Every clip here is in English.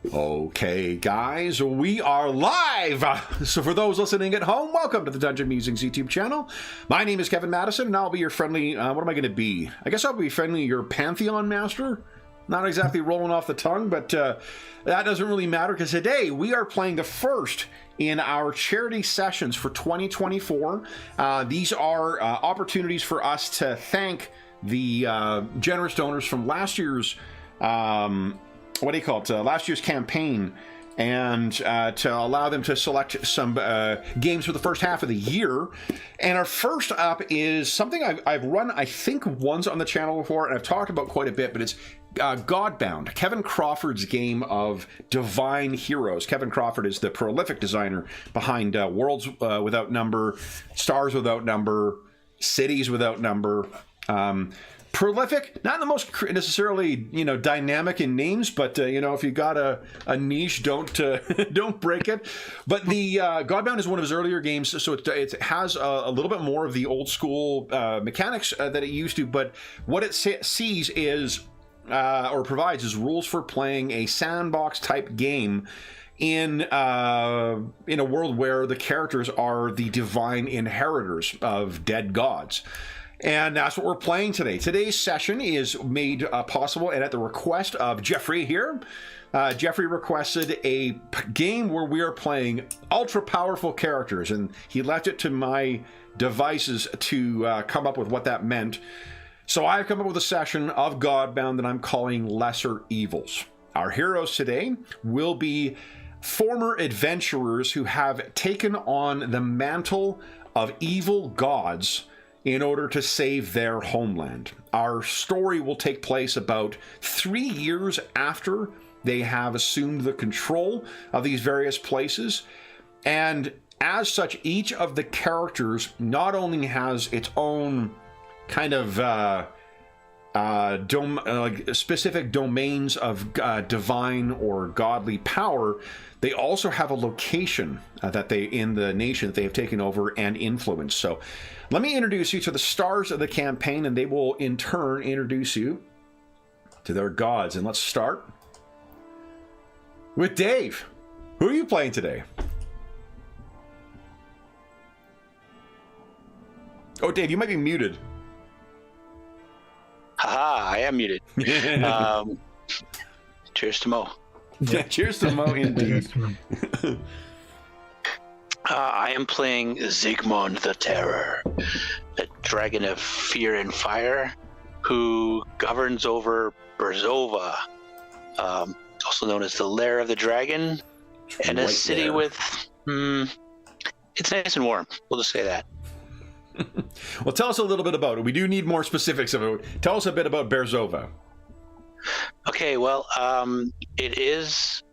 Okay, guys, we are live! So for those listening at home, welcome to the Dungeon Musings YouTube channel. My name is Kevin Madison, and I'll be your friendly, what am I going to be? I guess I'll be friendly your Pantheon Master? Not exactly rolling off the tongue, but that doesn't really matter, because today we are playing the first in our charity sessions for 2024. These are opportunities for us to thank the generous donors from last year's last year's campaign, and to allow them to select some games for the first half of the year. And our first up is something I've run, I think, once on the channel before, and I've talked about quite a bit, but it's Godbound, Kevin Crawford's game of divine heroes. Kevin Crawford is the prolific designer behind Worlds Without Number, Stars Without Number, Cities Without Number. Prolific, not the most necessarily, dynamic in names, but if you got a niche, don't break it. But the Godbound is one of his earlier games, so it has a little bit more of the old school mechanics that it used to. But what it sees is or provides is rules for playing a sandbox type game in a world where the characters are the divine inheritors of dead gods. And that's what we're playing today. Today's session is made possible, and at the request of Jeffrey here. Jeffrey requested a game where we are playing ultra-powerful characters, and he left it to my devices to come up with what that meant. So I've come up with a session of Godbound that I'm calling Lesser Evils. Our heroes today will be former adventurers who have taken on the mantle of evil gods in order to save their homeland. Our story will take place about 3 years after they have assumed the control of these various places. And as such, each of the characters not only has its own kind of specific domains of divine or godly power, they also have a location that they in the nation that they have taken over and influenced. So let me introduce you to the stars of the campaign, and they will in turn introduce you to their gods. And let's start with Dave. Who are you playing today? Oh, Dave, you might be muted. Haha, I am muted. Cheers to Mo. Yeah, cheers to Mo indeed. I am playing Zygmunt the Terror, a dragon of fear and fire who governs over Berzova, also known as the Lair of the Dragon, and a city there with... it's nice and warm. We'll just say that. Well, tell us a little bit about it. We do need more specifics of it. Tell us a bit about Berzova. Okay, well, it is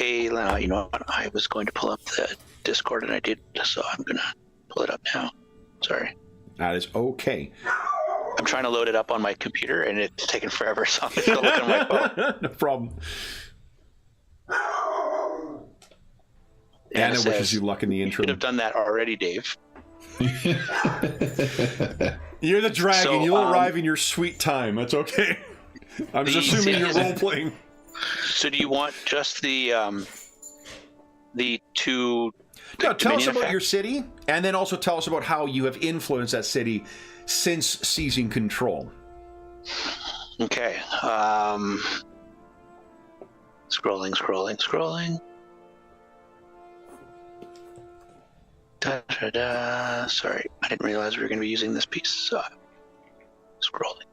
a... you know what? I was going to pull up the Discord and I did, so I'm going to pull it up now. Sorry. That is okay. I'm trying to load it up on my computer and it's taking forever, so I'm just going to look on my phone. No problem. Anna wishes you luck in the intro. You could have done that already, Dave. You're the dragon. So, you'll arrive in your sweet time. That's okay. I'm just assuming you're role-playing. So do you want just the two... No, tell us about your city, and then also tell us about how you have influenced that city since seizing control. Okay. Scrolling. Sorry, I didn't realize we were going to be using this piece, so scrolling.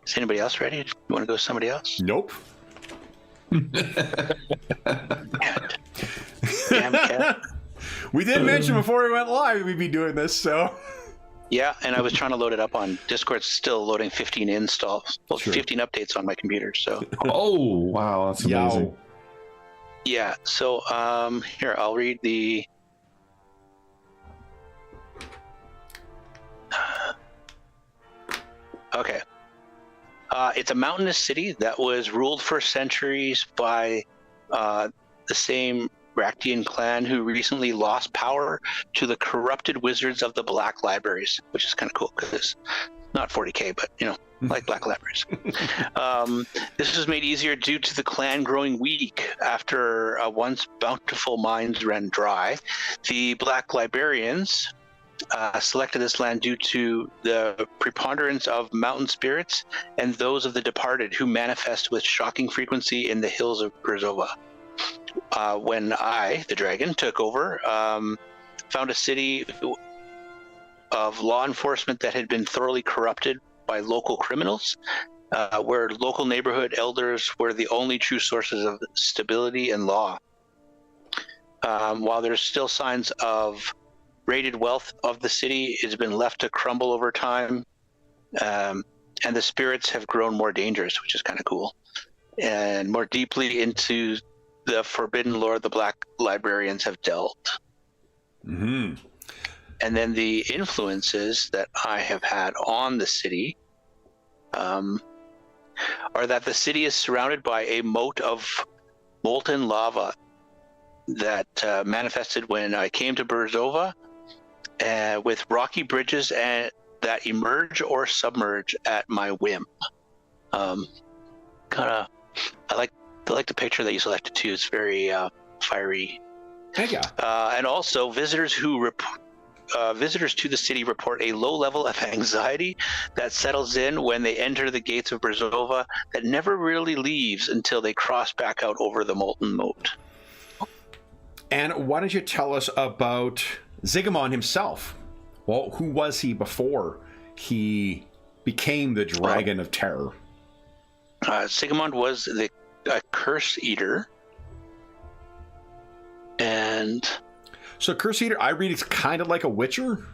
Is anybody else ready? You want to go with somebody else? Nope. Damn cat. We did mention before we went live we'd be doing this, so... Yeah, and I was trying to load it up on Discord, still loading 15 installs. Well, sure. 15 updates on my computer, so... Oh, wow, that's amazing. Yeah, so here, I'll read the... Okay. It's a mountainous city that was ruled for centuries by the same Raktian clan who recently lost power to the corrupted wizards of the Black Libraries, which is kind of cool because not 40k, but like black libraries. This was made easier due to the clan growing weak after once bountiful mines ran dry. The black librarians selected this land due to the preponderance of mountain spirits and those of the departed who manifest with shocking frequency in the hills of Brzova. When I, the dragon, took over, found a city of law enforcement that had been thoroughly corrupted by local criminals, where local neighborhood elders were the only true sources of stability and law. While there's still signs of raided wealth of the city, it's been left to crumble over time, and the spirits have grown more dangerous, which is kind of cool, and more deeply into the forbidden lore the black librarians have delved. Mm-hmm. And then the influences that I have had on the city are that the city is surrounded by a moat of molten lava that manifested when I came to Brzova, with rocky bridges that emerge or submerge at my whim. I like the picture that you selected too. It's very fiery. Yeah. And also, visitors to the city report a low level of anxiety that settles in when they enter the gates of Brzova that never really leaves until they cross back out over the molten moat. And why don't you tell us about Zygmund himself? Well, who was he before he became the Dragon of Terror? Zygmund was a curse eater. And so Curse Eater, I read it's kind of like a Witcher.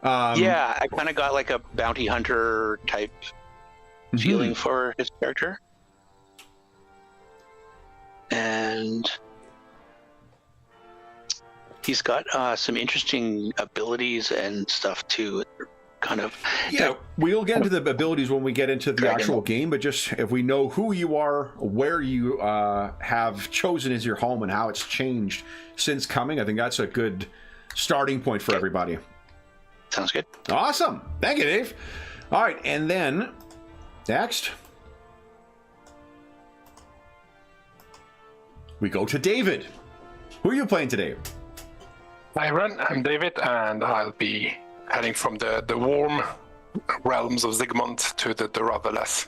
Yeah, I kind of got like a bounty hunter type feeling for his character. And he's got some interesting abilities and stuff too. Kind of. Yeah, we'll get into the abilities when we get into the actual game, but just if we know who you are, where you have chosen as your home, and how it's changed since coming, I think that's a good starting point for everybody. Sounds good. Awesome. Thank you, Dave. All right, and then next we go to David. Who are you playing today? Hi everyone, I'm David, and I'll be heading from the warm realms of Zygmunt to the rather less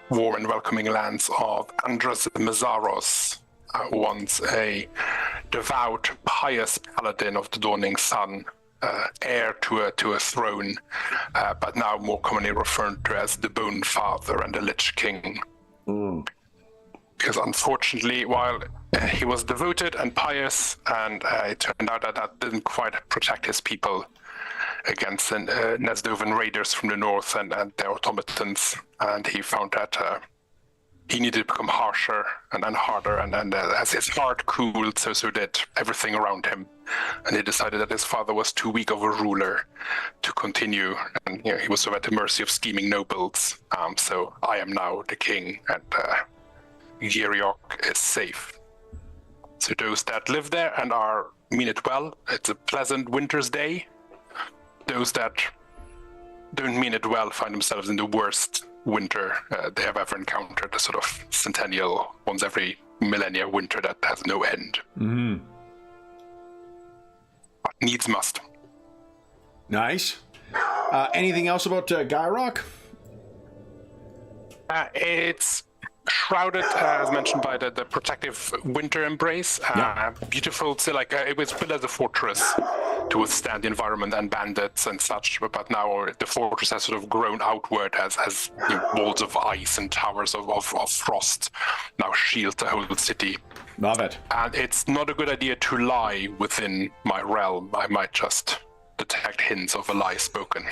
warm and welcoming lands of Andros Mazaros, once a devout, pious paladin of the dawning sun, heir to a throne, but now more commonly referred to as the Bone Father and the Lich King. Because unfortunately, while he was devoted and pious, and it turned out that didn't quite protect his people against the Nesdovan raiders from the north and their automatons, and he found that he needed to become harsher and harder, and as his heart cooled, so did everything around him. And he decided that his father was too weak of a ruler to continue, and he was sort of at the mercy of scheming nobles. So I am now the king, and Yeriok is safe. So those that live there and mean it well, it's a pleasant winter's day. Those that don't mean it well find themselves in the worst winter they have ever encountered, a sort of centennial, once every millennia winter that has no end. But needs must. Nice. Anything else about Gyrock? It's shrouded, as mentioned, by the protective winter embrace. Beautiful, so it was built as a fortress to withstand the environment and bandits and such, but now the fortress has sort of grown outward as walls of ice and towers of frost now shield the whole city. Love it. And it's not a good idea to lie within my realm. I might just detect hints of a lie spoken.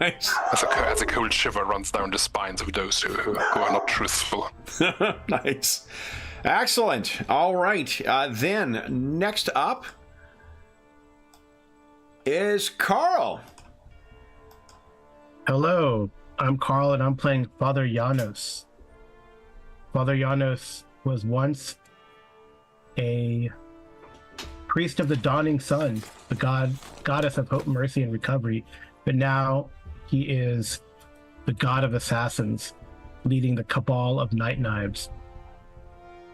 Nice. As a cold shiver runs down the spines of those who are not truthful. Nice. Excellent. All right. Then next up is Carl. Hello, I'm Carl, and I'm playing Father Janos. Father Janos was once a priest of the dawning sun, the goddess of hope, mercy, and recovery, but now he is the god of assassins, leading the cabal of Night Knives.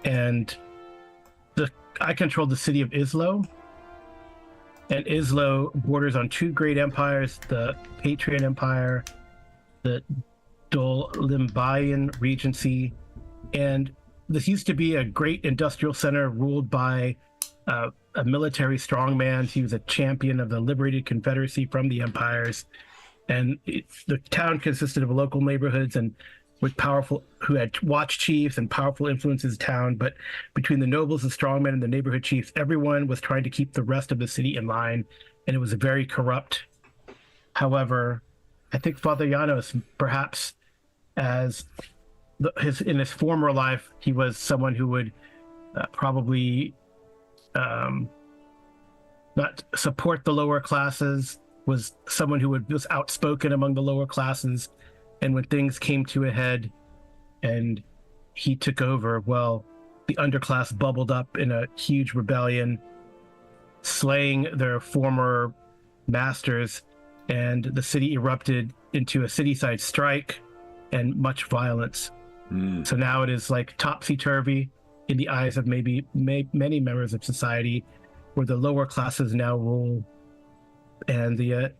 And I control the city of Islo, and Islo borders on two great empires, the Patriot Empire, the Dol Limbayan Regency, and this used to be a great industrial center ruled by a military strongman. He was a champion of the liberated Confederacy from the empires, and the town consisted of local neighborhoods and with powerful, who had watch chiefs and powerful influences town. But between the nobles, the strongmen, and the neighborhood chiefs, everyone was trying to keep the rest of the city in line, and it was very corrupt. However, I think Father Janos, perhaps in his former life, he was someone who would probably not support the lower classes, was someone who was outspoken among the lower classes. And when things came to a head and he took over, well, the underclass bubbled up in a huge rebellion, slaying their former masters, and the city erupted into a cityside strike and much violence. So now it is like topsy-turvy in the eyes of maybe many members of society, where the lower classes now rule. And the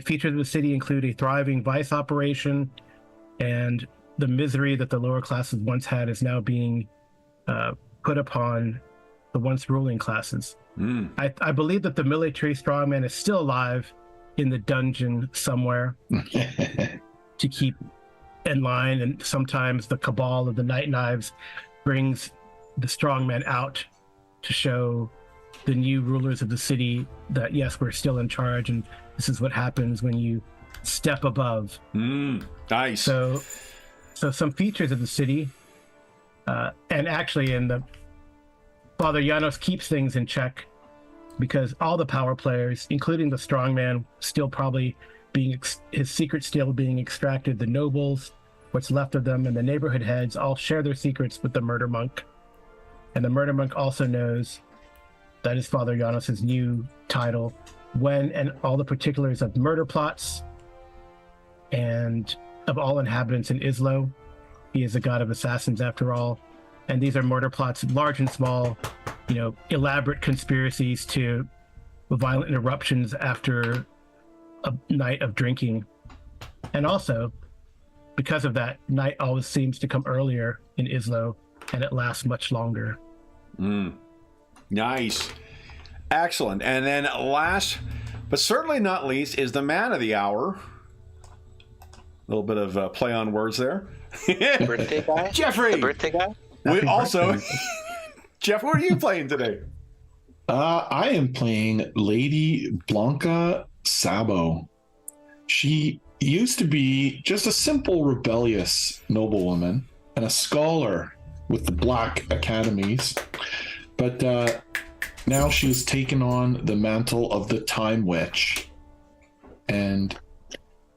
features of the city include a thriving vice operation, and the misery that the lower classes once had is now being put upon the once ruling classes. I believe that the military strongman is still alive in the dungeon somewhere to keep in line, and sometimes the cabal of the Night Knives brings the strongman out to show the new rulers of the city that, yes, we're still in charge, and this is what happens when you step above. Nice. So some features of the city, and actually in the Father Janos keeps things in check, because all the power players, including the strongman, still probably his secret still being extracted. The nobles, what's left of them, and the neighborhood heads all share their secrets with the murder monk. And the murder monk also knows that is Father Janos' new title, when and all the particulars of murder plots and of all inhabitants in Islo. He is a god of assassins after all. And these are murder plots, large and small, elaborate conspiracies to violent eruptions after a night of drinking. And also, because of that, night always seems to come earlier in Islo, and it lasts much longer. Nice. Excellent. And then last, but certainly not least, is the man of the hour. A little bit of play on words there. Birthday guy? Jeffrey! The birthday guy? We also... Jeff, what are you playing today? I am playing Lady Blanca Sabo. She used to be just a simple rebellious noblewoman and a scholar with the Black Academies, but now she's taken on the mantle of the Time Witch, and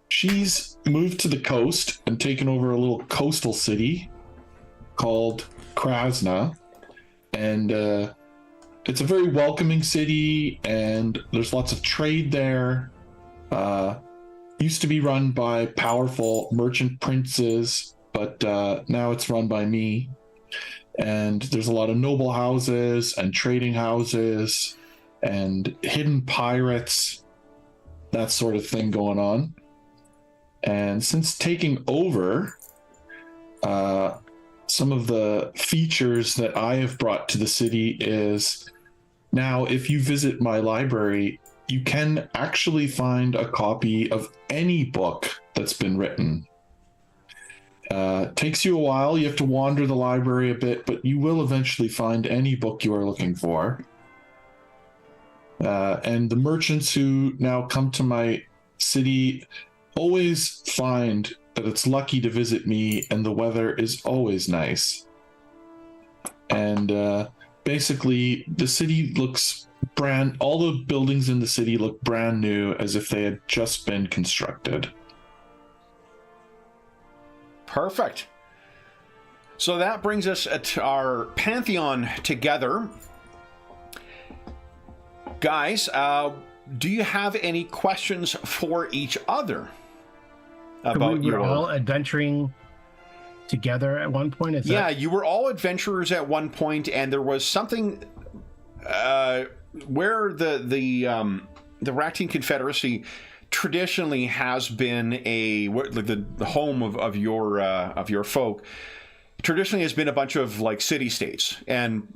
she's moved to the coast and taken over a little coastal city called Krasna, and it's a very welcoming city, and there's lots of trade there. Used to be run by powerful merchant princes, but now it's run by me. And there's a lot of noble houses and trading houses and hidden pirates, that sort of thing going on. And since taking over, some of the features that I have brought to the city is, now if you visit my library, you can actually find a copy of any book that's been written. Takes you a while, you have to wander the library a bit, but you will eventually find any book you are looking for. And the merchants who now come to my city always find that it's lucky to visit me, and the weather is always nice. And basically, the city looks all the buildings in the city look brand new, as if they had just been constructed. Perfect. So that brings us to our pantheon together. Guys, do you have any questions for each other about we were all adventuring together at one point? You were all adventurers at one point, and there was something where the Racting Confederacy traditionally has been the home of your folk. Traditionally has been a bunch of like city states, and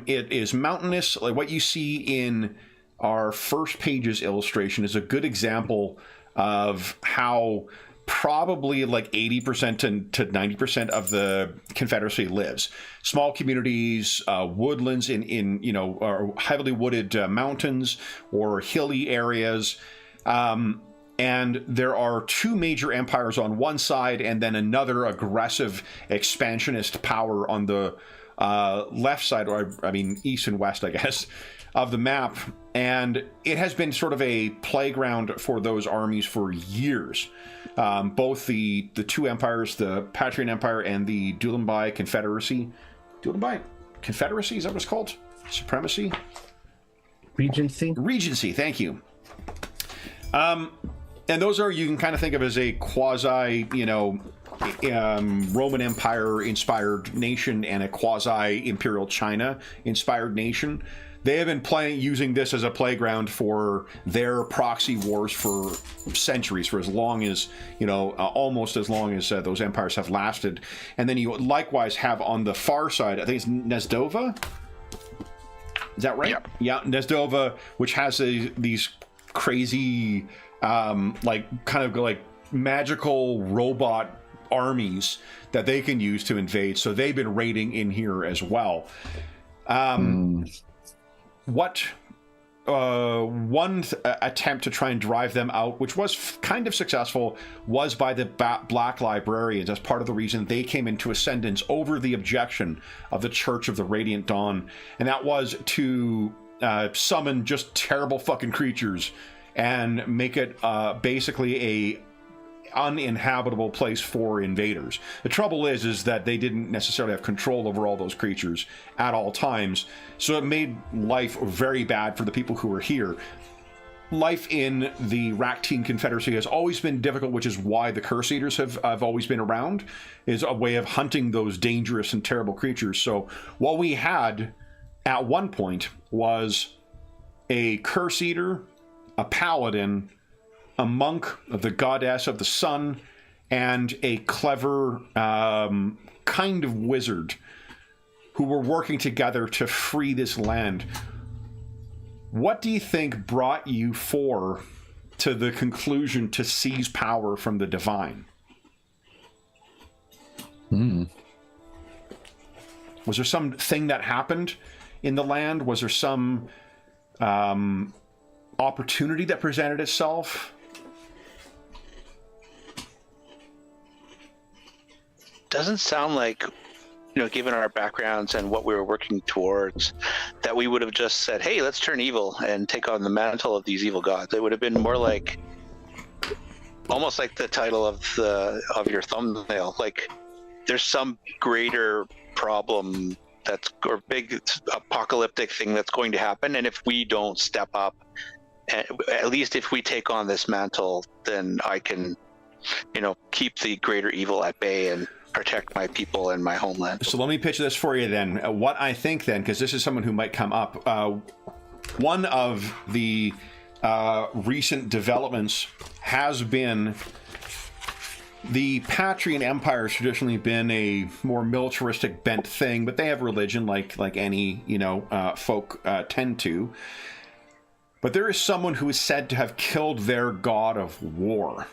it is mountainous. Like what you see in our first page's illustration is a good example of how probably like 80% to 90% of the Confederacy lives. Small communities, woodlands in or heavily wooded mountains or hilly areas. And there are two major empires on one side and then another aggressive expansionist power on the left side, or I mean east and west, I guess, of the map. And it has been sort of a playground for those armies for years. Both the two empires, the Patrian Empire and the Dulanbai Confederacy. Dulanbai Confederacy, is that what it's called? Supremacy? Regency, thank you. And those are, you can kind of think of as a quasi, Roman Empire inspired nation and a quasi Imperial China inspired nation. They have been using this as a playground for their proxy wars for centuries, for as long as, almost as long as those empires have lasted. And then you likewise have on the far side, I think it's Nezdova. Is that right? Yeah, Nezdova, which has these crazy, like magical robot armies that they can use to invade. So they've been raiding in here as well. One attempt to try and drive them out, which was kind of successful, was by the Black Librarians as part of the reason they came into ascendance over the objection of the Church of the Radiant Dawn. And that was to summon just terrible fucking creatures and make it basically a uninhabitable place for invaders. The trouble is that they didn't necessarily have control over all those creatures at all times, so it made life very bad for the people who were here. Life in the Racting Confederacy has always been difficult, which is why the Curse Eaters have always been around, is a way of hunting those dangerous and terrible creatures. So what we had at one point was a Curse Eater, a Paladin, a monk of the goddess of the sun, and a clever kind of wizard who were working together to free this land. What do you think brought you four to the conclusion to seize power from the divine? Was there something that happened in the land? Was there some opportunity that presented itself? Doesn't sound like, given our backgrounds and what we were working towards, that we would have just said, hey, let's turn evil and take on the mantle of these evil gods. It would have been more like, almost like the title of your thumbnail, like there's some greater problem or big apocalyptic thing that's going to happen, and if we don't step up, at least if we take on this mantle, then I can, keep the greater evil at bay and protect my people and my homeland. So let me pitch this for you then. What I think then, because this is someone who might come up, one of the recent developments has been the Patrian Empire has traditionally been a more militaristic bent thing, but they have religion like any folk tend to. But there is someone who is said to have killed their god of war.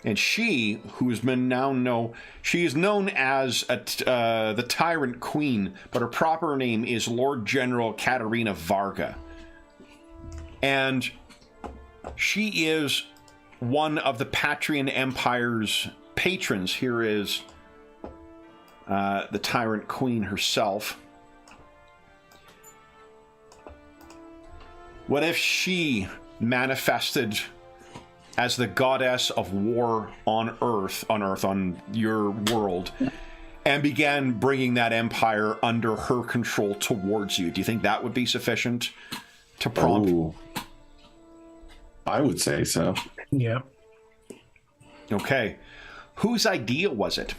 And she, who has been she is known as the Tyrant Queen, but her proper name is Lord General Katerina Varga. And she is one of the Patrian Empire's patrons. Here is the Tyrant Queen herself. What if she manifested as the goddess of war on your world, and began bringing that empire under her control towards you? Do you think that would be sufficient to prompt? I would say so. Yeah. Okay. Whose idea was it?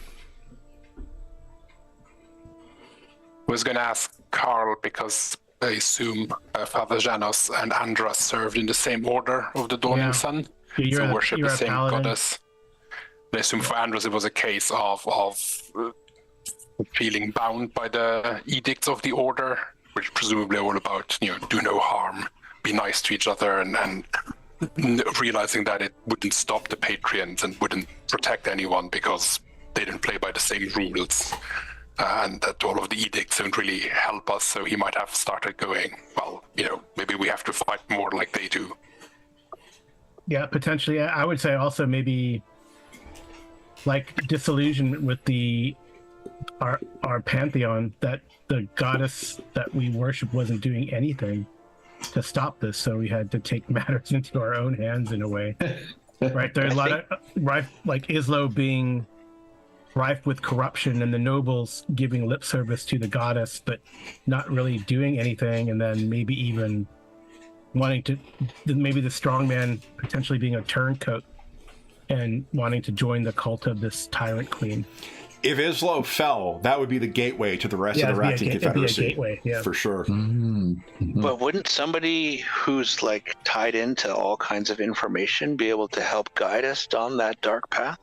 I was going to ask Carl because I assume Father Janos and Andras served in the same order of the Dawning Sun. You're worship you're the a same paladin. goddess. I assume for Andras it was a case of feeling bound by the edicts of the order, which presumably are all about, do no harm, be nice to each other, and realizing that it wouldn't stop the Patriots and wouldn't protect anyone because they didn't play by the same rules. And that all of the edicts don't really help us, so he might have started going, well, maybe we have to fight more like they do. Yeah, potentially. I would say also maybe like disillusionment with our pantheon, that the goddess that we worship wasn't doing anything to stop this, so we had to take matters into our own hands in a way. Right? There's a lot of rife, like Islo being rife with corruption and the nobles giving lip service to the goddess but not really doing anything, and then maybe even wanting to, maybe the strongman potentially being a turncoat and wanting to join the cult of this tyrant queen. If Islo fell, that would be the gateway to the rest of the Racking Confederacy. It'd be a gateway, yeah. For sure. Mm-hmm. But wouldn't somebody who's like tied into all kinds of information be able to help guide us down that dark path?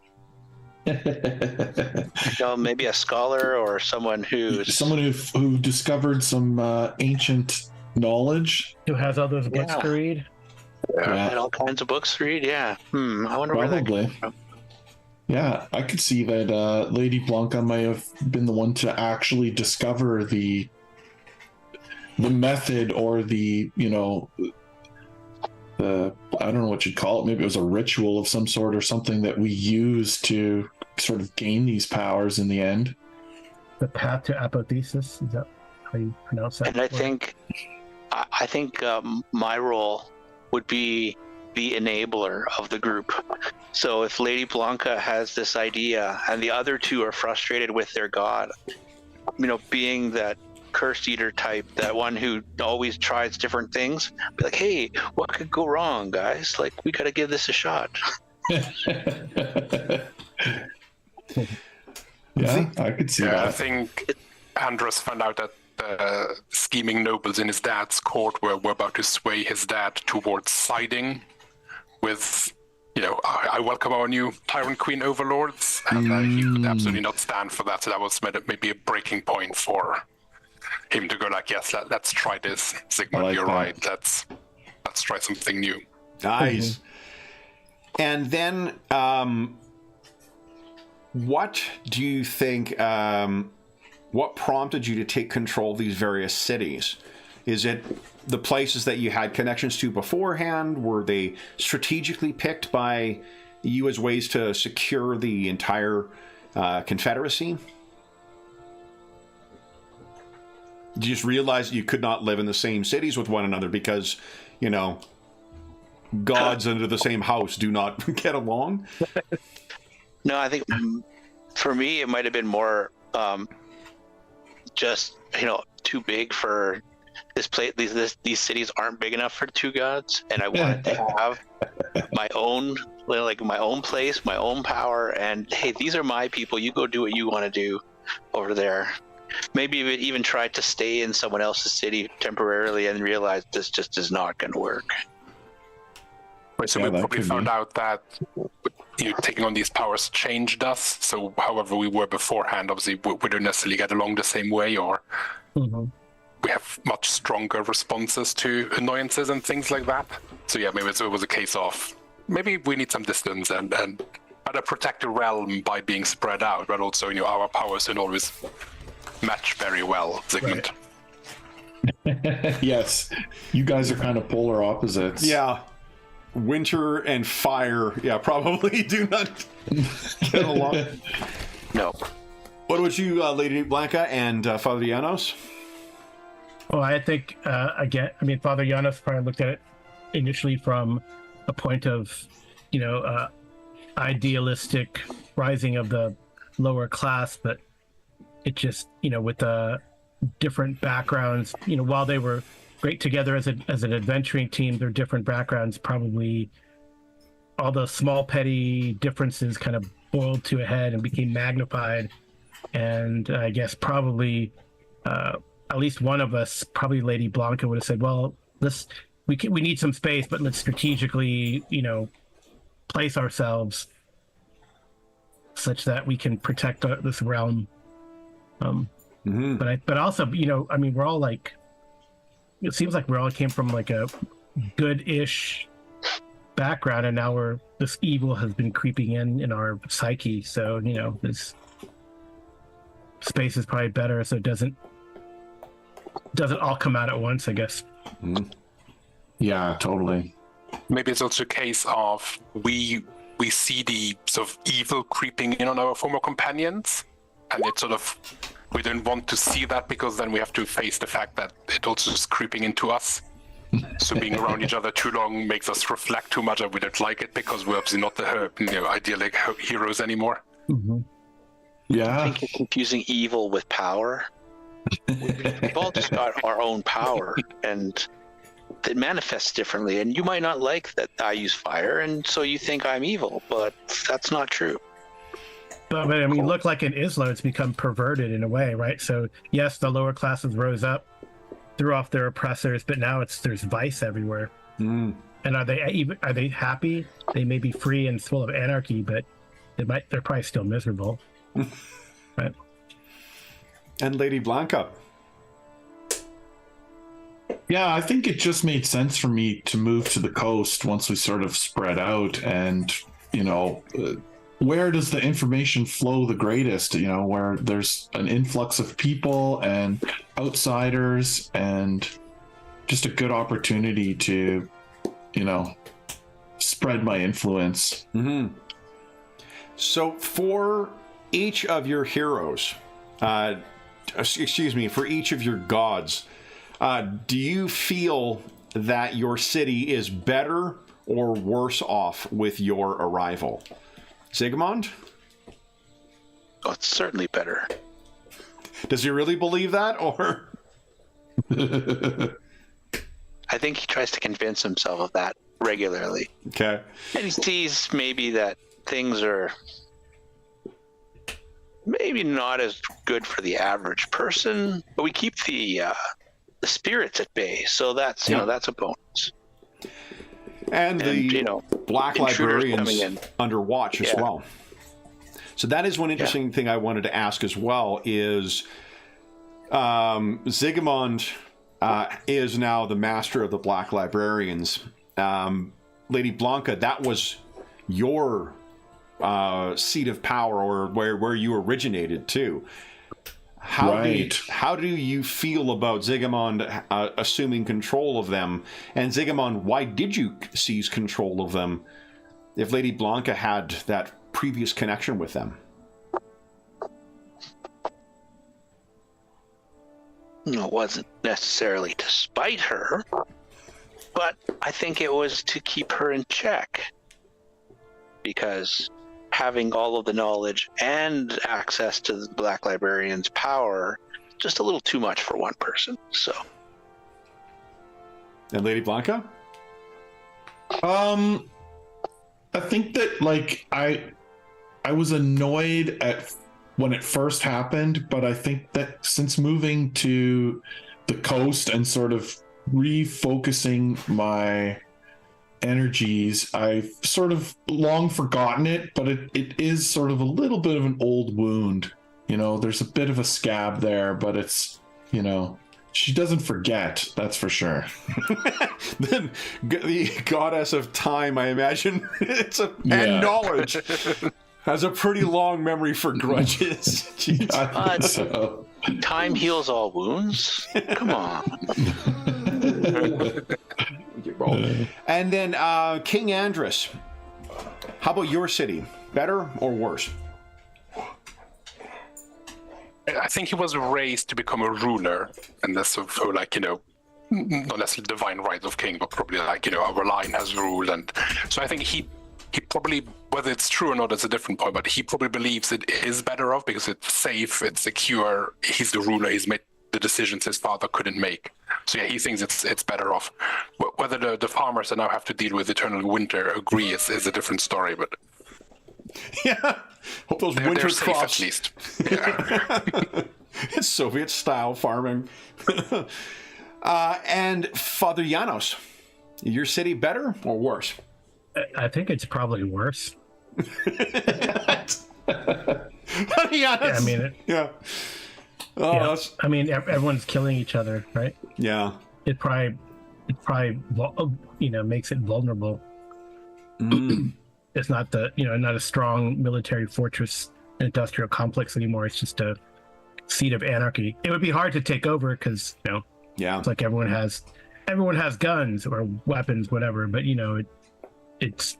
Maybe a scholar or someone who discovered some ancient knowledge, who has all those books to read. And all kinds of books to read. Yeah. I wonder where that probably. came from. Yeah, I could see that Lady Blanca may have been the one to actually discover the method, or the I don't know what you'd call it. Maybe it was a ritual of some sort or something that we use to sort of gain these powers in the end. The path to apotheosis, is that how you pronounce that? And I think my role would be the enabler of the group. So if Lady Blanca has this idea and the other two are frustrated with their god, being that cursed eater type, that one who always tries different things, be like, hey, what could go wrong, guys? Like, we got to give this a shot. Yeah, I could see that. I think Andros found out that the scheming nobles in his dad's court were about to sway his dad towards siding with, I welcome our new Tyrant Queen overlords, and he would absolutely not stand for that. So that was maybe a breaking point for him to go like, yes, let's try this. Sigmund, like you're that. right. Let's try something new. Nice. And then, what do you think, what prompted you to take control of these various cities? Is it the places that you had connections to beforehand? Were they strategically picked by you as ways to secure the entire Confederacy? Did you just realize you could not live in the same cities with one another because, gods under the same house do not get along? No, I think for me, it might have been more just, too big for this place. These cities aren't big enough for two gods, and I wanted to have my own place, my own power, and hey, these are my people. You go do what you want to do over there. Maybe even try to stay in someone else's city temporarily and realize this just is not going to work. So we probably found out that taking on these powers changed us. So however we were beforehand, obviously we don't necessarily get along the same way, or we have much stronger responses to annoyances and things like that. So yeah, maybe it was a case of maybe we need some distance and either protect the realm by being spread out, but also our powers don't always match very well, Sigmund. Right. Yes, you guys are kind of polar opposites. Yeah. Winter and fire, probably do not get along. No. What about you, Lady Blanca and Father Janos? Well, I think, Father Janos probably looked at it initially from a point of, idealistic rising of the lower class, but it just, with the different backgrounds, while they were great together as an adventuring team. Their different backgrounds, probably all those small petty differences kind of boiled to a head and became magnified. And I guess probably at least one of us, probably Lady Blanca, would have said, well, we need some space, but let's strategically, place ourselves such that we can protect this realm. But also, we're all like, it seems like we all came from like a good-ish background, and now this evil has been creeping in our psyche. So, this space is probably better, so it doesn't all come out at once, I guess. Yeah, totally. Maybe it's also a case of we see the sort of evil creeping in on our former companions, and it's sort of, we don't want to see that because then we have to face the fact that it also is creeping into us. So being around each other too long makes us reflect too much, and we don't like it because we're obviously not the idyllic heroes anymore. Yeah. I think you're confusing evil with power. We've all just got our own power, and it manifests differently. And you might not like that I use fire, and so you think I'm evil, but that's not true. But look like in Isla, it's become perverted in a way, right? So yes, the lower classes rose up, threw off their oppressors, but now there's vice everywhere. And are they happy? They may be free and full of anarchy, but they're probably still miserable. Right. And Lady Blanca. Yeah, I think it just made sense for me to move to the coast once we sort of spread out, and where does the information flow the greatest? Where there's an influx of people and outsiders, and just a good opportunity to, spread my influence. So for each of your heroes, for each of your gods, do you feel that your city is better or worse off with your arrival? Zygmunt? Oh, it's certainly better. Does he really believe that, or? I think he tries to convince himself of that regularly. Okay. And he sees maybe that things are maybe not as good for the average person, but we keep the spirits at bay, so that's that's a bonus. And the Black Librarians in. under watch as well. So that is one interesting thing I wanted to ask as well is Zygmunt is now the master of the Black Librarians. Lady Blanca, that was your seat of power, or where you originated too. How do you feel about Zygmunt assuming control of them? And Zygmunt, why did you seize control of them if Lady Blanca had that previous connection with them? It wasn't necessarily to spite her, but I think it was to keep her in check. Because having all of the knowledge and access to the Black Librarian's power, just a little too much for one person. So. And Lady Blanca? I think that I was annoyed at when it first happened, but I think that since moving to the coast and sort of refocusing my energies, I've sort of long forgotten it, but it is sort of a little bit of an old wound. There's a bit of a scab there, but it's, she doesn't forget, that's for sure. Then the goddess of time, I imagine, and knowledge, has a pretty long memory for grudges. So. Time heals all wounds? Come on. And then King Andrus, how about your city? Better or worse? I think he was raised to become a ruler, and that's sort of not necessarily divine right of king, but probably our line has ruled, and so I think he probably, whether it's true or not, it's a different point, but he probably believes it is better off because it's safe, it's secure, he's the ruler, he's made the decisions his father couldn't make. So yeah, he thinks it's better off. Whether the farmers that now have to deal with eternal winter agree is a different story, but Yeah. Hope those they're winter safe crops. at least. Yeah. It's Soviet-style farming. And Father Janos, your city better or worse? I think it's probably worse. Yeah, I mean, yeah. Oh, yeah. that's I mean, everyone's killing each other, right? yeah. It probably, makes it vulnerable. Mm. It's not not a strong military fortress industrial complex anymore. It's just a seat of anarchy. It would be hard to take over because Yeah. it's like everyone has guns or weapons, whatever. But it's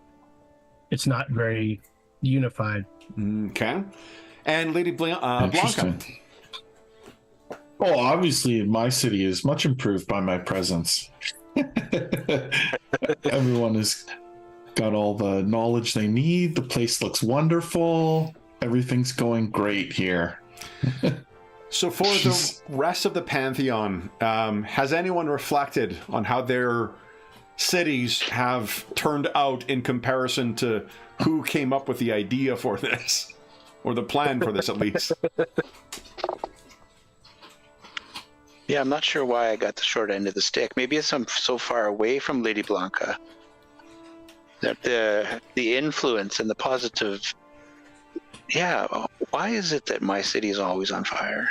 not very unified. Okay. And Lady Blanca. Interesting. Oh, obviously, my city is much improved by my presence. Everyone has got all the knowledge they need. The place looks wonderful. Everything's going great here. So for the rest of the Pantheon, has anyone reflected on how their cities have turned out in comparison to who came up with the idea for this? Or the plan for this, at least? Yeah, I'm not sure why I got the short end of the stick. Maybe it's I'm so far away from Lady Blanca that the influence and the positive. Yeah, why is it that my city is always on fire?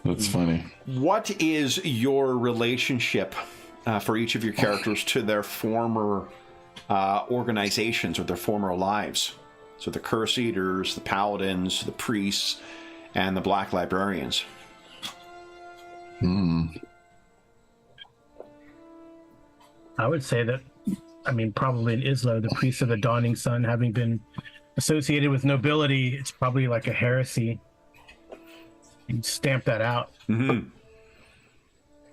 That's funny. What is your relationship for each of your characters to their former organizations or their former lives? So the Curse Eaters, the Paladins, the Priests, and the Black Librarians. I would say that, probably in Islo, the Priests of the Dawning Sun, having been associated with nobility, it's probably like a heresy. You stamp that out. Mm-hmm.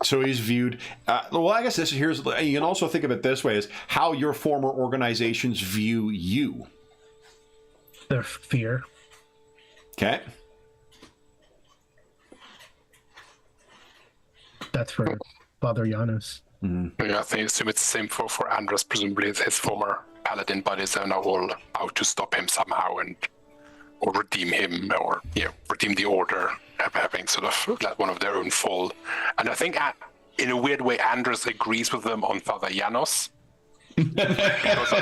So he's viewed. Well, I guess here's. You can also think of it this way: is how your former organizations view you. Their fear. Okay. That's for Father Janos. Yeah, I assume it's the same for Andres. Presumably, his former paladin buddies are now all out to stop him somehow or redeem him, or redeem the order, having sort of let one of their own fall. And I think, in a weird way, Andres agrees with them on Father Janos. Because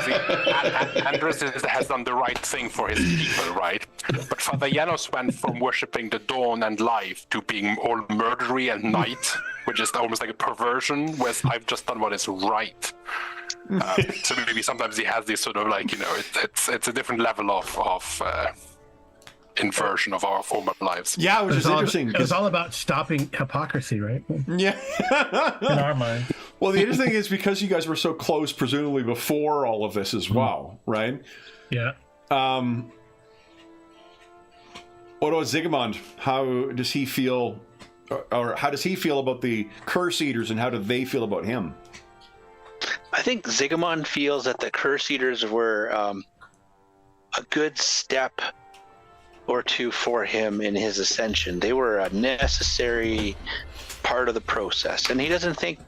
Andres has done the right thing for his people, right? But Father Janos went from worshipping the dawn and life to being all murdery and night, which is almost like a perversion, whereas I've just done what is right. So maybe sometimes he has this sort of it's a different level of inversion of our former lives. Yeah, which is interesting. It was all about stopping hypocrisy, right? Yeah. In our mind. Well, the interesting thing is because you guys were so close, presumably before all of this as well, right? Yeah. What about Zygmunt? How does he feel, or how does he feel about the Curse Eaters, and how do they feel about him? I think Zygmunt feels that the Curse Eaters were a good step or two for him in his ascension. They were a necessary part of the process, and he doesn't think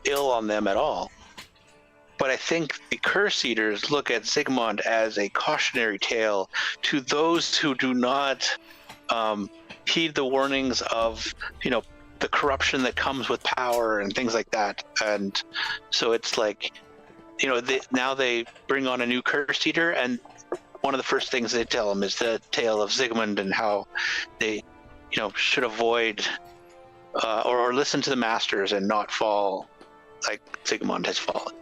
ill on them at all. But I think the Curse Eaters look at Zygmunt as a cautionary tale to those who do not heed the warnings of, the corruption that comes with power and things like that. And so it's like, now they bring on a new Curse Eater, and one of the first things they tell him is the tale of Zygmunt and how they, should avoid or listen to the masters and not fall like Zygmunt has fallen.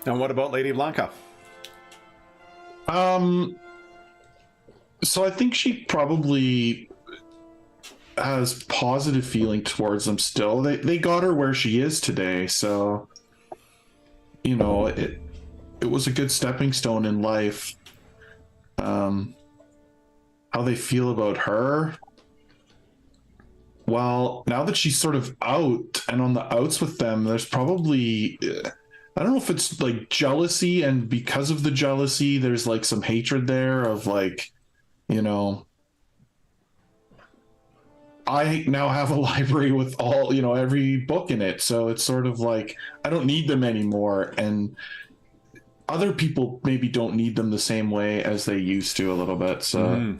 And what about Lady Blanca? So I think she probably has positive feeling towards them still. They got her where she is today, so it was a good stepping stone in life. How they feel about her? Well, now that she's sort of out and on the outs with them, there's probably, I don't know if it's like jealousy, and because of the jealousy, there's like some hatred there of like, you know, I now have a library with all, you know, every book in it. So it's sort of like, I don't need them anymore. And other people maybe don't need them the same way as they used to a little bit. So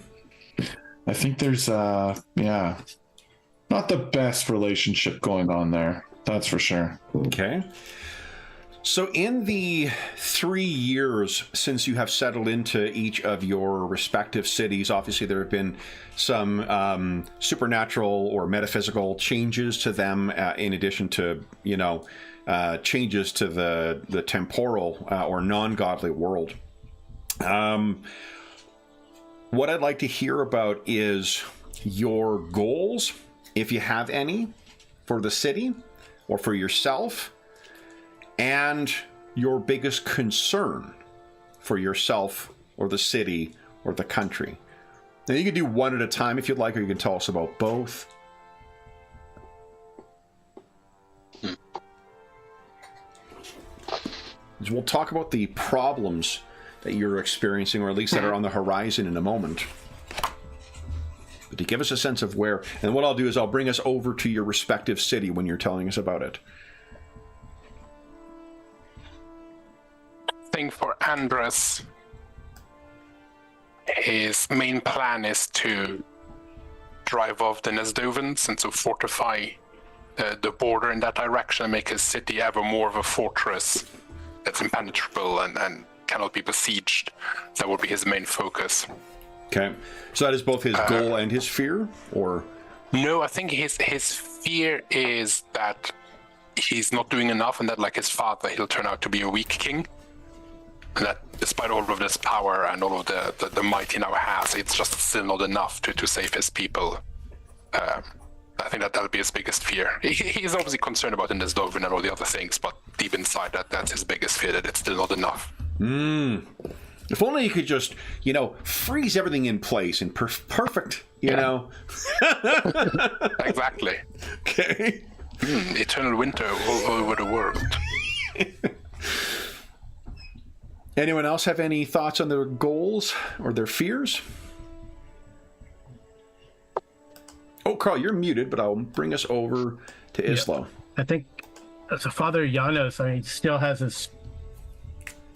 I think there's, not the best relationship going on there. That's for sure. Okay. So in the 3 years since you have settled into each of your respective cities, obviously there have been some supernatural or metaphysical changes to them, in addition to, you know, changes to the temporal or non-godly world. What I'd like to hear about is your goals, if you have any, for the city or for yourself, and your biggest concern for yourself or the city or the country. Now, you can do one at a time if you'd like, or you can tell us about both. We'll talk about the problems that you're experiencing, or at least that are on the horizon in a moment. But to give us a sense of where, and what I'll do is I'll bring us over to your respective city when you're telling us about it. Thing for Andres, his main plan is to drive off the Nesdovans and to fortify the border in that direction and make his city ever more of a fortress that's impenetrable and cannot be besieged. That would be his main focus. Okay, so that is both his goal and his fear, or? No, I think his fear is that he's not doing enough, and that, like his father, he'll turn out to be a weak king. And that despite all of this power and all of the might he now has, it's just still not enough to save his people. I think that'll be his biggest fear. He's obviously concerned about Nesdovin and all the other things, but deep inside that's his biggest fear, that it's still not enough. If only you could just, you know, freeze everything in place and perfect, you know. Exactly. Okay. Eternal winter all over the world. Anyone else have any thoughts on their goals or their fears? Oh, Carl, you're muted, but I'll bring us over to Islo. I think as a Father Janos, I mean, still has this.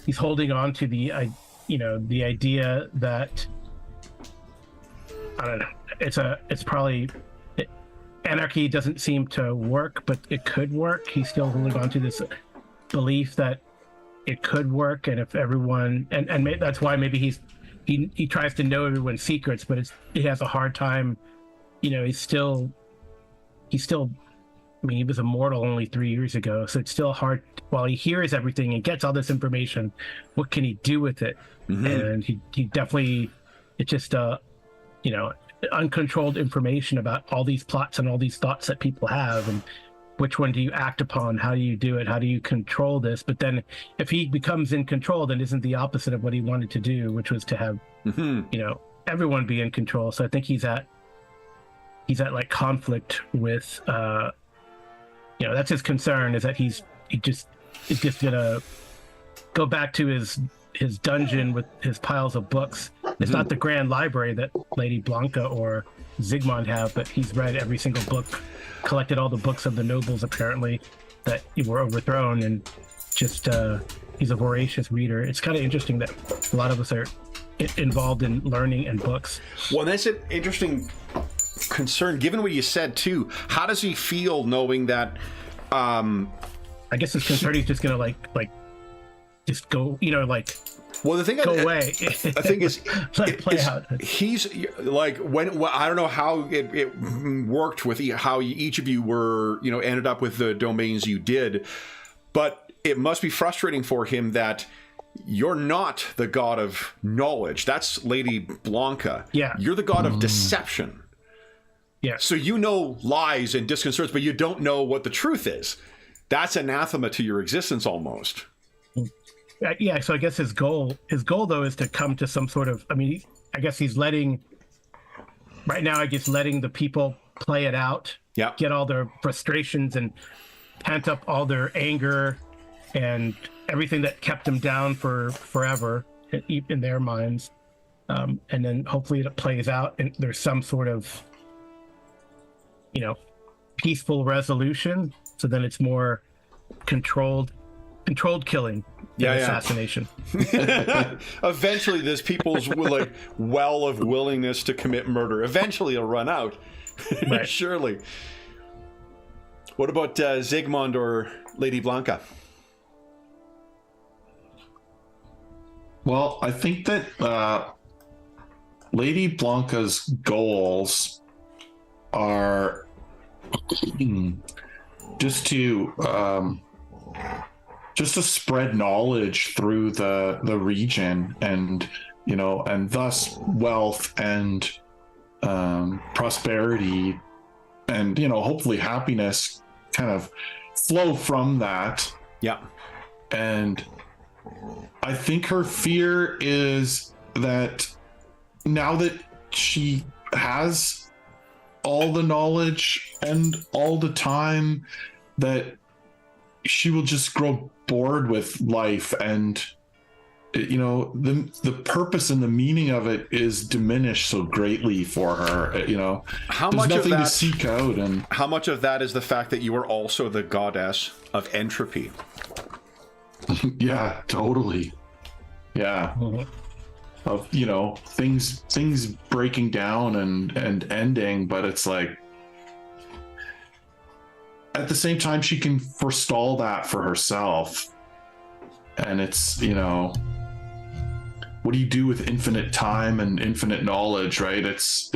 He's holding on to the idea that, I don't know. It's probably anarchy doesn't seem to work, but it could work. He's still holding on to this belief that it could work, and if everyone and that's why maybe he tries to know everyone's secrets, but he has a hard time. You know, he's still. I mean, he was immortal only 3 years ago, so it's still hard. While he hears everything and gets all this information, what can he do with it? And he definitely, it's just uncontrolled information about all these plots and all these thoughts that people have, and which one do you act upon? How do you do it? How do you control this? But then if he becomes in control, then isn't the opposite of what he wanted to do, which was to have, everyone be in control. So I think he's at like conflict with, that's his concern, is that he's just gonna go back to his dungeon with his piles of books. It's not the grand library that Lady Blanca or Zygmunt have, but he's read every single book, collected all the books of the nobles apparently that were overthrown, and just he's a voracious reader. It's kind of interesting that a lot of us are involved in learning and books. Well, that's an interesting concern, given what you said too. How does he feel knowing that? I guess his concern he's just gonna like just go, well, the thing go away. I think is play out. He's like when I don't know how it worked with how each of you were ended up with the domains you did, but it must be frustrating for him that you're not the god of knowledge. That's Lady Blanca. Yeah, you're the god of deception. Yeah. So lies and disconcerts, but you don't know what the truth is. That's anathema to your existence almost. Yeah, so I guess his goal though is to come to some sort of, I guess he's letting the people play it out, get all their frustrations and pent up all their anger and everything that kept them down for forever in their minds. and then hopefully it plays out and there's some sort of, peaceful resolution. So then it's more controlled killing than assassination. Eventually, this people's well of willingness to commit murder. Eventually, it'll run out. Right. Surely. What about Zygmunt or Lady Blanca? Well, I think that Lady Blanca's goals are just to spread knowledge through the region, and and thus wealth and prosperity, and hopefully happiness kind of flow from that. Yeah. And I think her fear is that now that she has all the knowledge and all the time, that she will just grow bored with life, and the purpose and the meaning of it is diminished so greatly for her. How there's much nothing of that, to seek out, and how much of that is the fact that you are also the goddess of entropy? yeah, totally. Yeah. Mhm. Of things breaking down and ending, but it's like at the same time she can forestall that for herself. And it's what do you do with infinite time and infinite knowledge, right? It's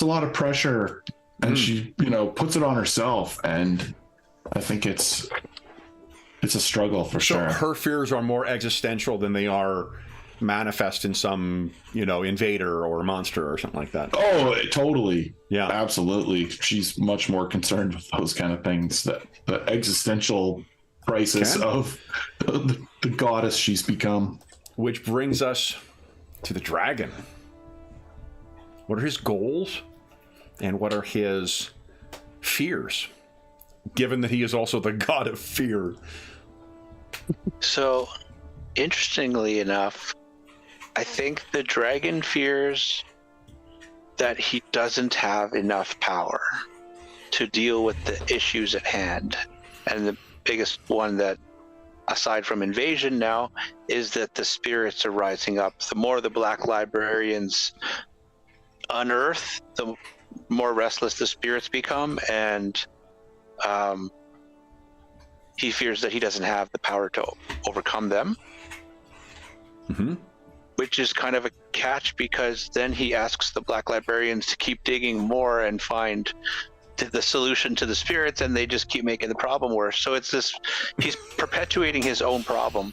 a lot of pressure, and she puts it on herself, and I think it's a struggle for sure. So her fears are more existential than they are manifest in some, invader or monster or something like that. Oh, totally. Yeah, absolutely. She's much more concerned with those kind of things, that the existential crisis of the goddess she's become. Which brings us to the dragon. What are his goals, and what are his fears, given that he is also the god of fear? So, interestingly enough, I think the dragon fears that he doesn't have enough power to deal with the issues at hand. And the biggest one, that aside from invasion now, is that the spirits are rising up. The more the Black Librarians unearth, the more restless the spirits become, and he fears that he doesn't have the power to overcome them. Mm-hmm. Which is kind of a catch, because then he asks the Black Librarians to keep digging more and find the solution to the spirits, and they just keep making the problem worse. So it's this, he's perpetuating his own problem.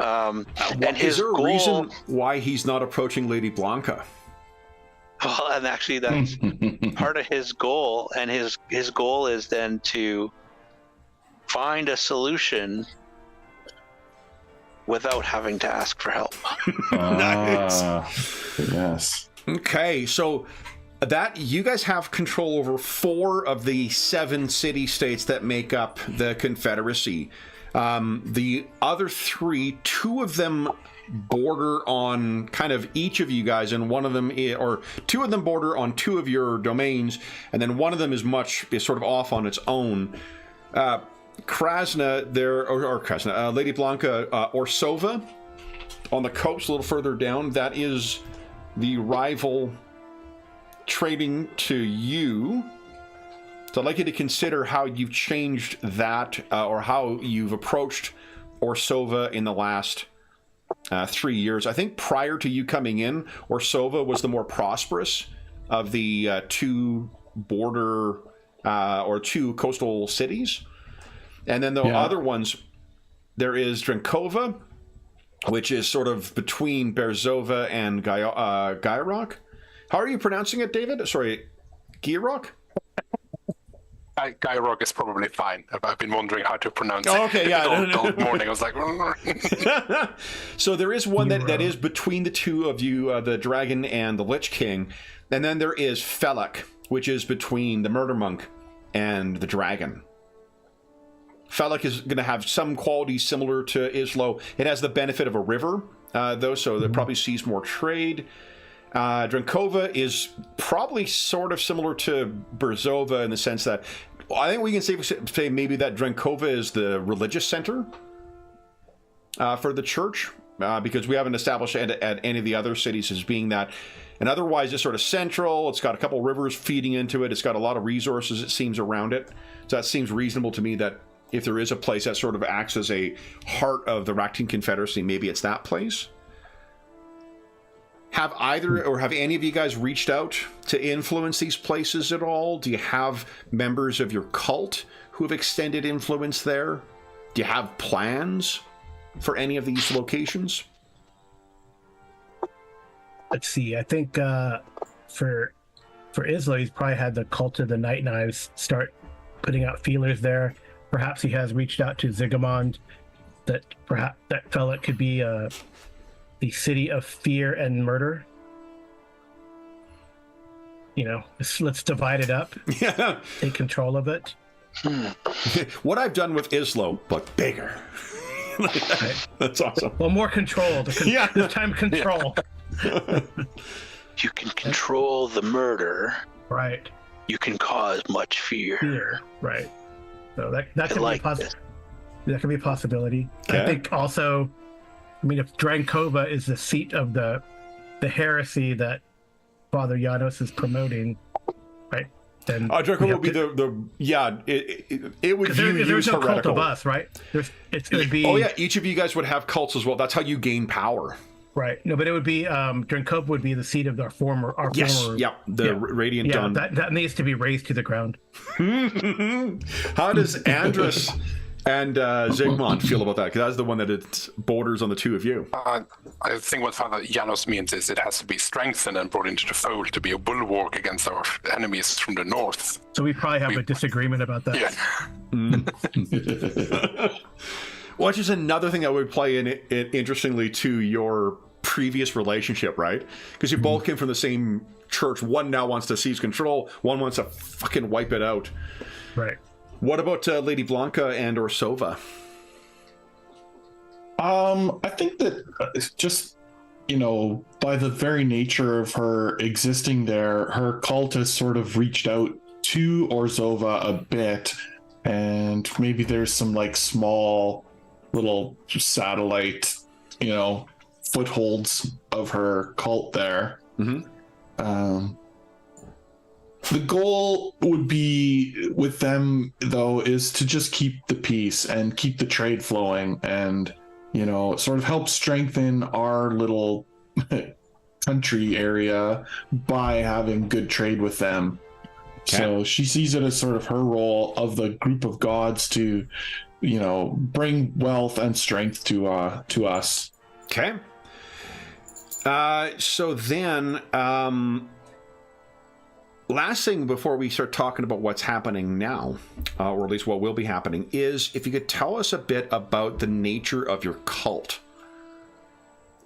And his is there a goal, reason why he's not approaching Lady Blanca? well, and actually that's part of his goal, and his goal is then to find a solution without having to ask for help. Nice. Yes. Okay, so that you guys have control over 4 of the 7 city-states that make up the Confederacy. The other 3, 2 of them border on kind of each of you guys, and one of them or 2 of them border on 2 of your domains, and then one of them is sort of off on its own. Krasna there, or Krasna, Lady Blanca, Orsova on the coast a little further down, that is the rival trading to you. So I'd like you to consider how you've changed that, or how you've approached Orsova in the last 3 years. I think prior to you coming in, Orsova was the more prosperous of the 2 border or 2 coastal cities. And then the other ones, there is Drinkova, which is sort of between Berzova and Gyrok. How are you pronouncing it, David? Sorry, Gyrok? Gyrok is probably fine. I've been wondering how to pronounce it. Okay, yeah. all morning. I was like... So there is one that is between the 2 of you, the Dragon and the Lich King. And then there is Felak, which is between the Murder Monk and the Dragon. Felak is going to have some qualities similar to Islo. It has the benefit of a river, though, so that probably sees more trade. Drankova is probably sort of similar to Berzova in the sense that I think we can say maybe that Drankova is the religious center for the church, because we haven't established at any of the other cities as being that. And otherwise, it's sort of central. It's got a couple rivers feeding into it. It's got a lot of resources, it seems, around it. So that seems reasonable to me that if there is a place that sort of acts as a heart of the Racting Confederacy, maybe it's that place. Have either or have any of you guys reached out to influence these places at all? Do you have members of your cult who have extended influence there? Do you have plans for any of these locations? Let's see. I think for Islo, he's probably had the Cult of the Night Knives start putting out feelers there. Perhaps he has reached out to Zigamond, that perhaps that fella could be the city of fear and murder. You know, let's divide it up. Yeah. Take control of it. What I've done with Islo, but bigger. Right. That's awesome. Well, more control. This time control. You can control the murder. Right. You can cause much fear. Right. So that could like be a that could be a possibility. Okay. I think also, I mean, if Drankova is the seat of the heresy that Father Janos is promoting, right? Then Drankova would be it would view you there's as no cult heretical. of us, right? It would be. Oh yeah, each of you guys would have cults as well. That's how you gain power. Right. No, but it would be Drankova would be the seat of our former. Radiant Dawn. That needs to be raised to the ground. How does Andrus and Zygmunt feel about that? Because that's the one that it borders on the two of you. I think what Father Janos means is it has to be strengthened and brought into the fold to be a bulwark against our enemies from the north. So we probably have a disagreement about that. Yeah. Which is another thing that would play in interestingly to your previous relationship, right? Because you both came from the same church. One now wants to seize control. One wants to fucking wipe it out. Right. What about Lady Blanca and Orsova? I think that just, by the very nature of her existing there, her cult has sort of reached out to Orzova a bit, and maybe there's some like small little satellite, footholds of her cult there. Mm-hmm. The goal would be with them, though, is to just keep the peace and keep the trade flowing and, sort of help strengthen our little country area by having good trade with them. Okay. So she sees it as sort of her role of the group of gods to, bring wealth and strength to us. Okay. So then, last thing before we start talking about what's happening now, or at least what will be happening, is if you could tell us a bit about the nature of your cult.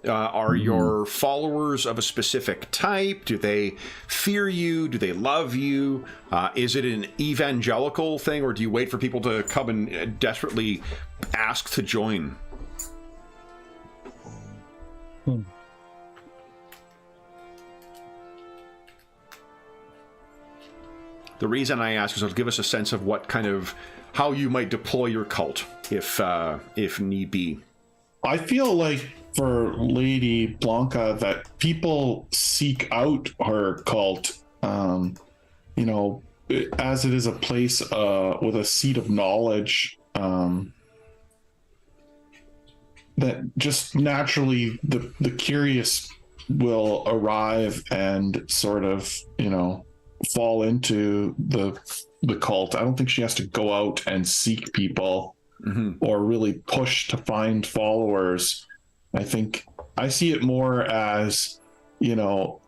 Are your followers of a specific type? Do they fear you? Do they love you? Is it an evangelical thing, or do you wait for people to come and desperately ask to join? The reason I ask is it'll give us a sense of what kind of how you might deploy your cult if need be. I feel like for Lady Blanca that people seek out her cult, as it is a place with a seat of knowledge, that just naturally the curious will arrive and sort of, fall into the cult. I don't think she has to go out and seek people or really push to find followers. I think I see it more as, the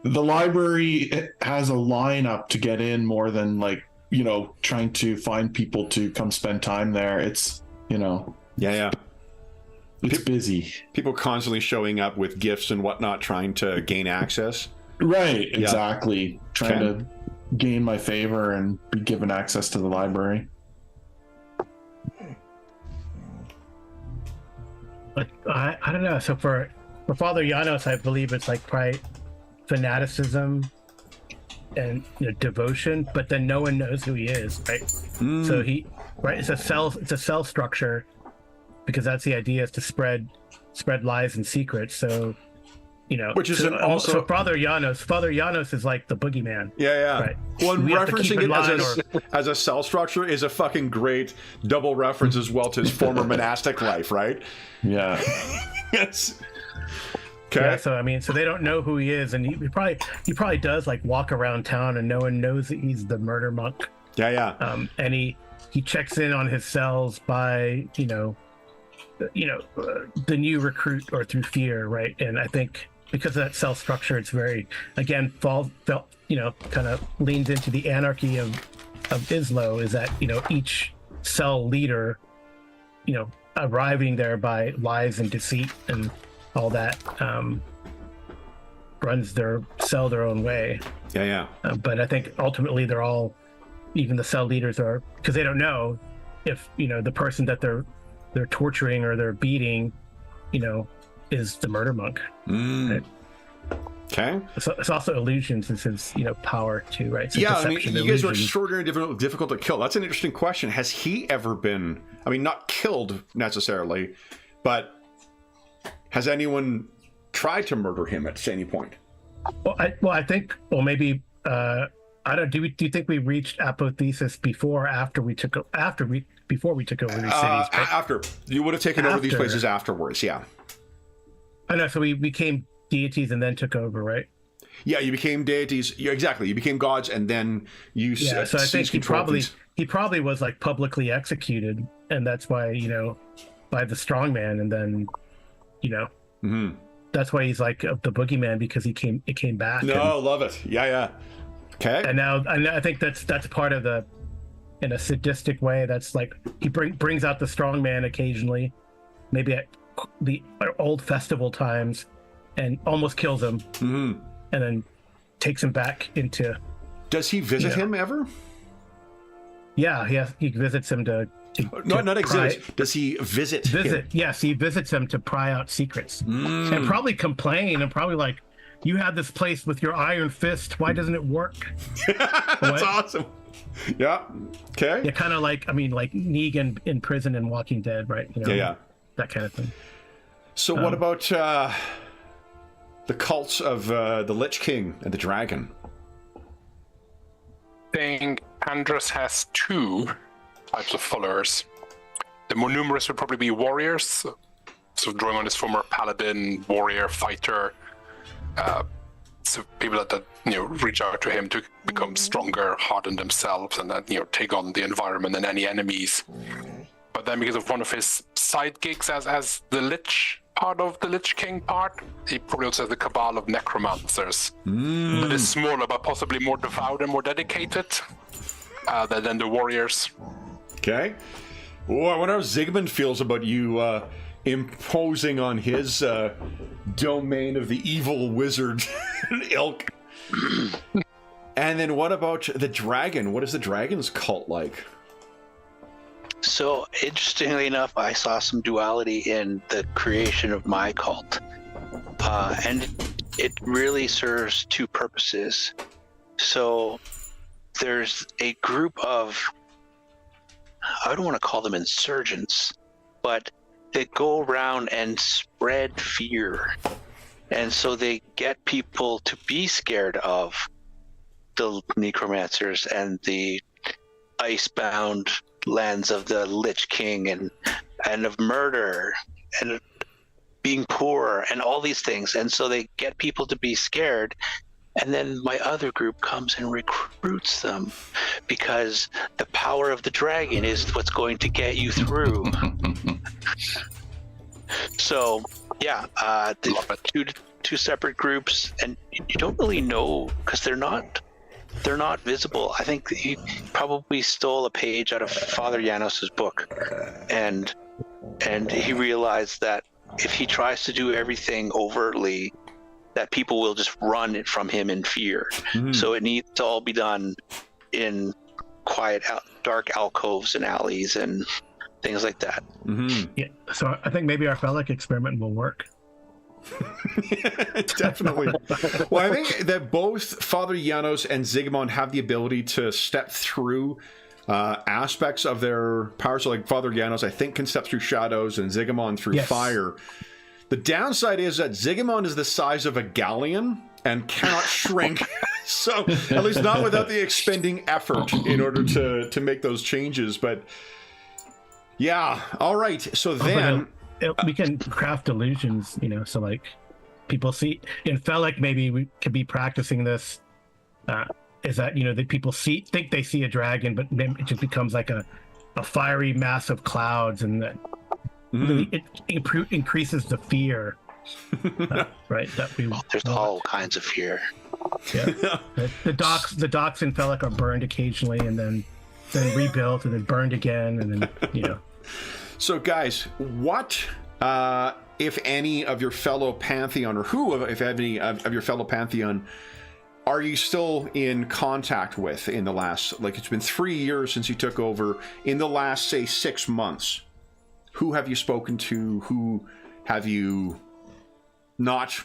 library has a lineup to get in more than trying to find people to come spend time there. It's, Yeah. It's busy. People constantly showing up with gifts and whatnot, trying to gain access. Right, exactly. Yeah. Trying to gain my favor and be given access to the library. I don't know. So for Father Janos, I believe it's like probably fanaticism and devotion, but then no one knows who he is, right? So it's a cell structure, because that's the idea, is to spread lies and secrets. So which is so Father Janos is like the boogeyman. Yeah. Right. Well, referencing it as a cell structure is a fucking great double reference as well to his former monastic life, right? Yeah. Yes. Okay. Yeah, so they don't know who he is, and he probably does like walk around town, and no one knows that he's the murder monk. Yeah. And he checks in on his cells by the new recruit or through fear, right? And I think because of that cell structure, it's very, again, kind of leans into the anarchy of Islo, is that each cell leader arriving there by lies and deceit and all that, runs their cell their own way. Yeah. But I think ultimately they're all, even the cell leaders are, because they don't know if the person that they're torturing or they're beating is the murder monk. Right? Okay. So it's also illusions, and since power too, right? So yeah, you guys are illusion. extraordinarily difficult to kill. That's an interesting question. Has he ever been, not killed necessarily, but has anyone tried to murder him at any point? I think maybe I don't. Do you think we reached apotheosis before or after we took before we took over these cities? Right? After. You would have taken over these places afterwards. Yeah. I know. So we became deities and then took over, right? Yeah, you became deities. Yeah, exactly. You became gods, and then you. Yeah. So I think he probably was like publicly executed, and that's why by the strongman, and then that's why he's like the boogeyman, because it came back. No, love it. Yeah. Okay. And now I think that's part of the, in a sadistic way, that's like he brings out the strongman occasionally, maybe at the old festival times, and almost kills him, and then takes him back into. Does he visit him ever? Yeah, he visits him to not exist. Does he visit him? Yes, he visits him to pry out secrets, and probably complain, and probably like, you had this place with your iron fist, why doesn't it work? That's awesome. Yeah. Okay. Yeah, kind of like like Negan in prison and Walking Dead, right? Yeah. That kind of thing. So what about the cults of the Lich King and the Dragon? I think Andros has two types of followers. The more numerous would probably be warriors, so drawing on his former paladin, warrior, fighter. So people that reach out to him to become stronger, harden themselves, and then take on the environment and any enemies. But then because of one of his side gigs as the Lich part of the Lich King part, he probably also has the cabal of necromancers. That is smaller, but possibly more devout and more dedicated than the warriors. Okay. Oh, I wonder how Zygmunt feels about you imposing on his domain of the evil wizard ilk. And then what about the dragon? What is the dragon's cult like? So, interestingly enough, I saw some duality in the creation of my cult. And it really serves two purposes. So, there's a group of, I don't want to call them insurgents, but they go around and spread fear. And so they get people to be scared of the necromancers and the icebound lands of the Lich King and of murder and being poor and all these things. And so they get people to be scared. And then my other group comes and recruits them because the power of the dragon is what's going to get you through. So, yeah, two separate groups, and you don't really know because they're not visible. I think he probably stole a page out of Father Janos's book, and he realized that if he tries to do everything overtly, that people will just run it from him in fear. Mm-hmm. So it needs to all be done in quiet, dark alcoves and alleys and things like that. Mm-hmm. Yeah. So I think maybe our phallic experiment will work. Definitely. Well, I think that both Father Janos and Zygmunt have the ability to step through aspects of their powers. So like Father Janos, I think, can step through shadows, and Zygmunt through fire. The downside is that Zygmunt is the size of a galleon and cannot shrink. So at least not without the expending effort in order to make those changes. But yeah, all right. So then we can craft illusions, so like people see in Felix, maybe we could be practicing this, is that that people think they see a dragon, but then it just becomes like a fiery mass of clouds, and that really it increases the fear, right? That we there's all kinds of fear. Yeah. the docks in Felix are burned occasionally, and then rebuilt, and then burned again, and then So, guys, what, if any, of your fellow Pantheon, or who, if any, of your fellow Pantheon, are you still in contact with in the last, like, it's been 3 years since you took over, in the last, say, 6 months? Who have you spoken to? Who have you not?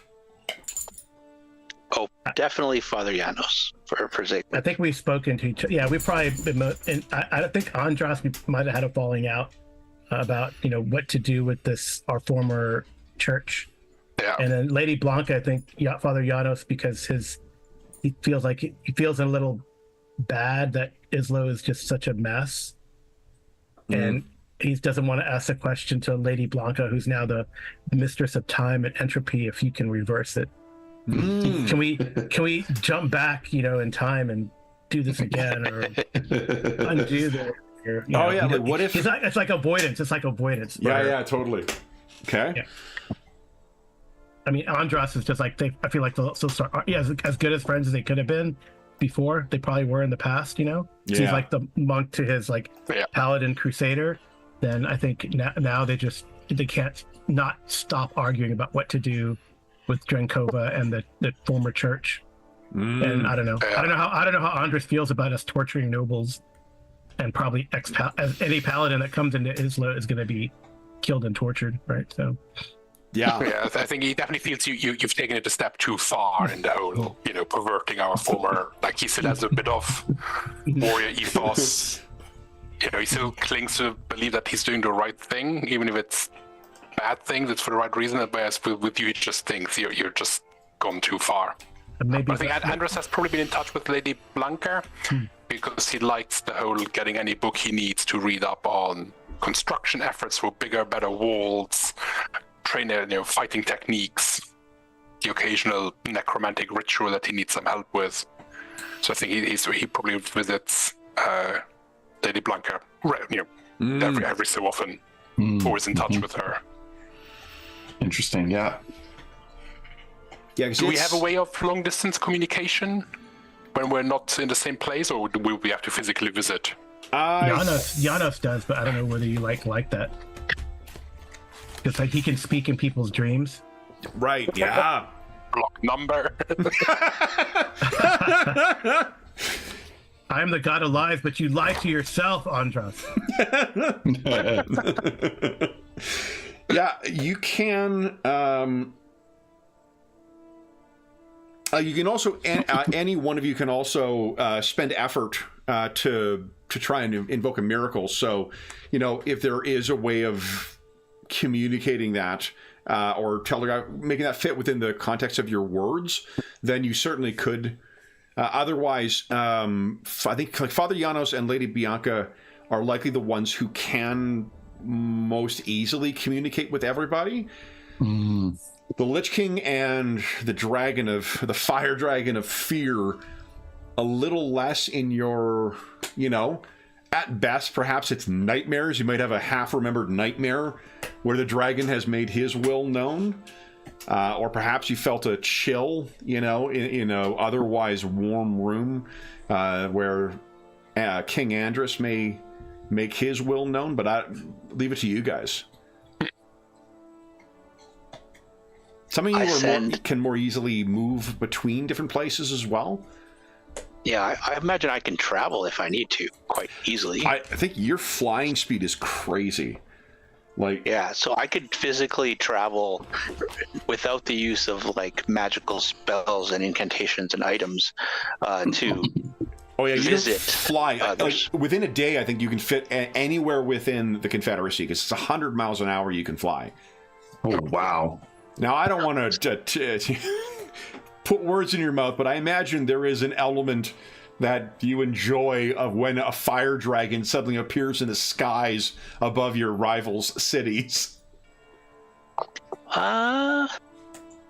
Oh, definitely Father Janos for Zygmunt. I think we've spoken to each other. Yeah, we've probably been, and I think Andras, we might have had a falling out about what to do with this, our former church. Yeah. And then Lady Blanca, I think Father Janos, because he feels a little bad that Islo is just such a mess, and he doesn't want to ask a question to Lady Blanca, who's now the mistress of time and entropy, if you can reverse it. Can we jump back in time and do this again, or undo the like, what if it's like avoidance? It's like avoidance. Yeah, totally. Okay. Yeah. I mean, Andras is just like I feel like they'll start. Yeah, as good as friends as they could have been before, they probably were in the past. So he's like the monk to his paladin crusader. Then I think now they can't not stop arguing about what to do with Drenkova and the former church. And I don't know. I don't know how Andres feels about us torturing nobles, and probably any paladin that comes into Isla is going to be killed and tortured, right? So yeah, I think he definitely feels you've taken it a step too far in the whole perverting our former, like he still has a bit of warrior ethos. He still clings to believe that he's doing the right thing, even if it's bad things, it's for the right reason. Whereas with you, he just thinks you're just gone too far. But I think Andres has probably been in touch with Lady Blanca because he likes the whole getting any book he needs to read up on construction efforts for bigger, better walls, fighting techniques, the occasional necromantic ritual that he needs some help with. So I think he probably visits Lady Blanca every so often, always in touch with her. Interesting, yeah. Do we have a way of long distance communication when we're not in the same place, or will we have to physically visit? Janos does, but I don't know whether you like that. It's like he can speak in people's dreams. Right, yeah. Block number. I'm the god of lies, but you lie to yourself, Andras. Yeah, you can. You can also, any one of you can also spend effort to try and invoke a miracle. So, if there is a way of communicating that or making that fit within the context of your words, then you certainly could. Otherwise, I think like Father Janos and Lady Bianca are likely the ones who can most easily communicate with everybody. The Lich King and the Fire Dragon of Fear, a little less in your, at best, perhaps it's nightmares. You might have a half-remembered nightmare where the dragon has made his will known. Or perhaps you felt a chill, in a otherwise warm room where King Andres may make his will known, but I leave it to you guys. Some of you can more easily move between different places as well. Yeah, I imagine I can travel if I need to quite easily. I think your flying speed is crazy. Like, Yeah, so I could physically travel without the use of like magical spells and incantations and items to oh yeah, you visit fly. Like, within a day, I think you can fit anywhere within the Confederacy because it's 100 miles an hour you can fly. Oh, wow. Now, I don't want to put words in your mouth, but I imagine there is an element that you enjoy of when a fire dragon suddenly appears in the skies above your rivals' cities.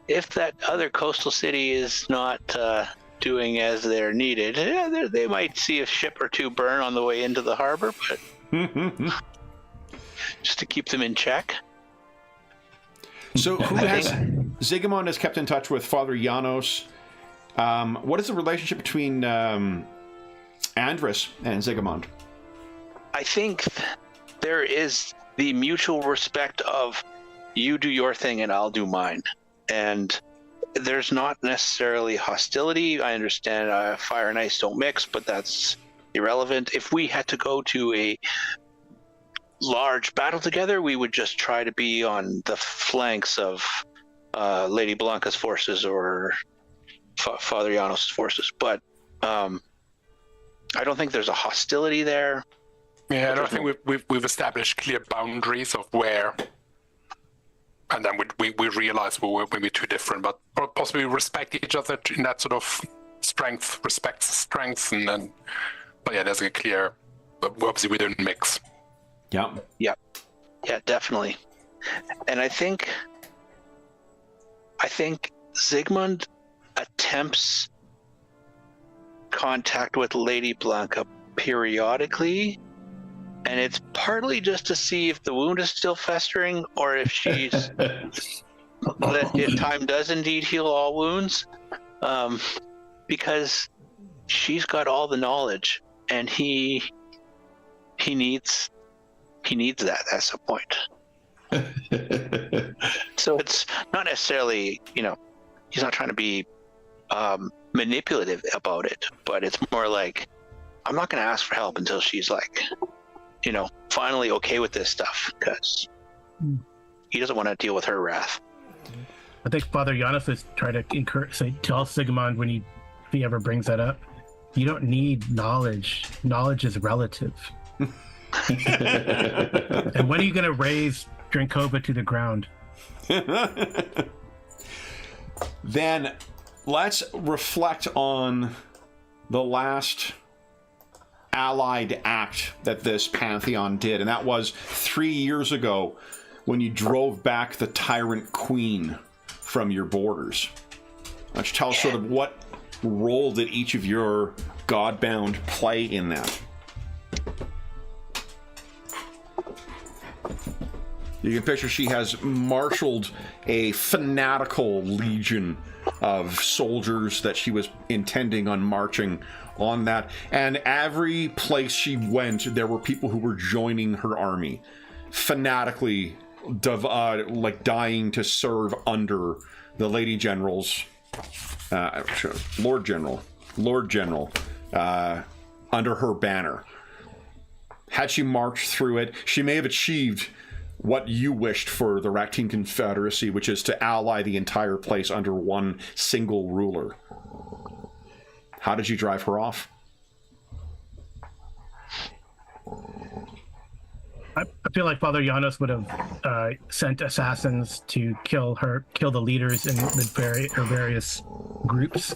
If that other coastal city is not doing as they're needed, they might see a ship or two burn on the way into the harbor, but just to keep them in check. So Zygmunt has kept in touch with Father Janos. What is the relationship between Andrus and Zygmunt? I think there is the mutual respect of you do your thing and I'll do mine. And there's not necessarily hostility. I understand fire and ice don't mix, but that's irrelevant. If we had to go to a large battle together, we would just try to be on the flanks of Lady Blanca's forces or Father Janos' forces. But I don't think there's a hostility there. Yeah, I don't think we've established clear boundaries of where, and then we realize we're maybe too different, but possibly respect each other in that sort of respects strength, and then, but yeah, there's a clear, obviously we don't mix. Yeah, definitely. And I think Zygmunt attempts contact with Lady Blanca periodically, and it's partly just to see if the wound is still festering or if she's if time does indeed heal all wounds, because she's got all the knowledge and he needs that at some point. So it's not necessarily, he's not trying to be manipulative about it, but it's more like, I'm not going to ask for help until she's like, finally okay with this stuff, because he doesn't want to deal with her wrath. I think Father Janos is trying to tell Zygmunt if he ever brings that up, you don't need knowledge. Knowledge is relative. And when are you going to raise Drinkova to the ground? Then let's reflect on the last allied act that this pantheon did, and that was 3 years ago when you drove back the tyrant queen from your borders. Why don't you tell us sort of what role did each of your Godbound play in that? You can picture she has marshaled a fanatical legion of soldiers that she was intending on marching on that. And every place she went, there were people who were joining her army, fanatically dying to serve under the Lady General's, Lord General, under her banner. Had she marched through it, she may have achieved what you wished for the Ractine Confederacy, which is to ally the entire place under one single ruler. How did you drive her off? I feel like Father Janos would have sent assassins to kill the leaders in her various groups.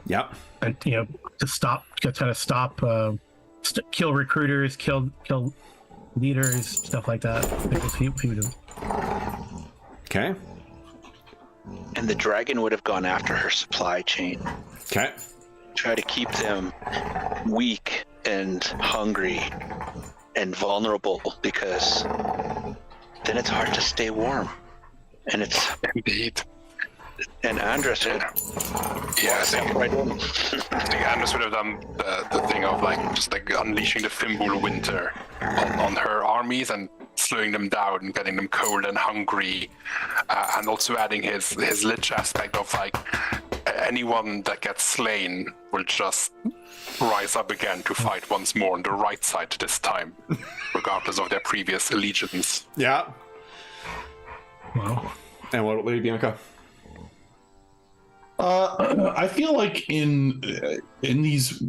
Yep. And to kill recruiters, kill leaders, stuff like that. He would have. Okay. And the dragon would have gone after her supply chain. Okay. Try to keep them weak and hungry and vulnerable, because then it's hard to stay warm. And it's indeed. And Andrus would, I think Andrus would have done the thing of just unleashing the Fimbul winter on her armies and slowing them down and getting them cold and hungry, and also adding his lich aspect of anyone that gets slain will just rise up again to fight once more on the right side this time, regardless of their previous allegiance. Yeah. Wow. And what, Lady Bianca? I feel like in these,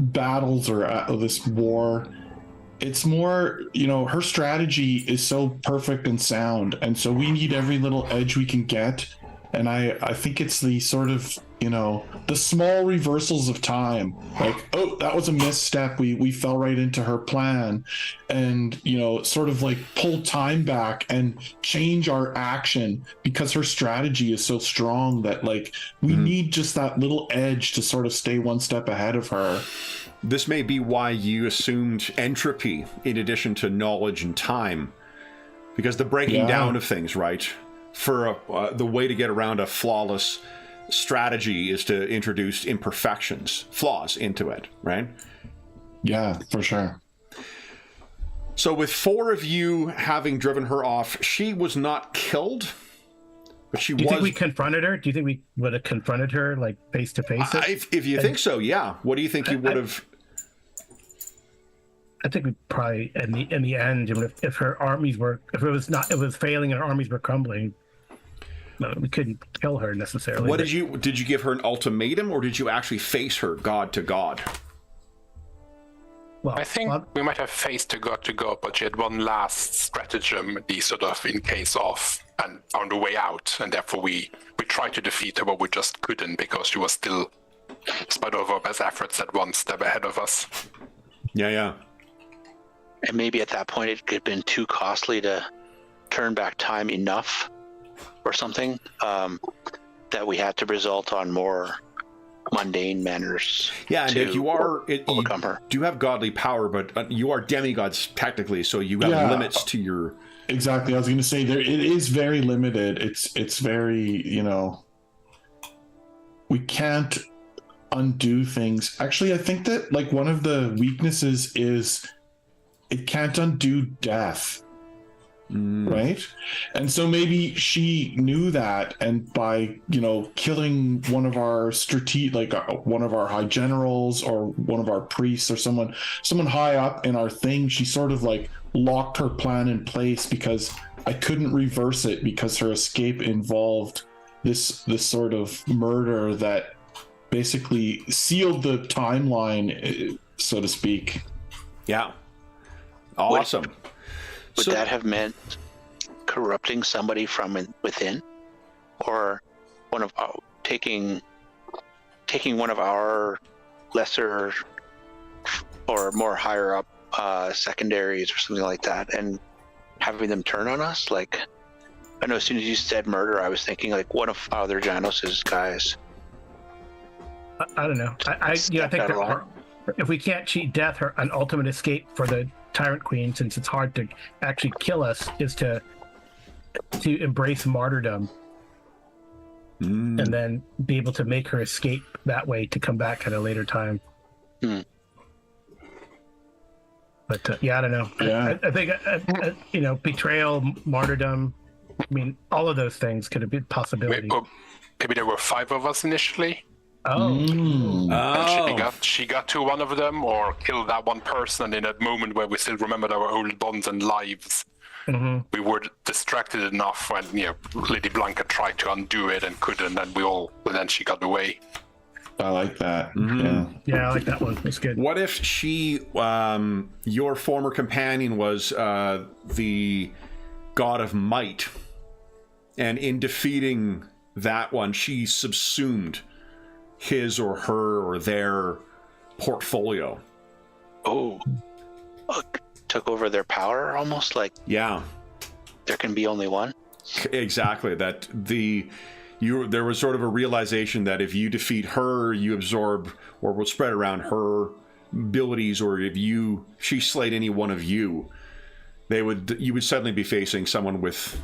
battles or this war, it's more, her strategy is so perfect and sound, and so we need every little edge we can get. And I think it's the sort of, the small reversals of time, like, oh, that was a misstep. We fell right into her plan, and, sort of like pull time back and change our action because her strategy is so strong that, like, we need just that little edge to sort of stay one step ahead of her. This may be why you assumed entropy in addition to knowledge and time, because the breaking down of things, right? For the way to get around a flawless strategy is to introduce imperfections, flaws into it, right? Yeah, for sure. So with 4 of you having driven her off, she was not killed, but she was... Do you think we confronted her? Do you think we would have confronted her, like, face to face? If you think so, yeah. What do you think you would have... I think we probably, in the end, if her armies were... If it was failing and her armies were crumbling, we couldn't kill her necessarily. What did you give her an ultimatum, or did you actually face her god to god? Well, I think we might have faced to God, but she had one last stratagem, the sort of in case of, and on the way out, and therefore we tried to defeat her, but we just couldn't because she was still, despite all of our best efforts, at one step ahead of us. Yeah. And maybe at that point it could have been too costly to turn back time enough or something, that we had to result on more mundane manners. Yeah, and if you overcome her. do have godly power, but you are demigods technically, so you have limits to your... Exactly. I was going to say, it is very limited. It's very, we can't undo things. Actually, I think that, like, one of the weaknesses is it can't undo death. Right? And so maybe she knew that, and by, killing one of our one of our high generals or one of our priests or someone high up in our thing, she sort of like locked her plan in place because I couldn't reverse it, because her escape involved this sort of murder that basically sealed the timeline, so to speak. Yeah. Awesome. Would that have meant corrupting somebody from within, or one of taking one of our lesser or more higher up secondaries or something like that, and having them turn on us? Like, I know as soon as you said murder, I was thinking like one of Father Janos's guys. I don't know. I think that if we can't cheat death, an ultimate escape for the Tyrant Queen, since it's hard to actually kill us, is to embrace martyrdom and then be able to make her escape that way to come back at a later time. But I don't know. Yeah. I think betrayal, martyrdom, I mean, all of those things could have been possibilities. Maybe there were 5 of us initially. And she got to one of them, or killed that one person, and in that moment where we still remembered our old bonds and lives, we were distracted enough when Lady Blanca tried to undo it and couldn't, and then she got away. I like that. Yeah, I like that one. It's good. What if she, your former companion, was the god of might, and in defeating that one, she subsumed his or her or their portfolio? Took over their power, almost like there can be only one. Exactly. That there was sort of a realization that if you defeat her, you absorb or will spread around her abilities, or if she slayed any one of you, you would suddenly be facing someone with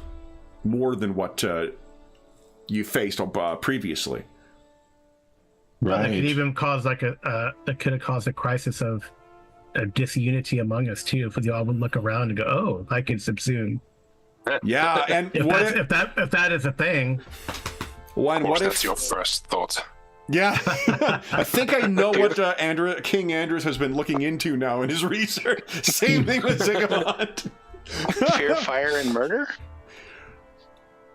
more than what you faced previously. Well, Right. it could even cause that could have caused a crisis of disunity among us too, if we all would look around and go, "Oh, I can subsume." Yeah, and if that is a thing. One, Of course, what that's if? your first thought. Yeah, I think I know what King Andrews has been looking into now in his research. Same thing with Zigamond. Fear, fire, and murder?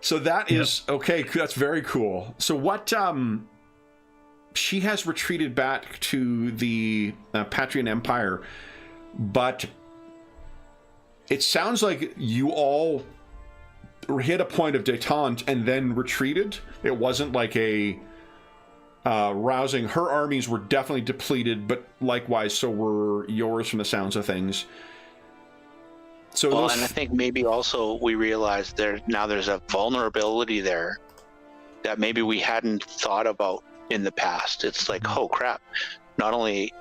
So that is okay. That's very cool. So what? She has retreated back to the Patrian Empire, but it sounds like you all hit a point of détente and then retreated. It wasn't like a rousing. Her armies were definitely depleted, but likewise, so were yours from the sounds of things. So well, and I think maybe also we realized there's a vulnerability there that maybe we hadn't thought about in the past. It's like, oh crap, not only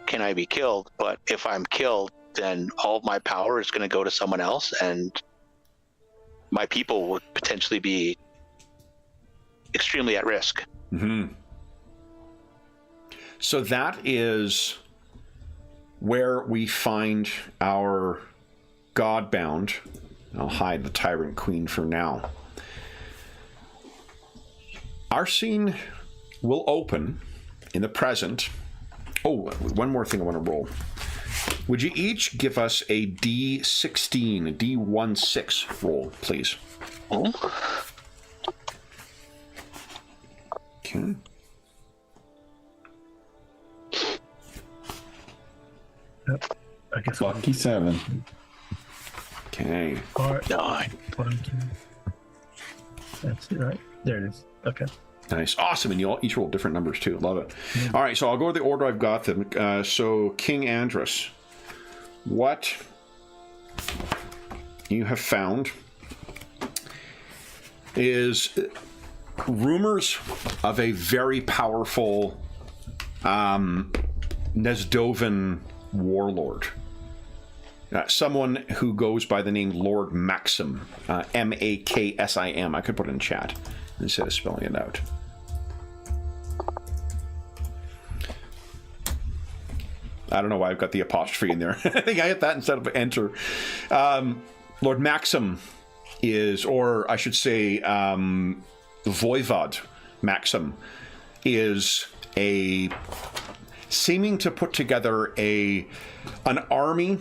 can I be killed, but if I'm killed, then all of my power is going to go to someone else, and my people would potentially be extremely at risk. Mm-hmm. So that is where we find our Godbound. I'll hide the Tyrant Queen for now. Our scene will open in the present. Oh, one more thing I want to roll. Would you each give us a D16, a D16 roll, please? Oh. Okay. I guess Lucky 7. Okay. 9. 22. That's it, right? There it is. Okay. Nice. Awesome. And you all each roll different numbers too. Love it. Mm-hmm. All right. So I'll go to the order I've got them. So King Andrus, what you have found is rumors of a very powerful Nesdovan warlord. Someone who goes by the name Lord Maxim, Maksim. I could put it in chat instead of spelling it out. I don't know why I've got the apostrophe in there. I think I hit that instead of enter. Lord Maxim is, or I should say, Voivod Maxim is seeming to put together an army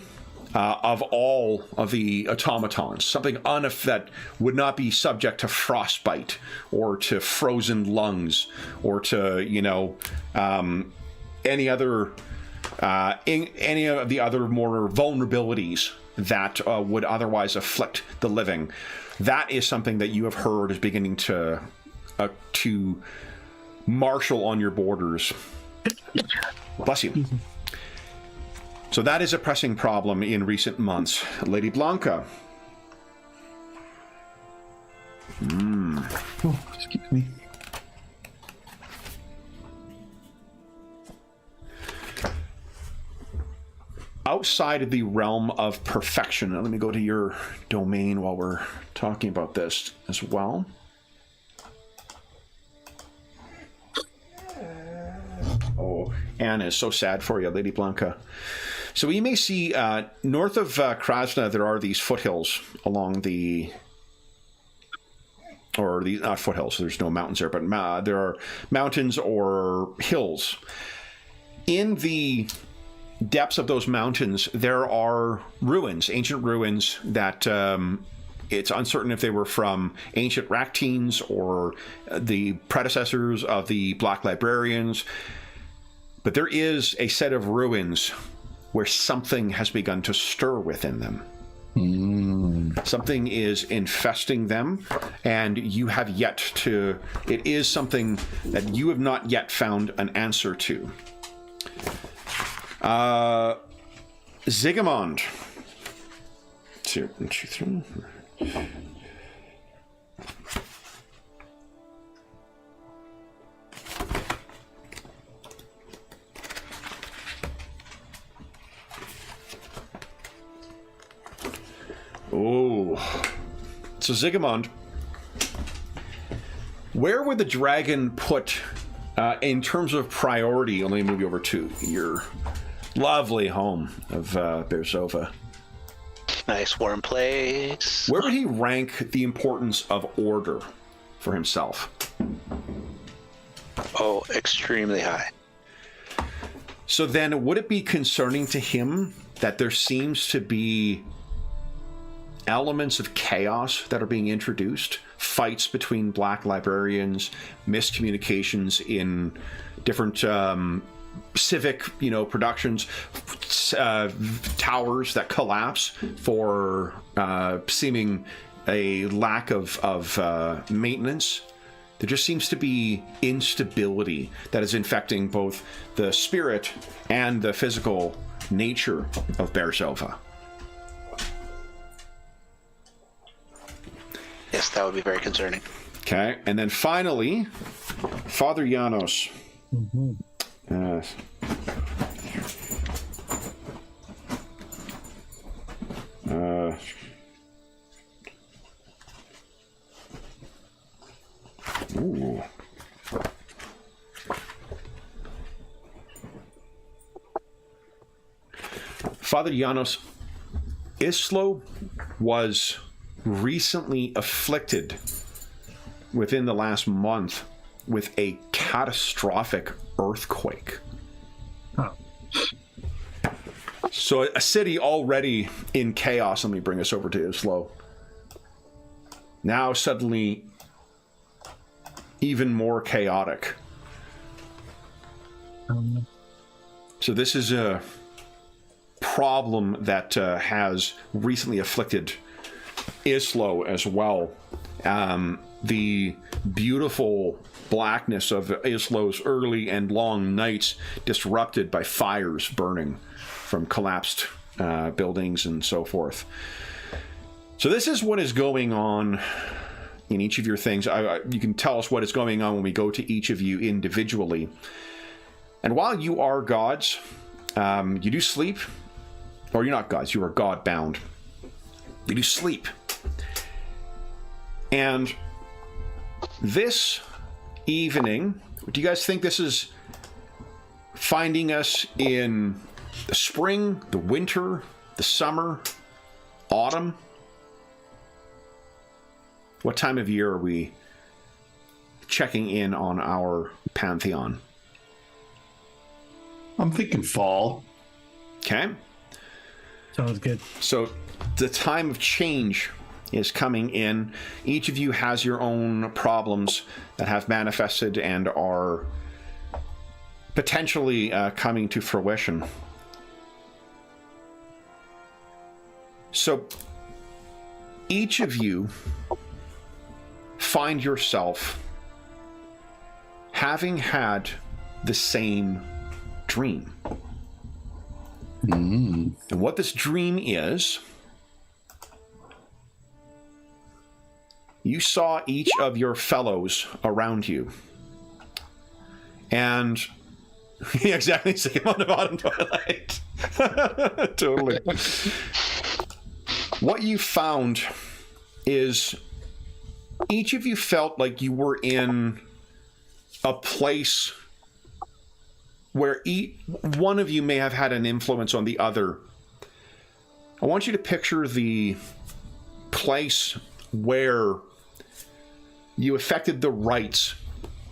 of all of the automatons, something that would not be subject to frostbite or to frozen lungs or to any of the other more vulnerabilities that would otherwise afflict the living. That is something that you have heard is beginning to marshal on your borders. Bless you. So that is a pressing problem in recent months. Lady Blanca. Oh, excuse me. Outside of the realm of perfection, let me go to your domain while we're talking about this as well. Oh, Anna is so sad for you, Lady Blanca. So you may see north of Krasna, there are these foothills along not foothills, so there's no mountains there, but there are mountains or hills. In the depths of those mountains, there are ruins, ancient ruins that it's uncertain if they were from ancient Rakteens or the predecessors of the Black Librarians. But there is a set of ruins where something has begun to stir within them. Something is infesting them, and you have yet to... It is something that you have not yet found an answer to. Zigamond. 2, 3. Oh. So Zigamond, where would the dragon put in terms of priority? Let me move you over to your lovely home of Berzova. Nice warm place. Where would he rank the importance of order for himself? Oh, extremely high. So then, would it be concerning to him that there seems to be elements of chaos that are being introduced? Fights between Black librarians, miscommunications in different civic, productions, towers that collapse for seeming a lack of maintenance. There just seems to be instability that is infecting both the spirit and the physical nature of Berzova. Yes, that would be very concerning. Okay, and then finally, Father Janos. Mm-hmm. Ooh. Father Janos, Islo was recently afflicted within the last month with a catastrophic earthquake. Oh. So a city already in chaos, let me bring us over to Islo. Now suddenly even more chaotic. So this is a problem that has recently afflicted Islo as well. The beautiful blackness of Islo's early and long nights disrupted by fires burning from collapsed buildings and so forth. So this is what is going on in each of your things. You can tell us what is going on when we go to each of you individually. And while you are gods, you do sleep. Or you're not gods, you are God-bound. You do sleep. And this evening, do you guys think this is finding us in the spring, the winter, the summer, autumn? What time of year are we checking in on our pantheon? I'm thinking fall. Okay. Sounds good. So the time of change is coming in. Each of you has your own problems that have manifested and are potentially coming to fruition. So each of you find yourself having had the same dream. And what this dream is, you saw each of your fellows around you. And yeah, exactly, same on the bottom twilight. Totally. What you found is each of you felt like you were in a place where one of you may have had an influence on the other. I want you to picture the place where you affected the rites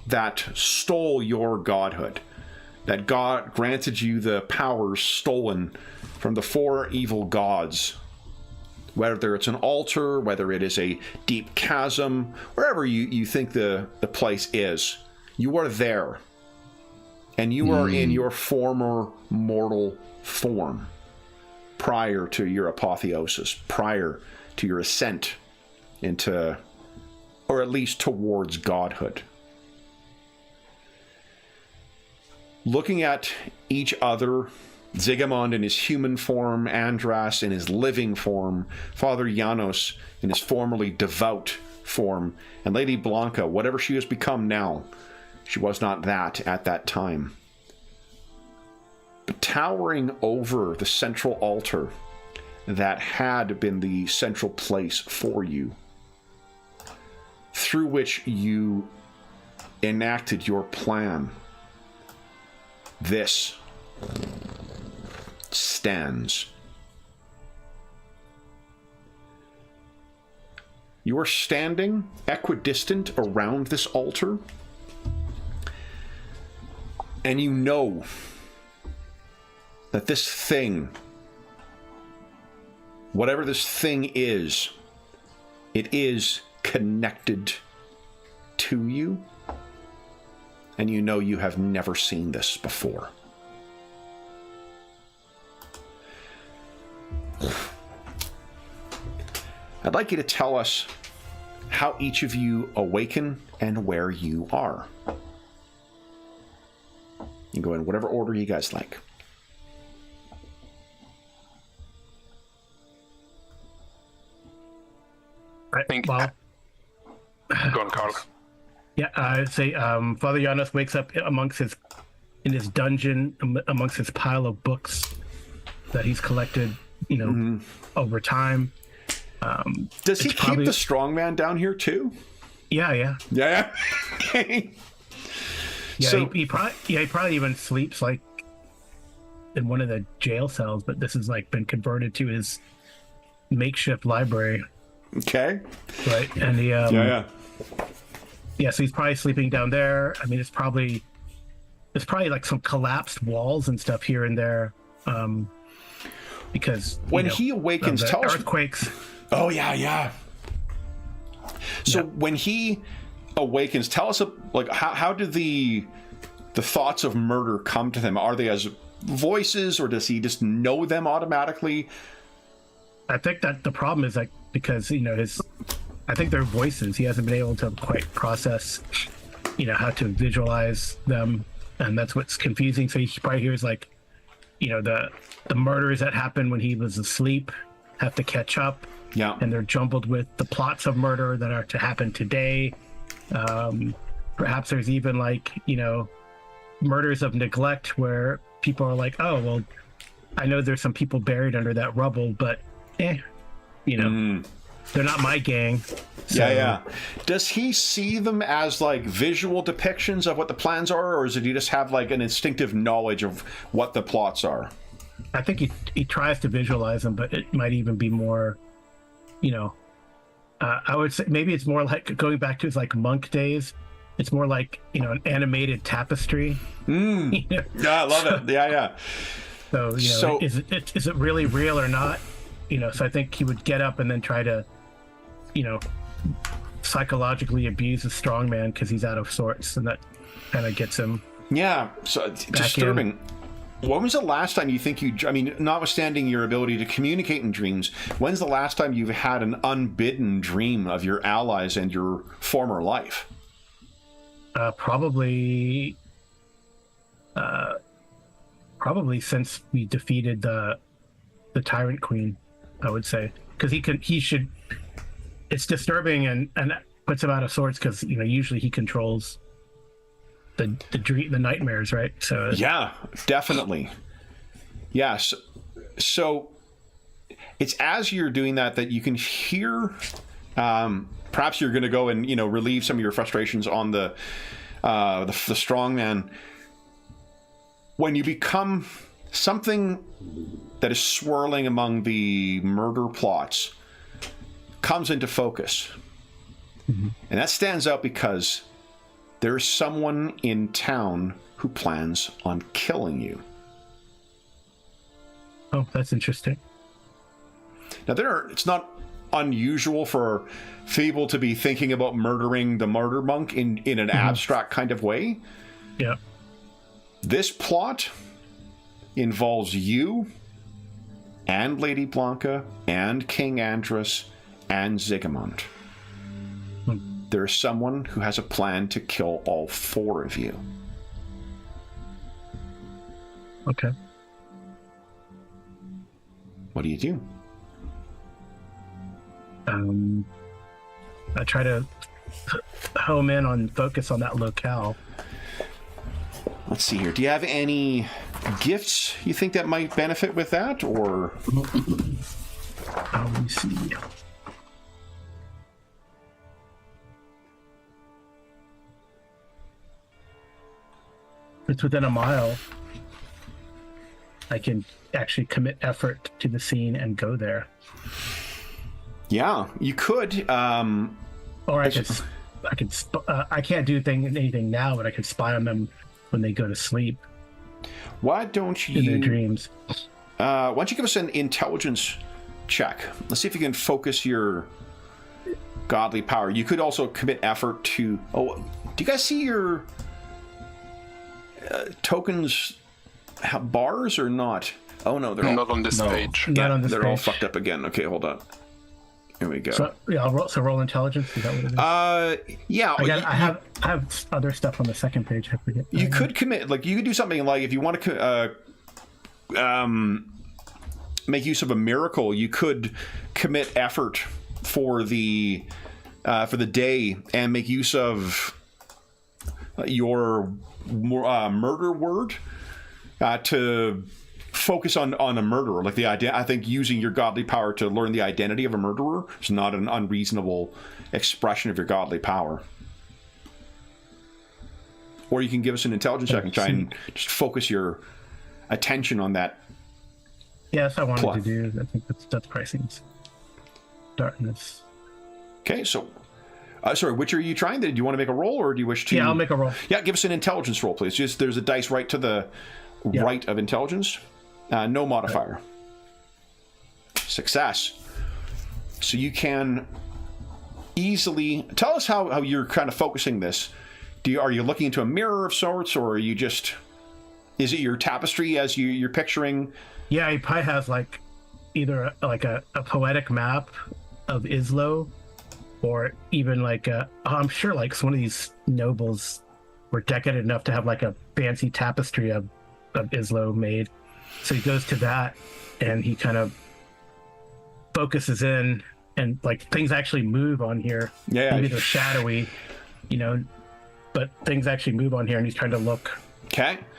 that stole your godhood, that God granted you the powers stolen from the four evil gods. Whether it's an altar, whether it is a deep chasm, wherever you think the place is, you are there. And you are in your former mortal form prior to your apotheosis, prior to your ascent into, or at least towards godhood. Looking at each other, Zigamond in his human form, Andras in his living form, Father Janos in his formerly devout form, and Lady Blanca, whatever she has become now, she was not that at that time. But towering over the central altar that had been the central place for you, through which you enacted your plan, this stands. You are standing equidistant around this altar, And you know that this thing, whatever this thing is, it is connected to you. And you know you have never seen this before. I'd like you to tell us how each of you awaken and where you are. You can go in whatever order you guys like. I think. Well, Go on, Carl. yeah, I'd say Father Janos wakes up in his dungeon amongst his pile of books that he's collected, over time. Does he keep the strongman down here too? Yeah. Yeah. Yeah, So- he probably even sleeps like in one of the jail cells, but this has like been converted to his makeshift library, Okay. right? And he Yeah. yeah, so he's probably sleeping down there. I mean, there's probably like some collapsed walls and stuff here and there, because When he awakens, the tell us. earthquakes. Oh yeah. So when he awakens, tell us like how do the thoughts of murder come to him? Are they as voices, or does he just know them automatically? I think that the problem is like because I think they're voices. He hasn't been able to quite process, how to visualize them, and that's what's confusing. So he probably hears like, the murders that happened when he was asleep have to catch up. Yeah. And they're jumbled with the plots of murder that are to happen today. Perhaps there's even like, murders of neglect where people are like, oh, well, I know there's some people buried under that rubble, but they're not my gang. So, Yeah. Does he see them as like visual depictions of what the plans are, or does he just have like an instinctive knowledge of what the plots are? I think he tries to visualize them, but it might even be more, I would say maybe it's more like going back to his like monk days. It's more like, an animated tapestry. Yeah, I love it. Yeah. So, is it really real or not? So I think he would get up and then try to, psychologically abuse a strongman because he's out of sorts, and that kind of gets him. Yeah, so it's disturbing. When was the last time you think notwithstanding your ability to communicate in dreams, when's the last time you've had an unbidden dream of your allies and your former life? Probably since we defeated the Tyrant Queen, I would say, because he should. It's disturbing and puts him out of sorts because usually he controls the nightmares, right? So yeah, definitely. Yes. So it's as you're doing that you can hear. Perhaps you're going to go and relieve some of your frustrations on the strongman. When you become something that is swirling among the murder plots comes into focus. Mm-hmm. And that stands out because there's someone in town who plans on killing you. Oh, that's interesting. Now, it's not unusual for people to be thinking about murdering the murder monk in an abstract kind of way. Yeah. This plot involves you and Lady Blanca and King Andrus and Zygmunt. There's someone who has a plan to kill all four of you. Okay. What do you do? I try to home in on focus on that locale. Let's see here. Do you have any gifts you think that might benefit with that, or? Let me see. It's within a mile. I can actually commit effort to the scene and go there. Yeah, you could. Or I can't do anything now, but I could spy on them when they go to sleep Why don't you... in their dreams. why don't you give us an intelligence check? Let's see if you can focus your godly power. You could also commit effort to... Oh, do you guys see your tokens have bars or not? Oh, no, they're all... Not on this page. Not on this they're all page. fucked up again. Okay, hold on. Here we go. So yeah, I'll roll intelligence. Is that what it is? Yeah. I have other stuff on the second page. I forget. You could commit, like, you could do something like, if you want to make use of a miracle, you could commit effort for the day and make use of your murder word to focus on a murderer. Like I think using your godly power to learn the identity of a murderer is not an unreasonable expression of your godly power. Or you can give us an intelligence check and try and just focus your attention on that. Yes, I wanted to do. I think that's pricing. Darkness. Okay, so sorry, which are you trying? Do you want to make a roll, or do you wish to? Yeah, I'll make a roll. Yeah, give us an intelligence roll, please. Just there's a dice right to the right of intelligence. No modifier. Success. So you can easily tell us how you're kind of focusing this. Are you looking into a mirror of sorts, or are you just? Is it your tapestry as you're picturing? Yeah, he probably has like either a poetic map of Islo, or even like I'm sure like some of these nobles were decadent enough to have like a fancy tapestry of Islo made. So he goes to that and he kind of focuses in, and like things actually move on here. Yeah. Maybe they're shadowy, but things actually move on here, and he's trying to look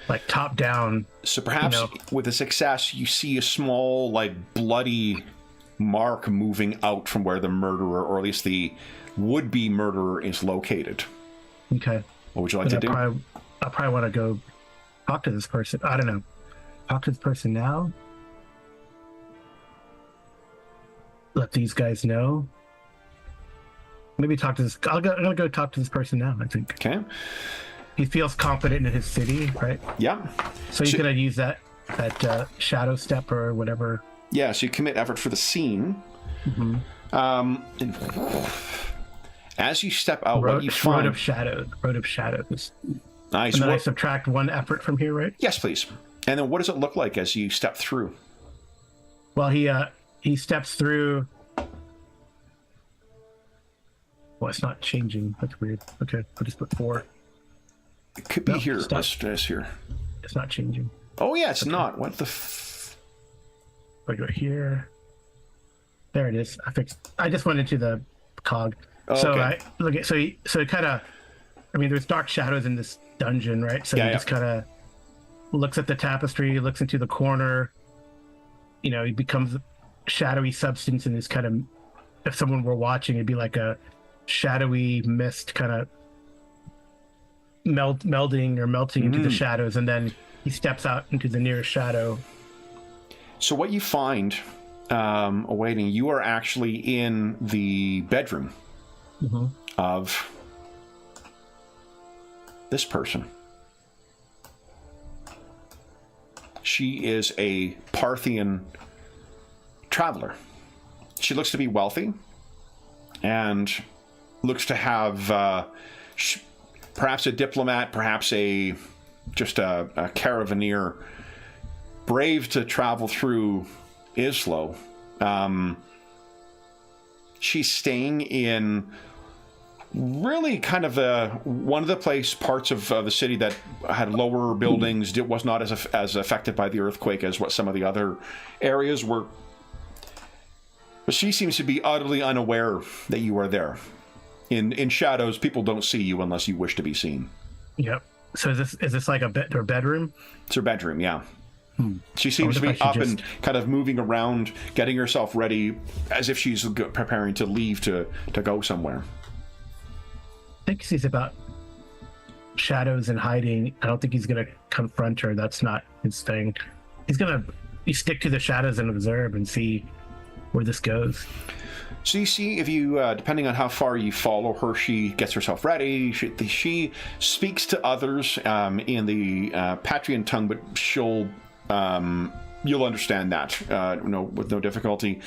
like top down. So perhaps with a success, you see a small, like, bloody mark moving out from where the murderer, or at least the would-be murderer, is located. Okay. What would you like to do? I probably want to go talk to this person. I don't know. Talk to this person now. Let these guys know. Maybe talk to this. I'm gonna go talk to this person now, I think. Okay. He feels confident in his city, right? Yeah. So he's gonna use that shadow step or whatever. Yeah, so you commit effort for the scene. Mm-hmm. As you step out, what you find... Road of shadows. Nice. And then I subtract one effort from here, right? Yes, please. And then what does it look like as you step through? Well, he steps through... Well, it's not changing. That's weird. Okay, I'll just put 4. It could be here. Let's here. It's not changing. Oh, yeah, it's not. What the... I go here. There it is. I just went into the cog. Oh, so okay. So it kind of... I mean, there's dark shadows in this dungeon, right? So he just kind of looks at the tapestry, looks into the corner. He becomes a shadowy substance, and is kind of... If someone were watching, it'd be like a shadowy mist kind of melting into the shadows, and then he steps out into the nearest shadow. So what you find awaiting, you are actually in the bedroom of this person. She is a Parthian traveler. She looks to be wealthy and looks to have perhaps a diplomat, perhaps just a caravaneer, brave to travel through Islo. She's staying in really kind of one of the parts of the city that had lower buildings, was not as affected by the earthquake as what some of the other areas were. But she seems to be utterly unaware that you are there. In shadows, people don't see you unless you wish to be seen. Yep. So is this like her bedroom? It's her bedroom, yeah. She seems to be up and kind of moving around, getting herself ready as if she's preparing to leave to go somewhere. I think he's about shadows and hiding. I don't think he's going to confront her. That's not his thing. He's going to stick to the shadows and observe and see where this goes. So you see, if you, depending on how far you follow her, she gets herself ready. She speaks to others in the Patrian tongue, but you'll understand that with no difficulty.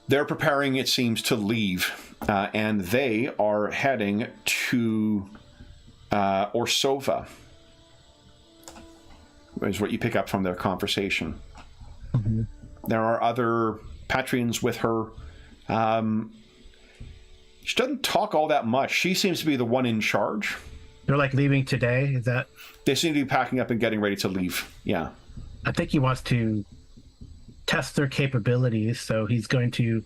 They're preparing, it seems, to leave, and they are heading to Orsova, is what you pick up from their conversation. Mm-hmm. There are other Patrians with her. She doesn't talk all that much. She seems to be the one in charge. They're like leaving today, is that? They seem to be packing up and getting ready to leave, yeah. I think he wants to test their capabilities, so he's going to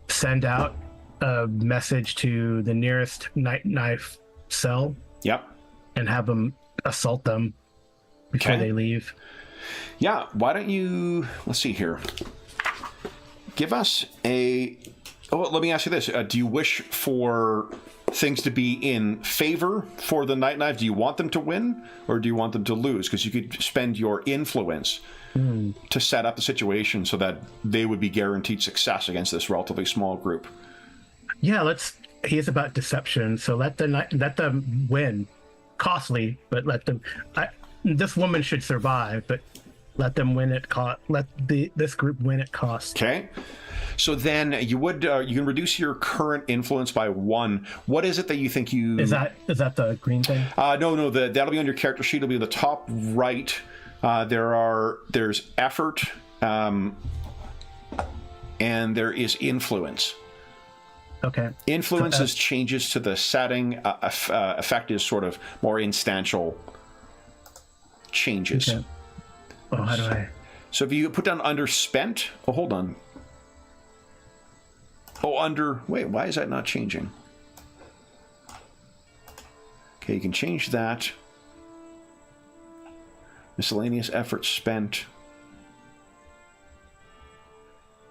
send out a message to the nearest night knife cell. Yep. And have them assault them before they leave. Yeah, why don't you, let's see here. Give us let me ask you this. Do you wish for things to be in favor for the Night Knife? Do you want them to win, or do you want them to lose? Because you could spend your influence to set up the situation so that they would be guaranteed success against this relatively small group. Yeah, he is about deception, so let them win. Costly, but let them. This woman should survive, but let them win at cost. Let this group win at cost. Okay. So then you can reduce your current influence by 1. What is it that you think you... Is that the green thing? No, that'll be on your character sheet. It'll be on the top right. There's effort, and there is influence. Okay. Influence is changes to the setting. Effect is sort of more instantial changes. Okay. Oh, how do I... So if you put down under spent... Oh, hold on. Wait, why is that not changing? Okay, you can change that. Miscellaneous effort spent.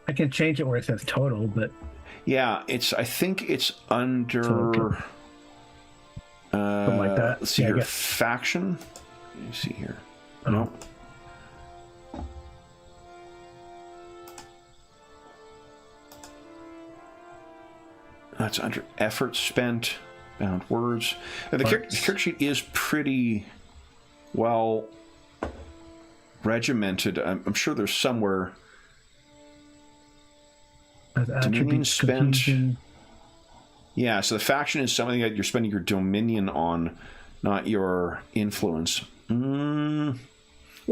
I can change it where it says total, but... Yeah, I think it's under... Something like that. Let's see here. Faction. Let me see here. Oh. No. That's under effort spent, bound words. And the character sheet is pretty well regimented. I'm sure there's somewhere. Dominion spent. Confusion. Yeah, so the faction is something that you're spending your dominion on, not your influence. Well,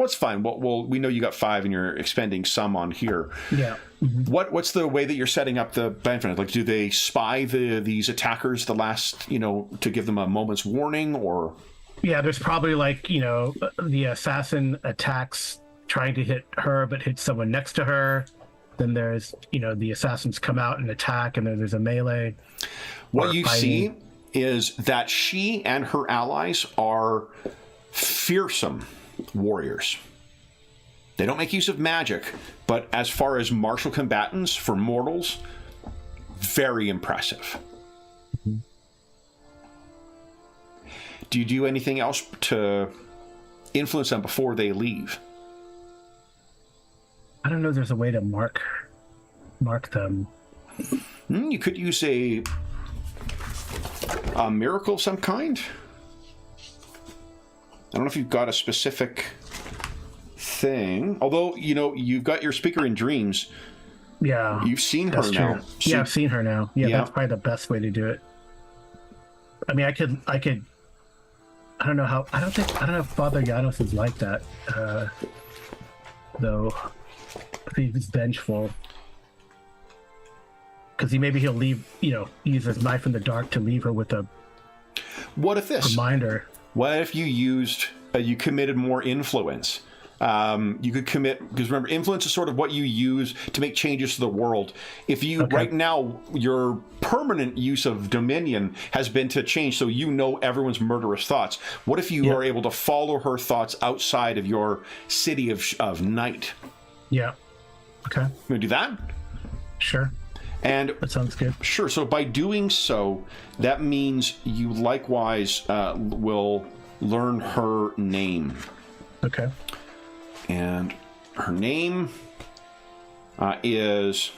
it's fine. Well, we know you got 5 and you're expending some on here. Yeah. Mm-hmm. What's the way that you're setting up the benefit? Like, do they spy these attackers to give them a moment's warning, or? Yeah, there's probably the assassin attacks trying to hit her, but hits someone next to her. Then there's, the assassins come out and attack, and then there's a melee. What you see is that she and her allies are fearsome warriors. They don't make use of magic, but as far as martial combatants for mortals, very impressive. Mm-hmm. Do you do anything else to influence them before they leave? I don't know if there's a way to mark them. You could use a miracle of some kind. I don't know if you've got a specific thing. Although, you've got your speaker in dreams. Yeah. You've seen her now. So, yeah, I've seen her now. Yeah, that's probably the best way to do it. I mean, I could. I don't know how. I don't know if Father Janos is like that, though. I think he's vengeful. Because he'll leave. Use his knife in the dark to leave her with a. What if this reminder? What if you used? You committed more influence. You could commit, because remember, influence is sort of what you use to make changes to the world. If you right now, your permanent use of dominion has been to change, so everyone's murderous thoughts. What if you are able to follow her thoughts outside of your city of night? Yeah. Okay. You want to do that? Sure. And that sounds good. Sure. So by doing so, that means you likewise will learn her name. Okay. And her name is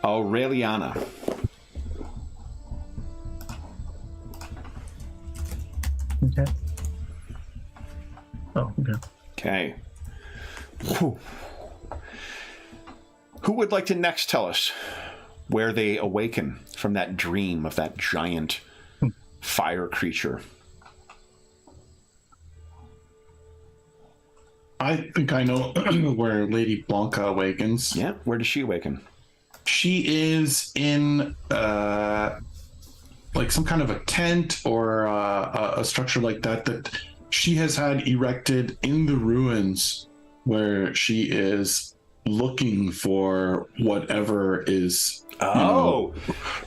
Aureliana. Okay. Oh, okay. Okay. Whew. Who would like to next tell us where they awaken from that dream of that giant fire creature? I think I know where Lady Blanca awakens. Yeah, where does she awaken? She is in like some kind of a tent or a structure like that she has had erected in the ruins, where she is looking for whatever is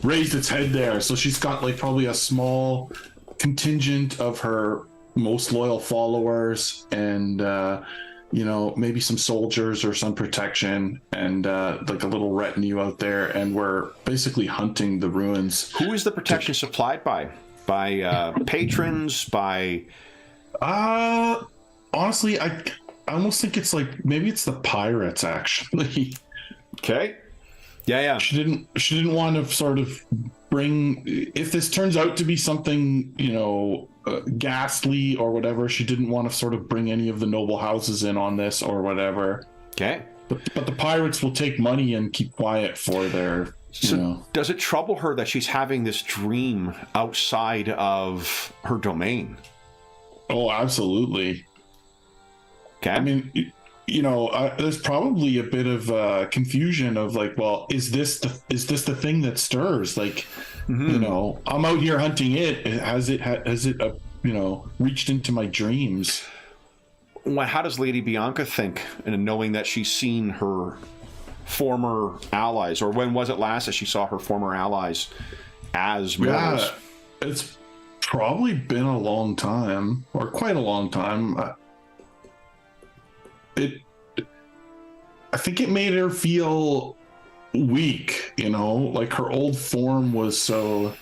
raised its head there. So she's got like probably a small contingent of her most loyal followers and maybe some soldiers or some protection and like a little retinue out there, and we're basically hunting the ruins. Who is the protection supplied by? By patrons? By honestly, I almost think it's like maybe it's the pirates actually. Okay. Yeah. She didn't want to sort of bring, if this turns out to be something ghastly or whatever, she didn't want to sort of bring any of the noble houses in on this or whatever. Okay. But the pirates will take money and keep quiet for their Does it trouble her that she's having this dream outside of her domain? Oh, absolutely. Okay. I mean, there's probably a bit of confusion of like, well, is this the thing that stirs? Like, I'm out here hunting it. Has it reached into my dreams? Well, how does Lady Bianca think, in knowing that she's seen her former allies, or when was it last that she saw her former allies as mortals? Yeah, it's probably been a long time, or quite a long time. I think it made her feel weak, like her old form was so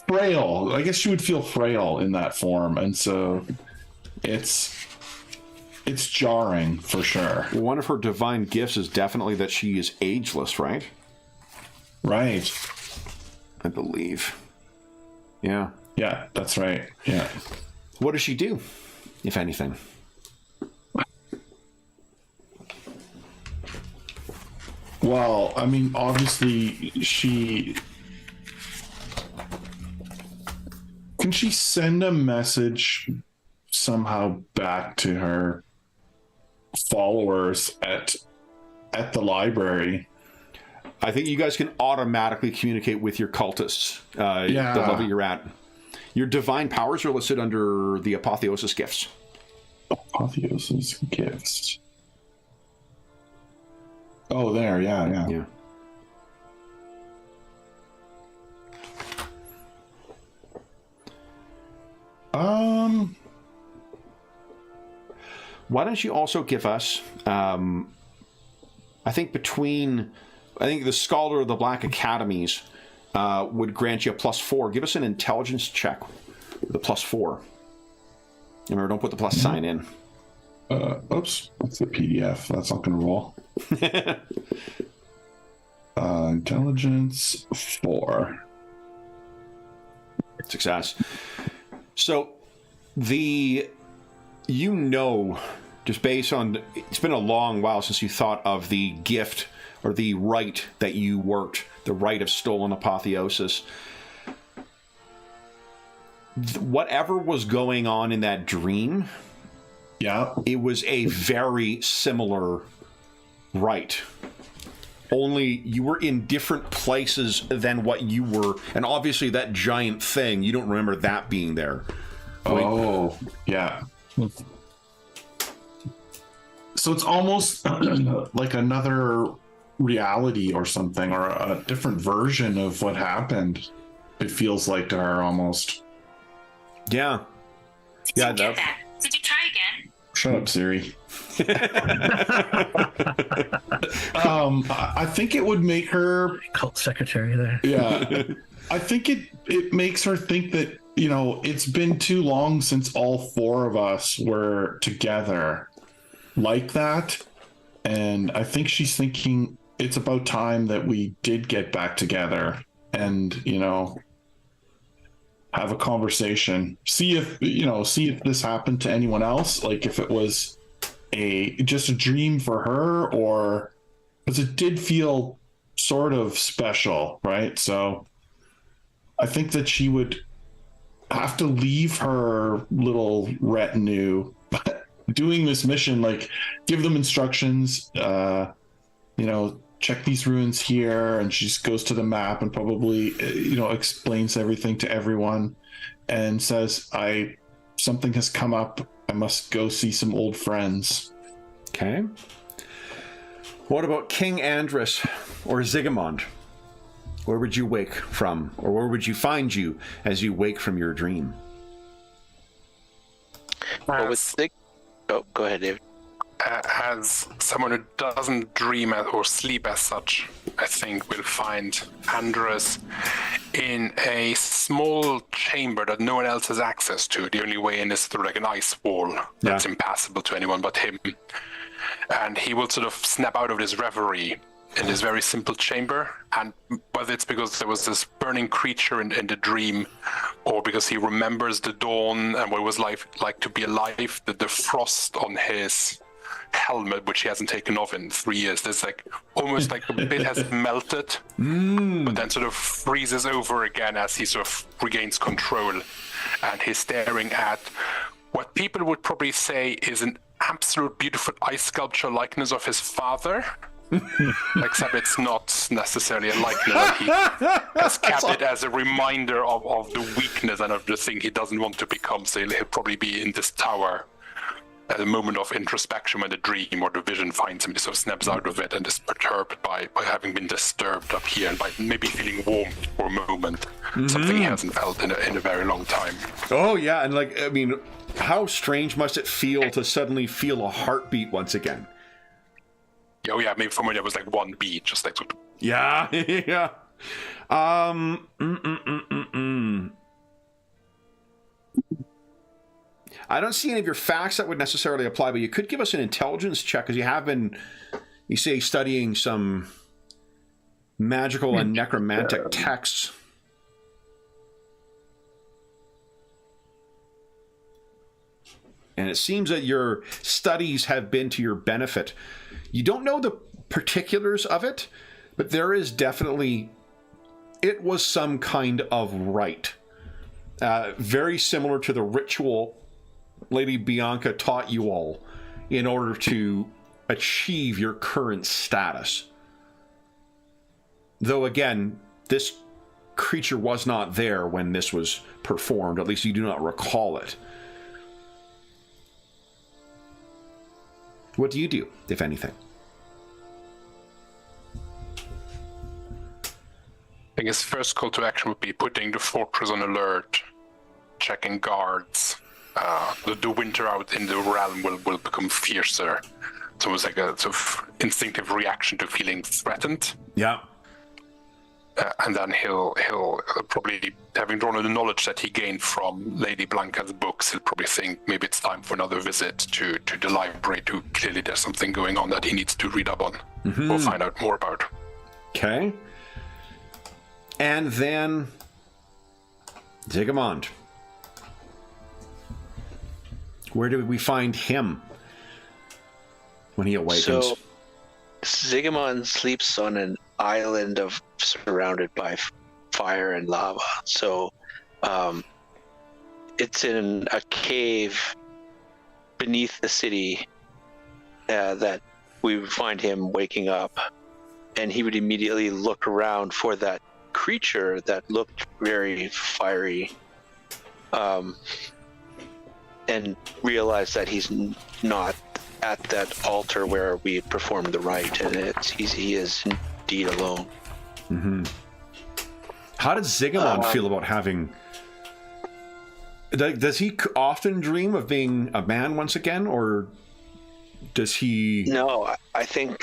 frail. I guess she would feel frail in that form, and so it's jarring for sure. One of her divine gifts is definitely that she is ageless, right? Right. I believe. Yeah. Yeah, that's right. Yeah. What does she do, if anything? Well, I mean, obviously, can she send a message somehow back to her followers at the library? I think you guys can automatically communicate with your cultists, the level you're at. Your divine powers are listed under the Apotheosis gifts. Apotheosis gifts. Oh, there, yeah. Why don't you also give us, I think the Scholar of the Black Academies would grant you a +4. Give us an intelligence check with a +4. Remember, don't put the plus sign in. Oops, that's the PDF. That's not going to roll. Intelligence 4. Success. So, just based on, it's been a long while since you thought of the gift or the rite that you worked, the rite of stolen apotheosis. Whatever was going on in that dream, it was a very similar rite. Only you were in different places than what you were, and obviously that giant thing, you don't remember that being there. Oh, yeah. So it's almost like another reality or something, or a different version of what happened. It feels like to her almost. Yeah. Yeah. Did you try again? Shut up, Siri. I think it would make her Cult secretary there. Yeah. I think it makes her think that, it's been too long since all four of us were together like that. And I think she's thinking it's about time that we did get back together and, have a conversation. See if this happened to anyone else. Like if it was just a dream for her, or because it did feel sort of special, right? So I think that she would have to leave her little retinue doing this mission, like give them instructions, check these ruins here, and she just goes to the map and probably explains everything to everyone and says, something has come up, I must go see some old friends. Okay. What about King Andrus or Zigamond? Where would you wake from, or where would you find you as you wake from your dream? Well, go ahead, David. As someone who doesn't dream or sleep as such, I think we'll find Andrus in a small chamber that no one else has access to. The only way in is through like an ice wall that's impassable to anyone but him. And he will sort of snap out of this reverie in this very simple chamber, and whether it's because there was this burning creature in the dream, or because he remembers the dawn and what it was like to be alive, the frost on his helmet, which he hasn't taken off in 3 years, there's like almost like a bit has melted, but then sort of freezes over again as he sort of regains control, and he's staring at what people would probably say is an absolute beautiful ice sculpture likeness of his father. Except it's not necessarily a likeness. He has kept it as a reminder of the weakness and of the thing he doesn't want to become. So he'll probably be in this tower at a moment of introspection when the dream or the vision finds him. He sort of snaps out of it and is perturbed by having been disturbed up here and by maybe feeling warm for a moment. Something he hasn't felt in a very long time. Oh, yeah. And how strange must it feel to suddenly feel a heartbeat once again? Oh yeah, maybe for me there was like one beat, just like sort of... Yeah, yeah. I don't see any of your facts that would necessarily apply, but you could give us an intelligence check, because you have been, you say, studying some magical and necromantic texts. And it seems that your studies have been to your benefit. You don't know the particulars of it, but there is definitely, it was some kind of rite. Very similar to the ritual Lady Bianca taught you all in order to achieve your current status. Though again, this creature was not there when this was performed, at least you do not recall it. What do you do, if anything? I think his first call to action would be putting the fortress on alert, checking guards. The winter out in the realm will become fiercer. It's almost like a sort of instinctive reaction to feeling threatened. Yeah. And then he'll probably, having drawn on the knowledge that he gained from Lady Blanca's books, he'll probably think maybe it's time for another visit to the library. Clearly there's something going on that he needs to read up on or find out more about. Okay. And then Zigamond. Where do we find him when he awakens? So Zigamond sleeps on an island surrounded by fire and lava. So it's in a cave beneath the city that we would find him waking up, and he would immediately look around for that creature that looked very fiery, and realize that he's not at that altar where we performed the rite, and he is indeed alone. Mm-hmm. How does Zigamond feel about having... Does he often dream of being a man once again, or does he... No, I think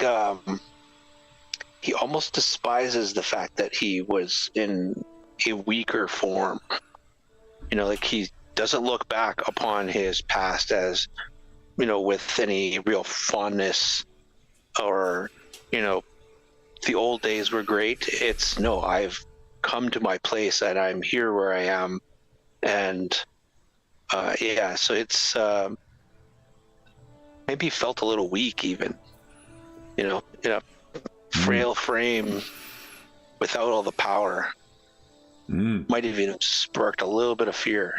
he almost despises the fact that he was in a weaker form. Like he doesn't look back upon his past as, with any real fondness. or, the old days were great. It's no, I've come to my place and I'm here where I am. And so it's maybe felt a little weak even, in a frail frame without all the power. Might have even sparked a little bit of fear.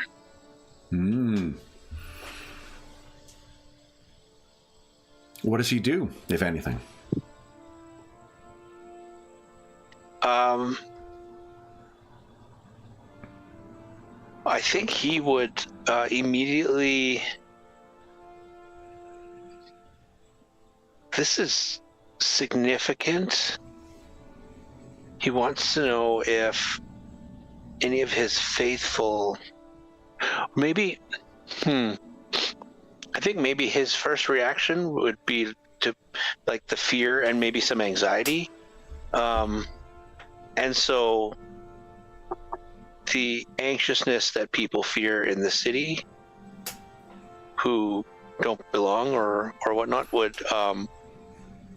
What does he do, if anything? I think he would immediately... This is significant. He wants to know if any of his faithful... Maybe... I think maybe his first reaction would be to, like, the fear and maybe some anxiety. And so the anxiousness that people fear in the city who don't belong or whatnot would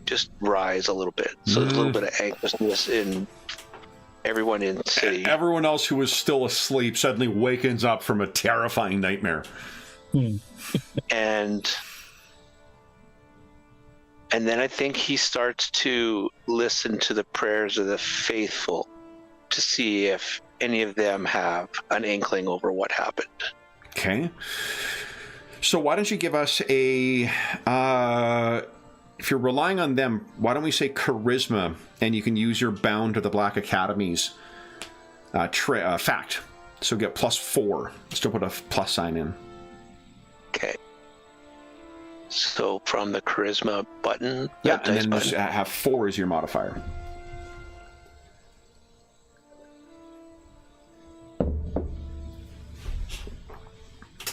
just rise a little bit. So there's a little bit of anxiousness in everyone in the city. Everyone else who was still asleep suddenly wakens up from a terrifying nightmare. And then I think he starts to listen to the prayers of the faithful to see if any of them have an inkling over what happened. Okay. So why don't you give us a... if you're relying on them, why don't we say charisma, and you can use your bound to the Black Academy's fact. So get +4. Still put a plus sign in. Okay. So from the charisma button? Yeah, and then just have 4 as your modifier.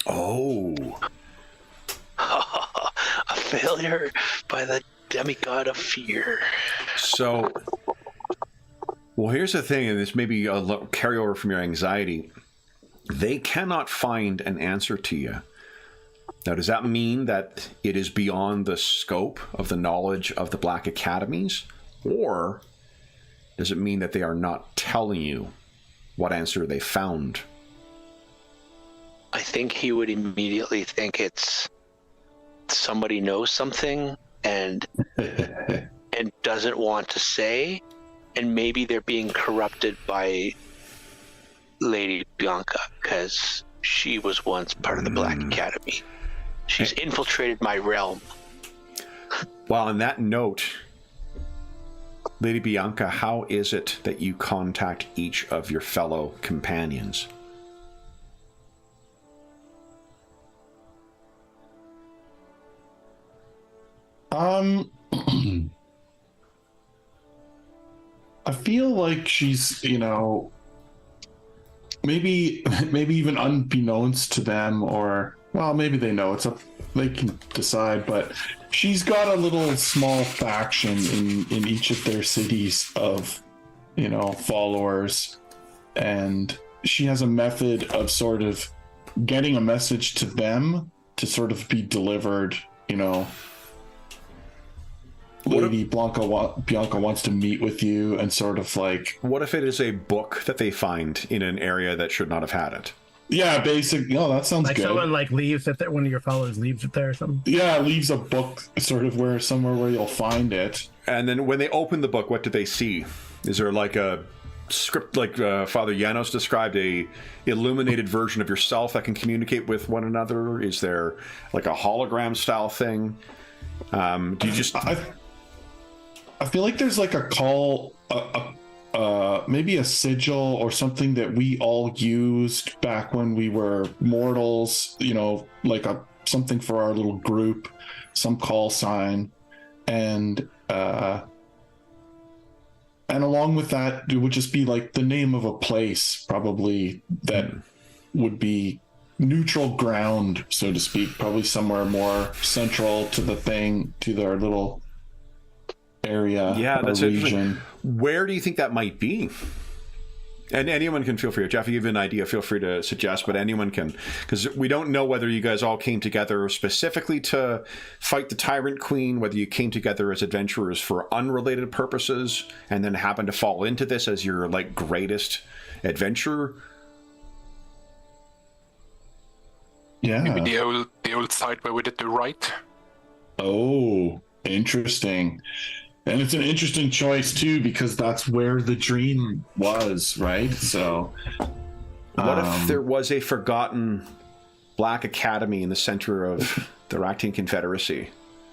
Oh. A failure by the demigod of fear. So, well, here's the thing, and this may be a carryover from your anxiety. They cannot find an answer to you. Now, does that mean that it is beyond the scope of the knowledge of the Black Academies? Or does it mean that they are not telling you what answer they found? I think he would immediately think it's somebody knows something and doesn't want to say, and maybe they're being corrupted by Lady Bianca because she was once part of the Black Academy. She's infiltrated my realm. Well, on that note, Lady Bianca, how is it that you contact each of your fellow companions? I feel like she's, maybe even unbeknownst to them, or well, maybe they know. They can decide, but she's got a little small faction in each of their cities of, followers, and she has a method of sort of getting a message to them to sort of be delivered, Lady Bianca wants to meet with you, and sort of like... What if it is a book that they find in an area that should not have had it? Yeah, basic. No, that sounds good. Someone leaves it there, one of your followers leaves it there or something? Yeah, leaves a book sort of somewhere where you'll find it. And then when they open the book, what do they see? Is there like a script, like Father Janos described, a illuminated version of yourself that can communicate with one another? Is there like a hologram style thing? Do you just... I feel like there's like a call, maybe a sigil or something that we all used back when we were mortals, like something for our little group, some call sign. And along with that, it would just be like the name of a place, probably, that would be neutral ground, so to speak, probably somewhere more central to the thing, to their little area. Yeah, that's region. Where do you think that might be? And anyone can feel free. Jeff, if you have an idea, feel free to suggest, but anyone can, because we don't know whether you guys all came together specifically to fight the Tyrant Queen, whether you came together as adventurers for unrelated purposes, and then happened to fall into this as your, like, greatest adventure. Yeah. Maybe the old site where we did the right. Oh, interesting. And it's an interesting choice too, because that's where the dream was, right? So what if there was a forgotten Black Academy in the center of the Ractian Confederacy?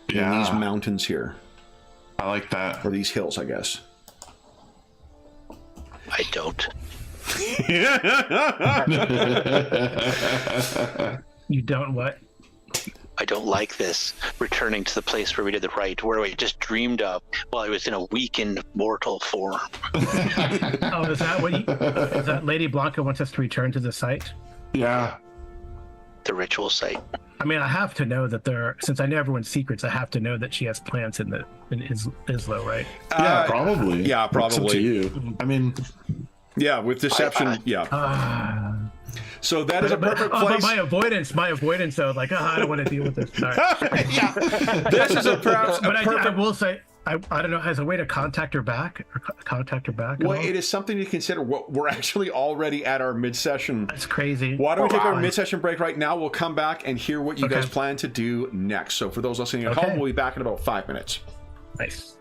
Yeah. In these mountains here. I like that. Or these hills, I guess. I don't. You don't what? I don't like this returning to the place where we did the right, where we just dreamed of while I was in a weakened mortal form. Oh, is that Lady Blanca wants us to return to the site? Yeah. The ritual site. I mean, I have to know that since I know everyone's secrets, I have to know that she has plants in Islo, right? Yeah, probably. Yeah, probably. It's up to you. I mean, yeah, with deception, yeah. So that is a perfect place. But my avoidance, though, like, I don't want to deal with this. All right. Yeah. This is perhaps a but perfect... I will say, I don't know, has a way to contact her back? Well, it is something to consider. We're actually already at our mid-session. That's crazy. Why don't we take our mid-session break right now? We'll come back and hear what you guys plan to do next. So for those listening at home, we'll be back in about 5 minutes. Nice.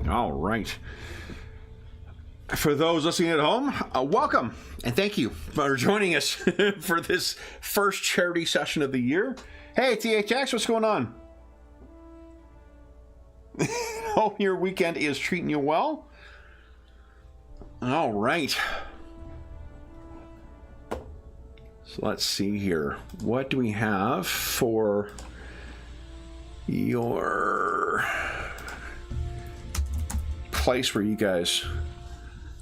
All right. For those listening at home, welcome and thank you for joining us for this first charity session of the year. Hey, THX, what's going on? Hope your weekend is treating you well. All right. So let's see here. What do we have for your place where you guys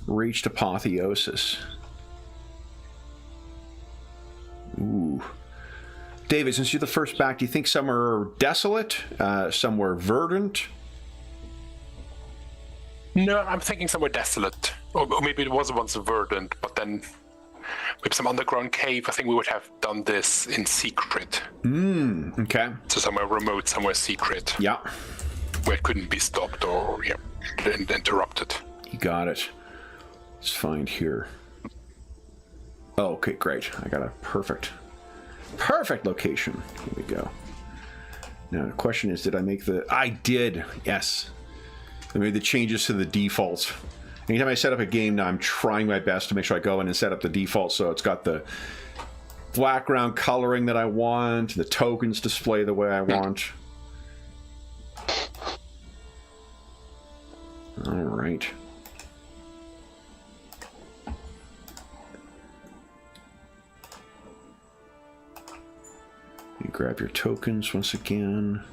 reached apotheosis? Ooh. David, since you're the first back, do you think some are desolate, some were verdant? No, I'm thinking somewhere desolate. Or maybe it was once verdant, but then with some underground cave, I think we would have done this in secret. Okay. So somewhere remote, somewhere secret. Yeah. Where it couldn't be stopped or interrupted. You got it. Let's find here. Oh, okay, great. I got a perfect location. Here we go. Now, the question is, did I make the... I did, yes. I made the changes to the defaults. Anytime I set up a game now, I'm trying my best to make sure I go in and set up the default so it's got the background coloring that I want, the tokens display the way I want. All right. You grab your tokens once again.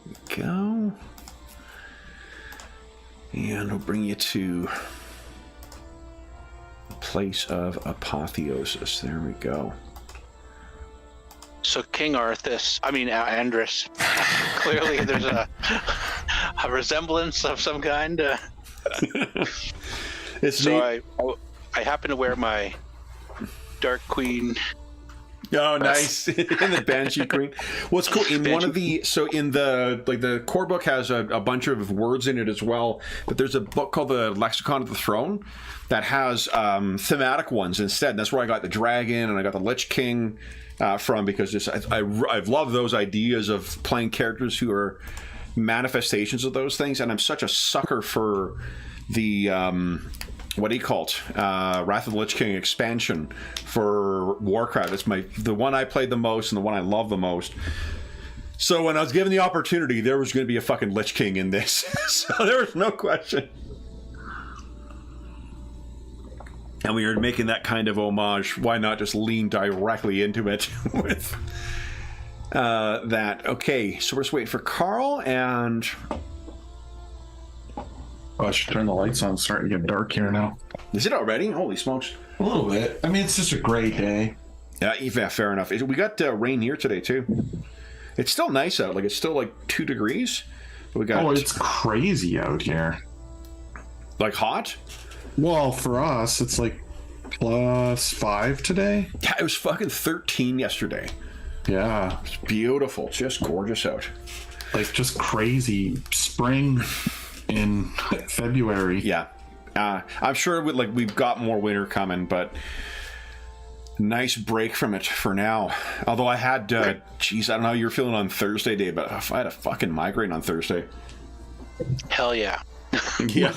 There we go. And we'll bring you to the place of apotheosis. There we go. So King Arthas, Andrus, clearly there's a resemblance of some kind. It's so neat. I happen to wear my Dark Queen. Oh, nice. In the Banshee Queen. What's cool in one of the the core book has a bunch of words in it as well, but there's a book called the Lexicon of the Throne that has thematic ones instead. And that's where I got the dragon and I got the Lich King from, because I've loved those ideas of playing characters who are manifestations of those things, and I'm such a sucker for the what do you call it? Wrath of the Lich King expansion for Warcraft. It's the one I played the most and the one I love the most. So when I was given the opportunity, there was going to be a fucking Lich King in this. So there was no question. And we were making that kind of homage. Why not just lean directly into it with that? Okay, so we're just waiting for Carl and... Oh, I should turn the lights on. It's starting to get dark here now. Is it already? Holy smokes. A little bit. I mean, it's just a great day. Yeah, fair enough. We got rain here today, too. It's still nice out. Like, it's still, 2 degrees. But we got... Oh, it's crazy out here. Like, hot? Well, for us, it's +5 today. Yeah, it was fucking 13 yesterday. Yeah. It's beautiful. Just gorgeous out. Just crazy spring in February. Yeah. I'm sure we've got more winter coming, but nice break from it for now. Although I had, I don't know how you're feeling on Thursday, Dave, but I had a fucking migraine on Thursday. Hell yeah. Yeah.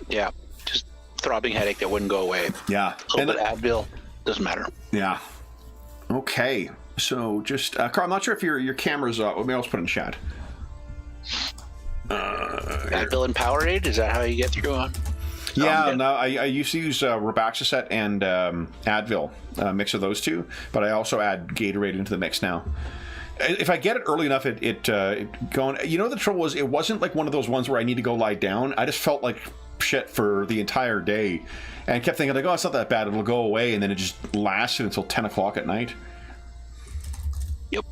Yeah. Just throbbing headache that wouldn't go away. Yeah. A little bit of Advil. Doesn't matter. Yeah. Okay. So just, Carl, I'm not sure if your camera's up. Maybe I'll just put it in chat. Advil and Powerade? Is that how you get through on? Yeah, no, I used to use Robaxacet and Advil, mix of those two, but I also add Gatorade into the mix now. If I get it early enough, it going. You know, the trouble was, it wasn't like one of those ones where I need to go lie down. I just felt like shit for the entire day, and kept thinking oh, it's not that bad. It'll go away, and then it just lasted until 10 o'clock at night. Yep.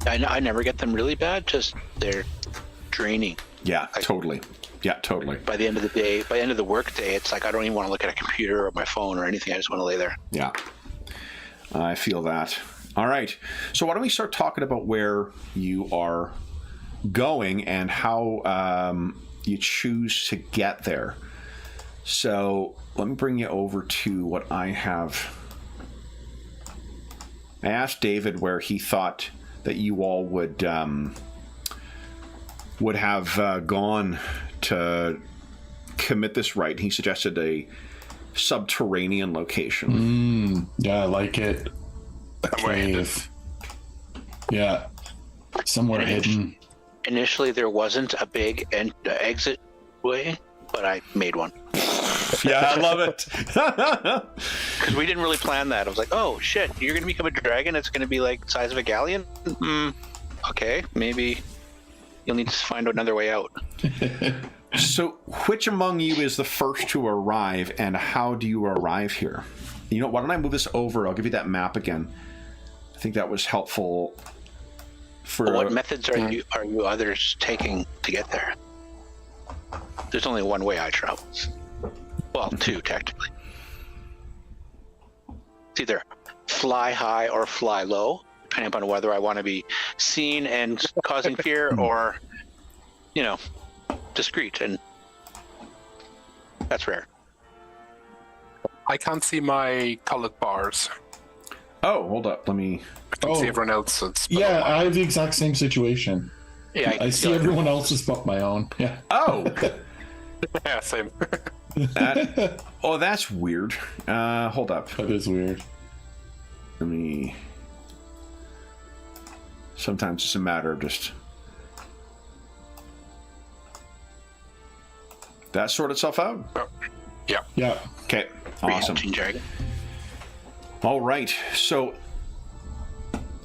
I never get them really bad. Just they're draining. Yeah, totally. Yeah, totally. By the end of the day, by the end of the work day, it's like I don't even want to look at a computer or my phone or anything. I just want to lay there. Yeah, I feel that. All right. So why don't we start talking about where you are going and how you choose to get there. So let me bring you over to what I have. I asked David where he thought that you all would would have gone to commit this rite. He suggested a subterranean location. Yeah, I like it. A cave. Yeah. Somewhere hidden. Initially, there wasn't a big exit way, but I made one. Yeah, I love it. Because we didn't really plan that. I was like, oh, shit, you're going to become a dragon? It's going to be like the size of a galleon? Okay, maybe you'll need to find another way out. So, which among you is the first to arrive, and how do you arrive here? You know, why don't I move this over? I'll give you that map again. I think that was helpful. For What methods are you others taking to get there? There's only one way I travel. Well, two, technically. It's either fly high or fly low, depending upon whether I want to be seen and causing fear or, discreet, and that's rare. I can't see my colored bars. Oh, hold up. Let me... I can see everyone else's. Yeah, I have the exact same situation. Yeah, I see everyone else's but my own. Yeah. Oh! Yeah, same. That's weird. Hold up. That is weird. Let me... Sometimes it's a matter of just... That sort itself out? Yeah. Yeah. Okay, awesome. Dragon. All right, so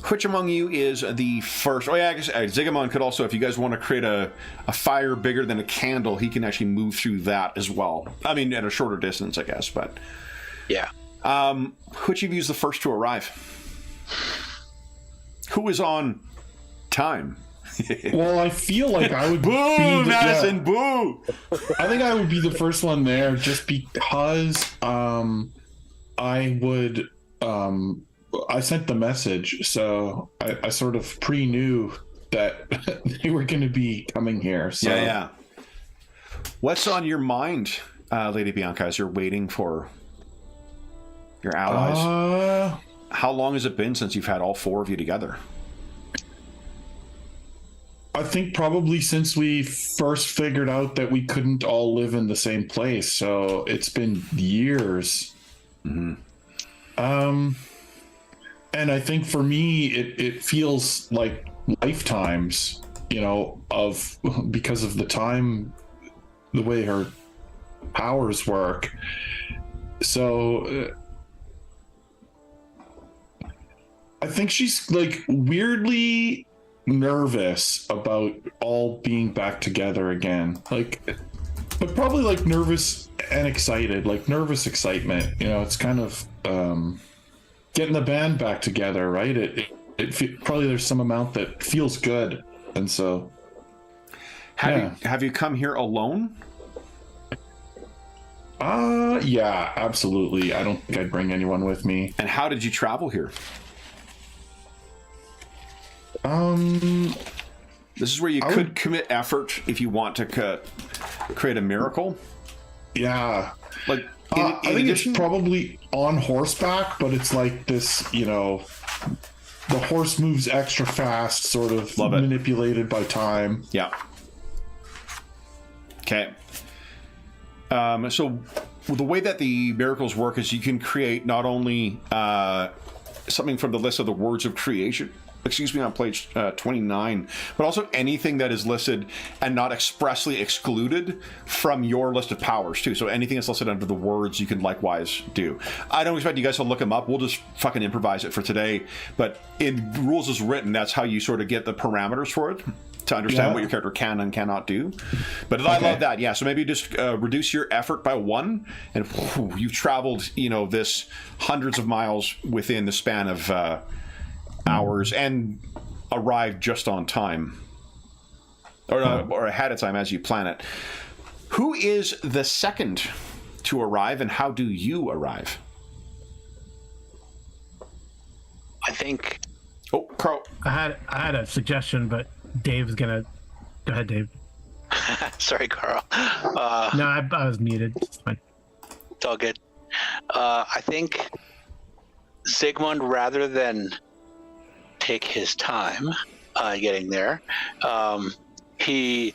which among you is the first? Oh yeah, I guess Zigamon could also, if you guys want to create a fire bigger than a candle, he can actually move through that as well. I mean, at a shorter distance, I guess, but... Yeah. Which of you is the first to arrive? Who is on time? Well, I feel like I would Boo, be Madison, boo! I think I would be the first one there just because I would I sent the message, so I sort of pre-knew that they were going to be coming here. So. Yeah. What's on your mind, Lady Bianca, as you're waiting for your allies? How long has it been since you've had all four of you together? I think probably since we first figured out that we couldn't all live in the same place. So it's been years. Mm-hmm. And I think for me, it feels like lifetimes, because of the time, the way her powers work. So I think she's like weirdly nervous about all being back together again. But probably like nervous and excited, like nervous excitement. It's kind of getting the band back together, right? It probably there's some amount that feels good, and so. Have you come here alone? Yeah, absolutely. I don't think I'd bring anyone with me. And how did you travel here? This is where you could commit effort if you want to create a miracle. Yeah. Like, I think it's probably on horseback, but it's like this, the horse moves extra fast, sort of manipulated by time. Yeah. Okay. So the way that the miracles work is you can create not only something from the list of the words of creation, on page 29, but also anything that is listed and not expressly excluded from your list of powers too. So anything that's listed under the words you can likewise do. I don't expect you guys to look them up. We'll just fucking improvise it for today. But in rules as written, that's how you sort of get the parameters for it to understand what your character can and cannot do. But I love that. Yeah. So maybe just reduce your effort by 1, and you've traveled, this hundreds of miles within the span of hours and arrived just on time, or ahead of time as you plan it. Who is the second to arrive, and how do you arrive? I think. Oh, Carl. I had a suggestion, but Dave's gonna go ahead, Dave. Sorry, Carl. No, I was muted. It's fine. It's all good. I think Zygmunt, rather than take his time getting there, he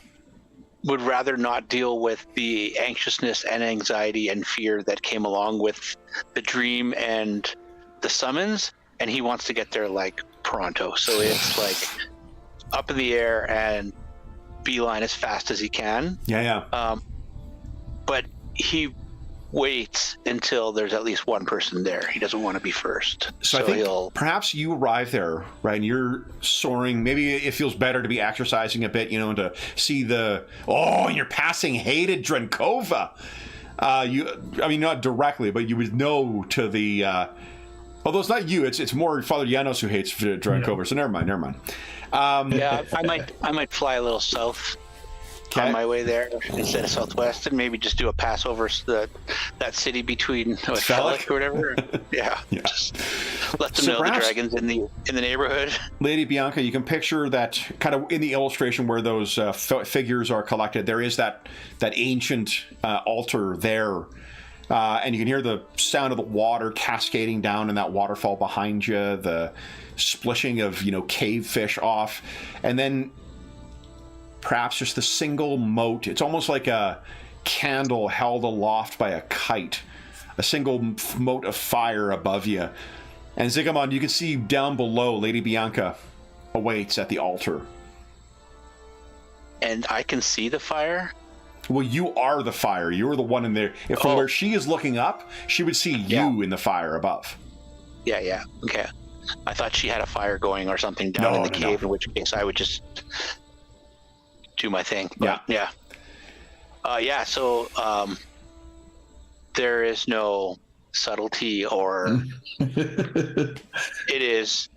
would rather not deal with the anxiousness and anxiety and fear that came along with the dream and the summons, and he wants to get there like pronto. So it's like up in the air and beeline as fast as he can. But he waits until there's at least one person there. He doesn't want to be first. So I think perhaps you arrive there, right, and you're soaring. Maybe it feels better to be exercising a bit, and to see and you're passing hated Drenkova. Not directly, but you would know to the... although it's not you, it's more Father Janos who hates Drenkova, so never mind. I might fly a little south on my way there instead of southwest, and maybe just do a pass over that city between Felix or whatever. Just let them know the dragons in the neighborhood. Lady Bianca, you can picture that kind of in the illustration where those figures are collected. There is that ancient altar there. And you can hear the sound of the water cascading down in that waterfall behind you, the splishing of, cave fish off. And then perhaps just the single mote. It's almost like a candle held aloft by a kite. A single mote of fire above you. And Zygmunt, you can see down below, Lady Bianca awaits at the altar. And I can see the fire? Well, you are the fire. You're the one in there. From where she is looking up, she would see you in the fire above. Yeah. Okay. I thought she had a fire going or something down in the cave, in which case I would just do my thing. But, so there is no subtlety or... It is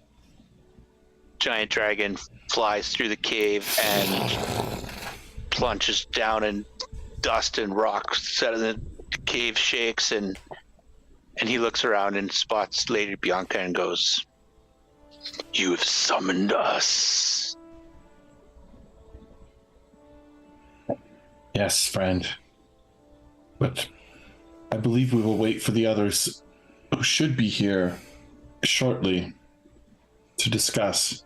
giant dragon flies through the cave and plunges down in dust and rocks. The cave shakes, and he looks around and spots Lady Bianca and goes, "You have summoned us." Yes, friend. But I believe we will wait for the others who should be here shortly to discuss.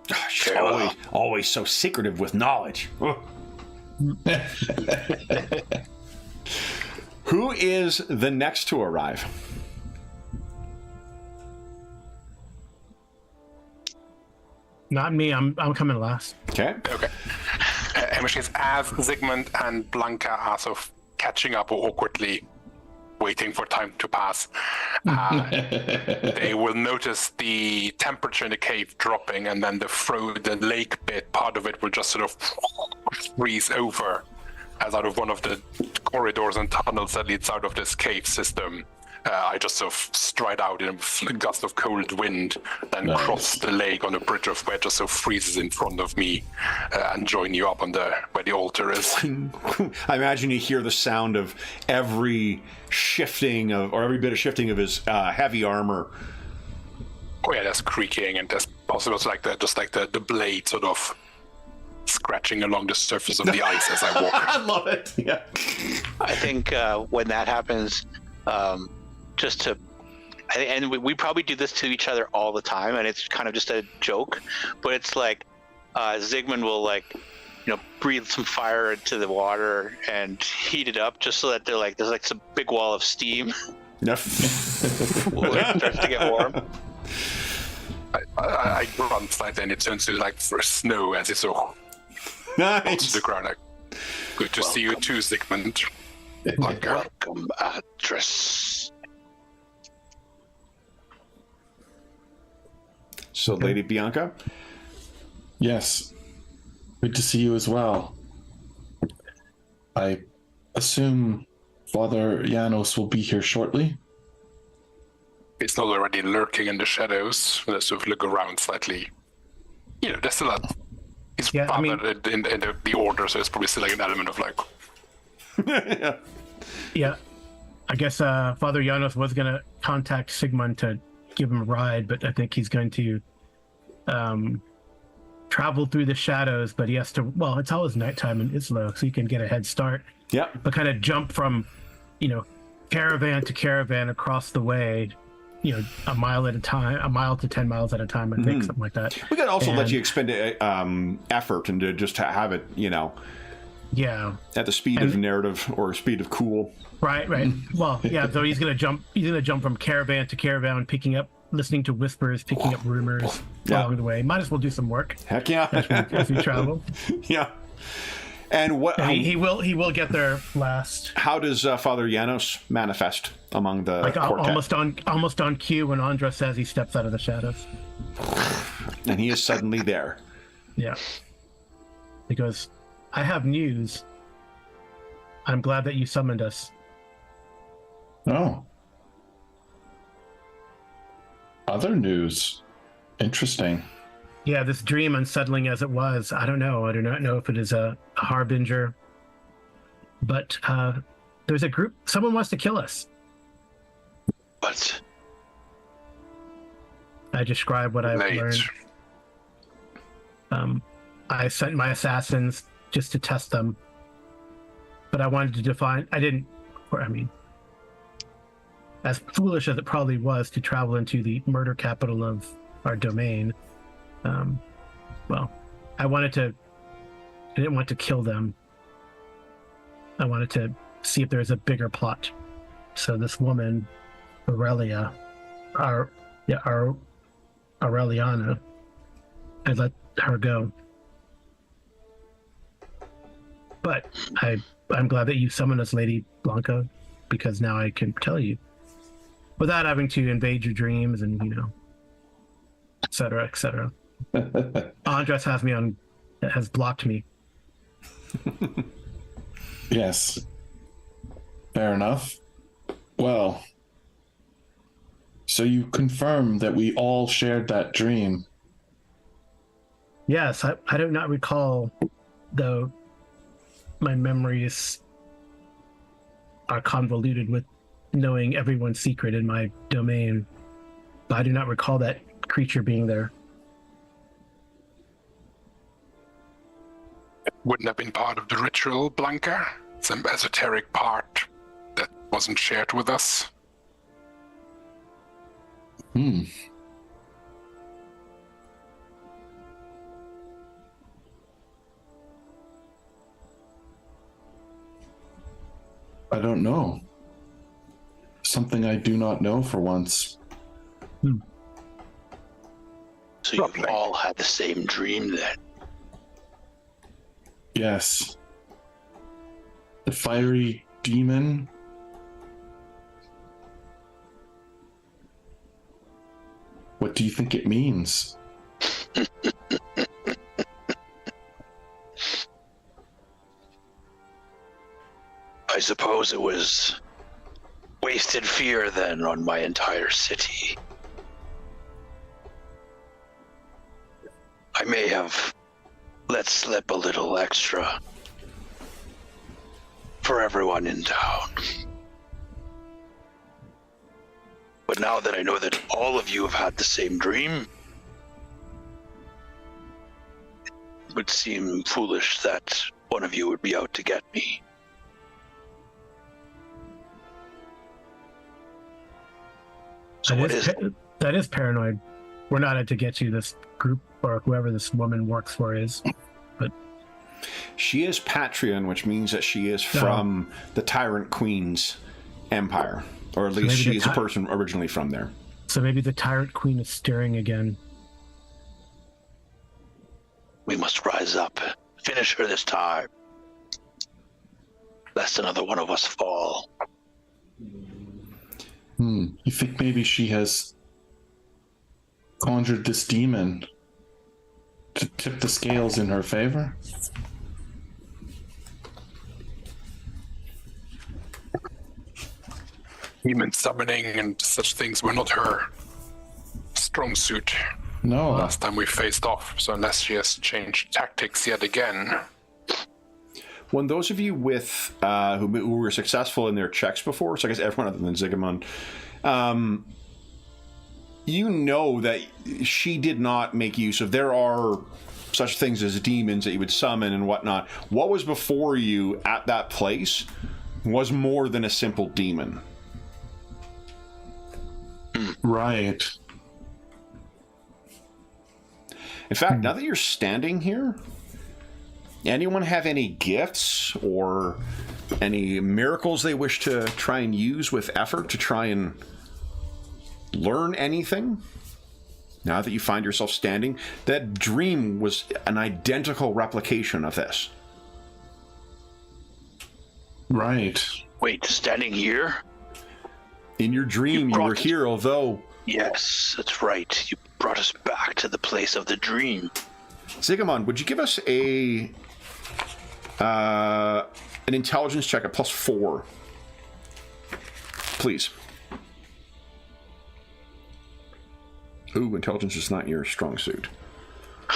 Gosh, always so secretive with knowledge. Who is the next to arrive? Not me. I'm coming last. Okay. In which case, as Zygmunt and Blanca are sort of catching up or awkwardly waiting for time to pass, they will notice the temperature in the cave dropping, and then the lake bit, part of it will just sort of freeze over as out of one of the corridors and tunnels that leads out of this cave system. I just sort of stride out in a gust of cold wind, then cross the lake on a bridge of where it just sort of freezes in front of me, and join you up on where the altar is. I imagine you hear the sound of every shifting or every bit of shifting of his heavy armor. Oh yeah, there's creaking, and there's possible the blade sort of scratching along the surface of the ice as I walk. I love it. Yeah. I think when that happens, and we probably do this to each other all the time, and it's kind of just a joke, but it's like Zygmunt will breathe some fire into the water and heat it up just so that there's like some big wall of steam. When it starts to get warm. I run slightly, and it turns to like for snow as it sort of falls to the ground. Good to see you too, Zygmunt. Welcome, Atris. So, Lady Bianca? Yes. Good to see you as well. I assume Father Janos will be here shortly? It's not already lurking in the shadows. Let's sort of look around slightly. There's still he's in the order, so it's probably still like an element of like... Yeah. I guess Father Janos was going to contact Zygmunt to give him a ride, but I think he's going to travel through the shadows, but he has to, it's always nighttime in Islo, so he can get a head start. Yeah. But kind of jump from, caravan to caravan across the way a mile at a time, a mile to 10 miles at a time, I think, something like that. We could also let you expend effort and just to have it, Yeah. at the speed of narrative or speed of cool. Right. Well, yeah. So he's gonna jump from caravan to caravan, listening to whispers, picking up rumors along the way. Might as well do some work. Heck yeah. as we travel. Yeah. And what he will get there last. How does Father Janos manifest among the quartet? almost on cue when Andra says he steps out of the shadows. And he is suddenly there. Yeah. He goes, I have news. I'm glad that you summoned us. Oh. Other news. Interesting. Yeah, this dream, unsettling as it was, I don't know. I do not know if it is a harbinger. But there's a group, someone wants to kill us. What? I describe what I've learned. I sent my assassins just to test them. But I wanted to as foolish as it probably was to travel into the murder capital of our domain, I didn't want to kill them. I wanted to see if there was a bigger plot. So this woman, Aureliana, I let her go. But I'm glad that you summoned us, Lady Blanca, because now I can tell you without having to invade your dreams and, et cetera, et cetera. Andres has blocked me. Yes. Fair enough. Well, so you confirm that we all shared that dream. Yes, I do not recall, though my memories are convoluted with knowing everyone's secret in my domain. But I do not recall that creature being there. It wouldn't have been part of the ritual, Blanca? Some esoteric part that wasn't shared with us? I don't know. Something I do not know for once. So you've all had the same dream then? Yes. The fiery demon. What do you think it means? I suppose it was wasted fear then on my entire city. I may have let slip a little extra for everyone in town. But now that I know that all of you have had the same dream, it would seem foolish that one of you would be out to get me. So what is it? That is paranoid. We're not out to get you. This group or whoever this woman works for is. But she is Patreon, which means that she is from the Tyrant Queen's empire. Or at least she is a person originally from there. So maybe the Tyrant Queen is stirring again. We must rise up. Finish her this time. Lest another one of us fall. You think maybe she has conjured this demon to tip the scales in her favor? Demon summoning and such things were not her strong suit. No. Last time we faced off, so unless she has changed tactics yet again. When those of you with who were successful in their checks before, so I guess everyone other than Zygmunt, you know that she did not make use of. There are such things as demons that you would summon and whatnot. What was before you at that place was more than a simple demon. Right. In fact, now that you're standing here, anyone have any gifts or any miracles they wish to try and use with effort to try and learn anything? Now that you find yourself standing, that dream was an identical replication of this. Right. Wait, standing here? In your dream, you were here, although... Yes, that's right. You brought us back to the place of the dream. Zigamon, would you give us an intelligence check at +4? Please. Ooh, intelligence is not your strong suit.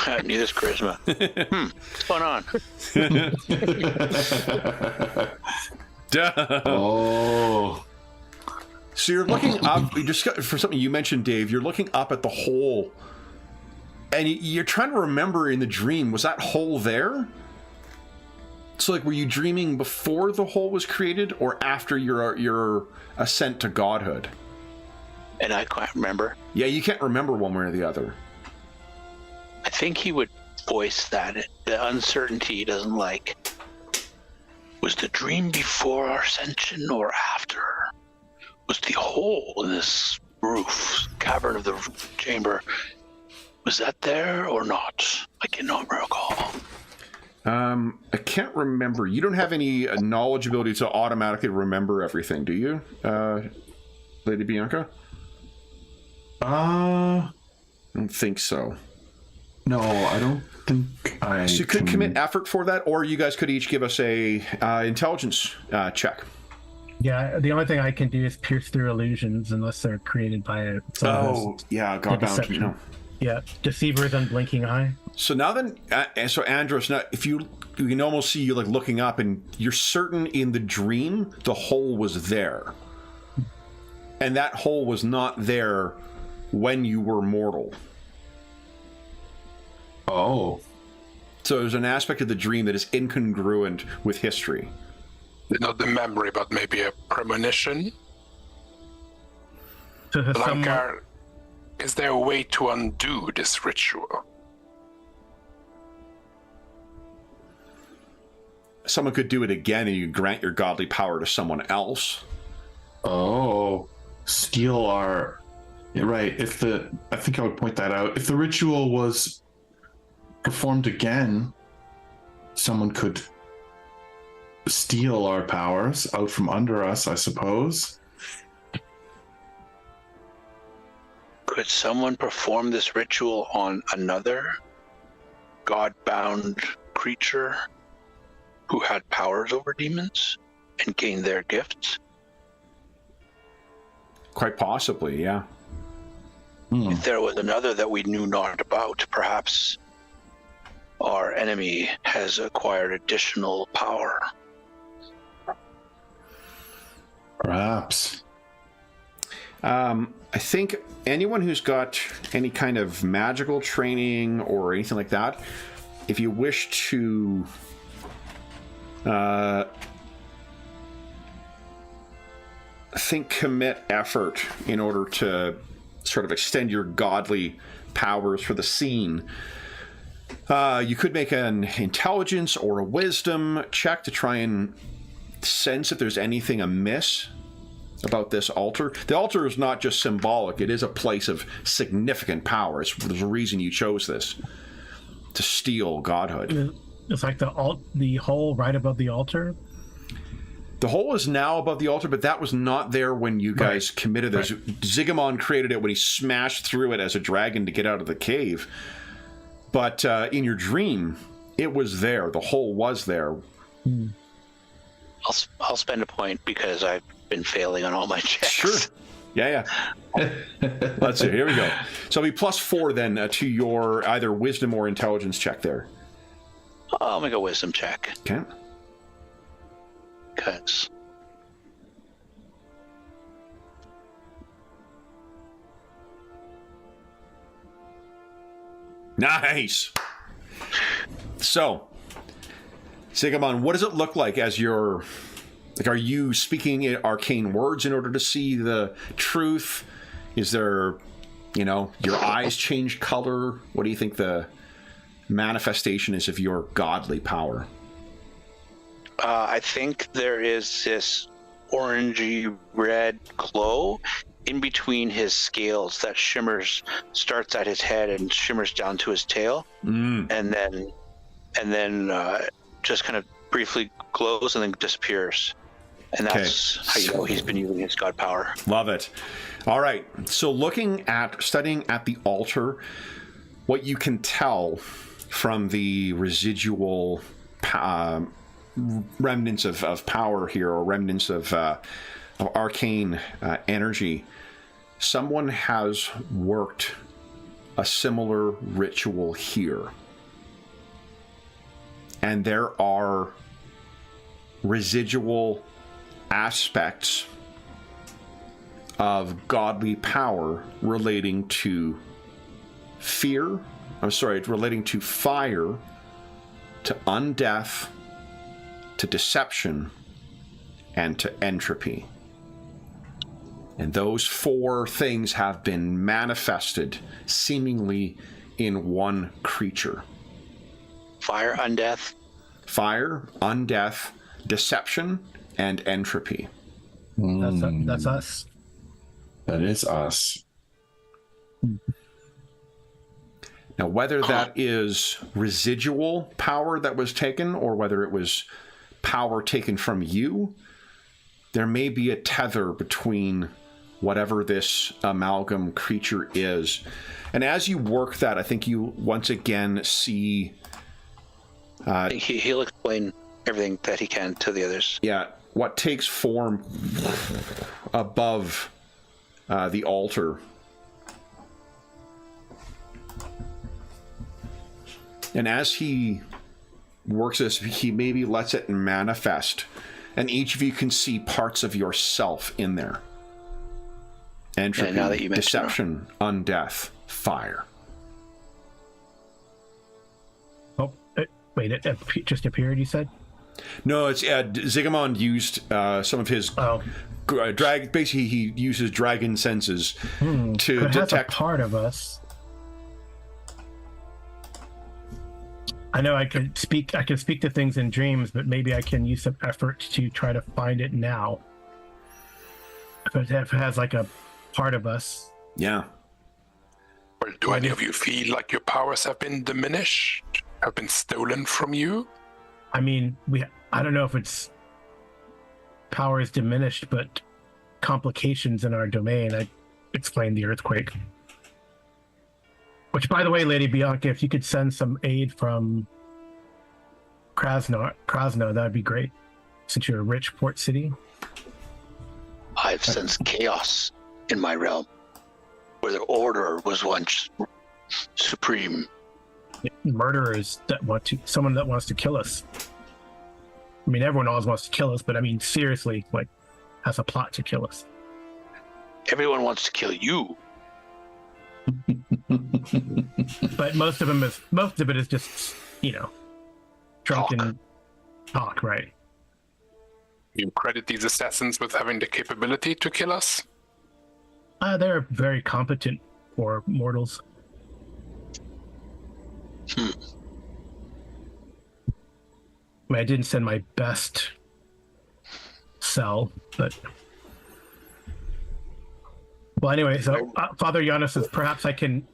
Neither is charisma. What's going on? Duh. Oh. So you're looking up, just for something you mentioned, Dave, you're looking up at the hole, and you're trying to remember in the dream, was that hole there? So, like, were you dreaming before the hole was created, or after your ascent to godhood? And I can't remember. Yeah, you can't remember one way or the other. I think he would voice that. The uncertainty he doesn't like. Was the dream before our ascension or after? Was the hole in this roof, cavern of the chamber, was that there or not? I cannot recall. I can't remember. You don't have any knowledge ability to automatically remember everything, do you, Lady Bianca? I don't think so. No, I don't think I. So you could commit effort for that, or you guys could each give us a intelligence check. Yeah, the only thing I can do is pierce through illusions unless they're created by Yeah, Godbound. No. Yeah, Deceiver's Unblinking Eye. So now then, so Andros, now if you can almost see you like looking up, and you're certain in the dream the hole was there, and that hole was not there when you were mortal. Oh. So there's an aspect of the dream that is incongruent with history. Not the memory, but maybe a premonition. So Blanca, is there a way to undo this ritual? Someone could do it again, and you grant your godly power to someone else. Oh. Steal our... Yeah, right. I think I would point that out. If the ritual was performed again, someone could steal our powers out from under us, I suppose. Could someone perform this ritual on another godbound creature who had powers over demons and gain their gifts? Quite possibly, yeah. If there was another that we knew not about, perhaps our enemy has acquired additional power. Perhaps. I think anyone who's got any kind of magical training or anything like that, if you wish to commit effort in order to sort of extend your godly powers for the scene, you could make an intelligence or a wisdom check to try and sense if there's anything amiss about this altar. The altar is not just symbolic, it is a place of significant power. There's a reason you chose this, to steal godhood. It's like the hole right above the altar. The hole is now above the altar, but that was not there when you guys committed this. Right. Zigamon created it when he smashed through it as a dragon to get out of the cave. But in your dream, it was there. The hole was there. I'll spend a point because I've been failing on all my checks. Sure. Yeah. Let's see. Here we go. So it'll be +4 then to your either wisdom or intelligence check there. I'll make a wisdom check. Okay. Because nice. So, Zigamon, what does it look like as you're... Like, are you speaking in arcane words in order to see the truth? Is there, your eyes change color? What do you think the manifestation is of your godly power? I think there is this orangey red glow in between his scales that starts at his head and shimmers down to his tail, and then just kind of briefly glows and then disappears. And that's how you know he's been using his god power. Love it. All right. So studying at the altar, what you can tell from the residual remnants of power here, or remnants of arcane energy, someone has worked a similar ritual here. And there are residual aspects of godly power relating to relating to fire, to undeath, to deception, and to entropy. And those 4 things have been manifested seemingly in one creature. Fire, undeath, deception, and entropy. That's us. That is us. Now, whether that is residual power that was taken, or whether it was power taken from you, there may be a tether between whatever this amalgam creature is. And as you work that, I think you once again see... he'll explain everything that he can to the others. Yeah, what takes form above the altar. And as he works this, he maybe lets it manifest. And each of you can see parts of yourself in there. Entropy, now that you deception, undeath, fire. Oh, wait, it just appeared, you said? No, it's Zygmunt used some of his basically he uses dragon senses to it detect has a part of us. I know I can speak to things in dreams, but maybe I can use some effort to try to find it now. If it has like a part of us. Yeah. Well, do any of you feel like your powers have been diminished? Have been stolen from you? I mean, I don't know if it's power is diminished, but complications in our domain. I explained the earthquake. Which, by the way, Lady Bianca, if you could send some aid from Krasno, that would be great, since you're a rich port city. I've sensed chaos in my realm, where the order was once supreme. Murderers someone that wants to kill us. I mean, everyone always wants to kill us, but I mean, seriously, like, has a plot to kill us. Everyone wants to kill you. But most of it is just, drunken talk, right? You credit these assassins with having the capability to kill us? They're very competent for mortals. I mean, I didn't send my best cell, but... Well, anyway, so Father Giannis says perhaps I can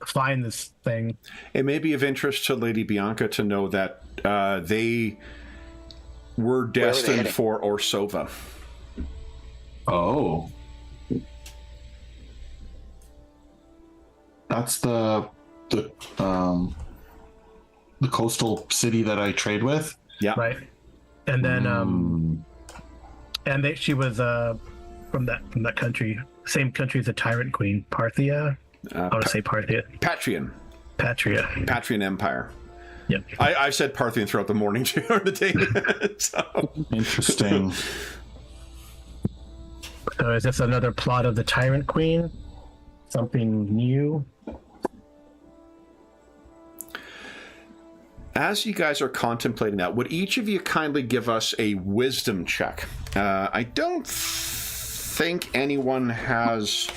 find this thing. It may be of interest to Lady Bianca to know that they were destined for Orsova. Oh. That's the coastal city that I trade with? Yeah. Right. And then she was from that country. Same country as the Tyrant Queen, Parthia. I want to say Parthia. Patria. Patrian Empire. Yep. I've said Parthian throughout the morning or the day. So. Interesting. So is this another plot of the Tyrant Queen? Something new? As you guys are contemplating that, would each of you kindly give us a wisdom check? I don't think anyone has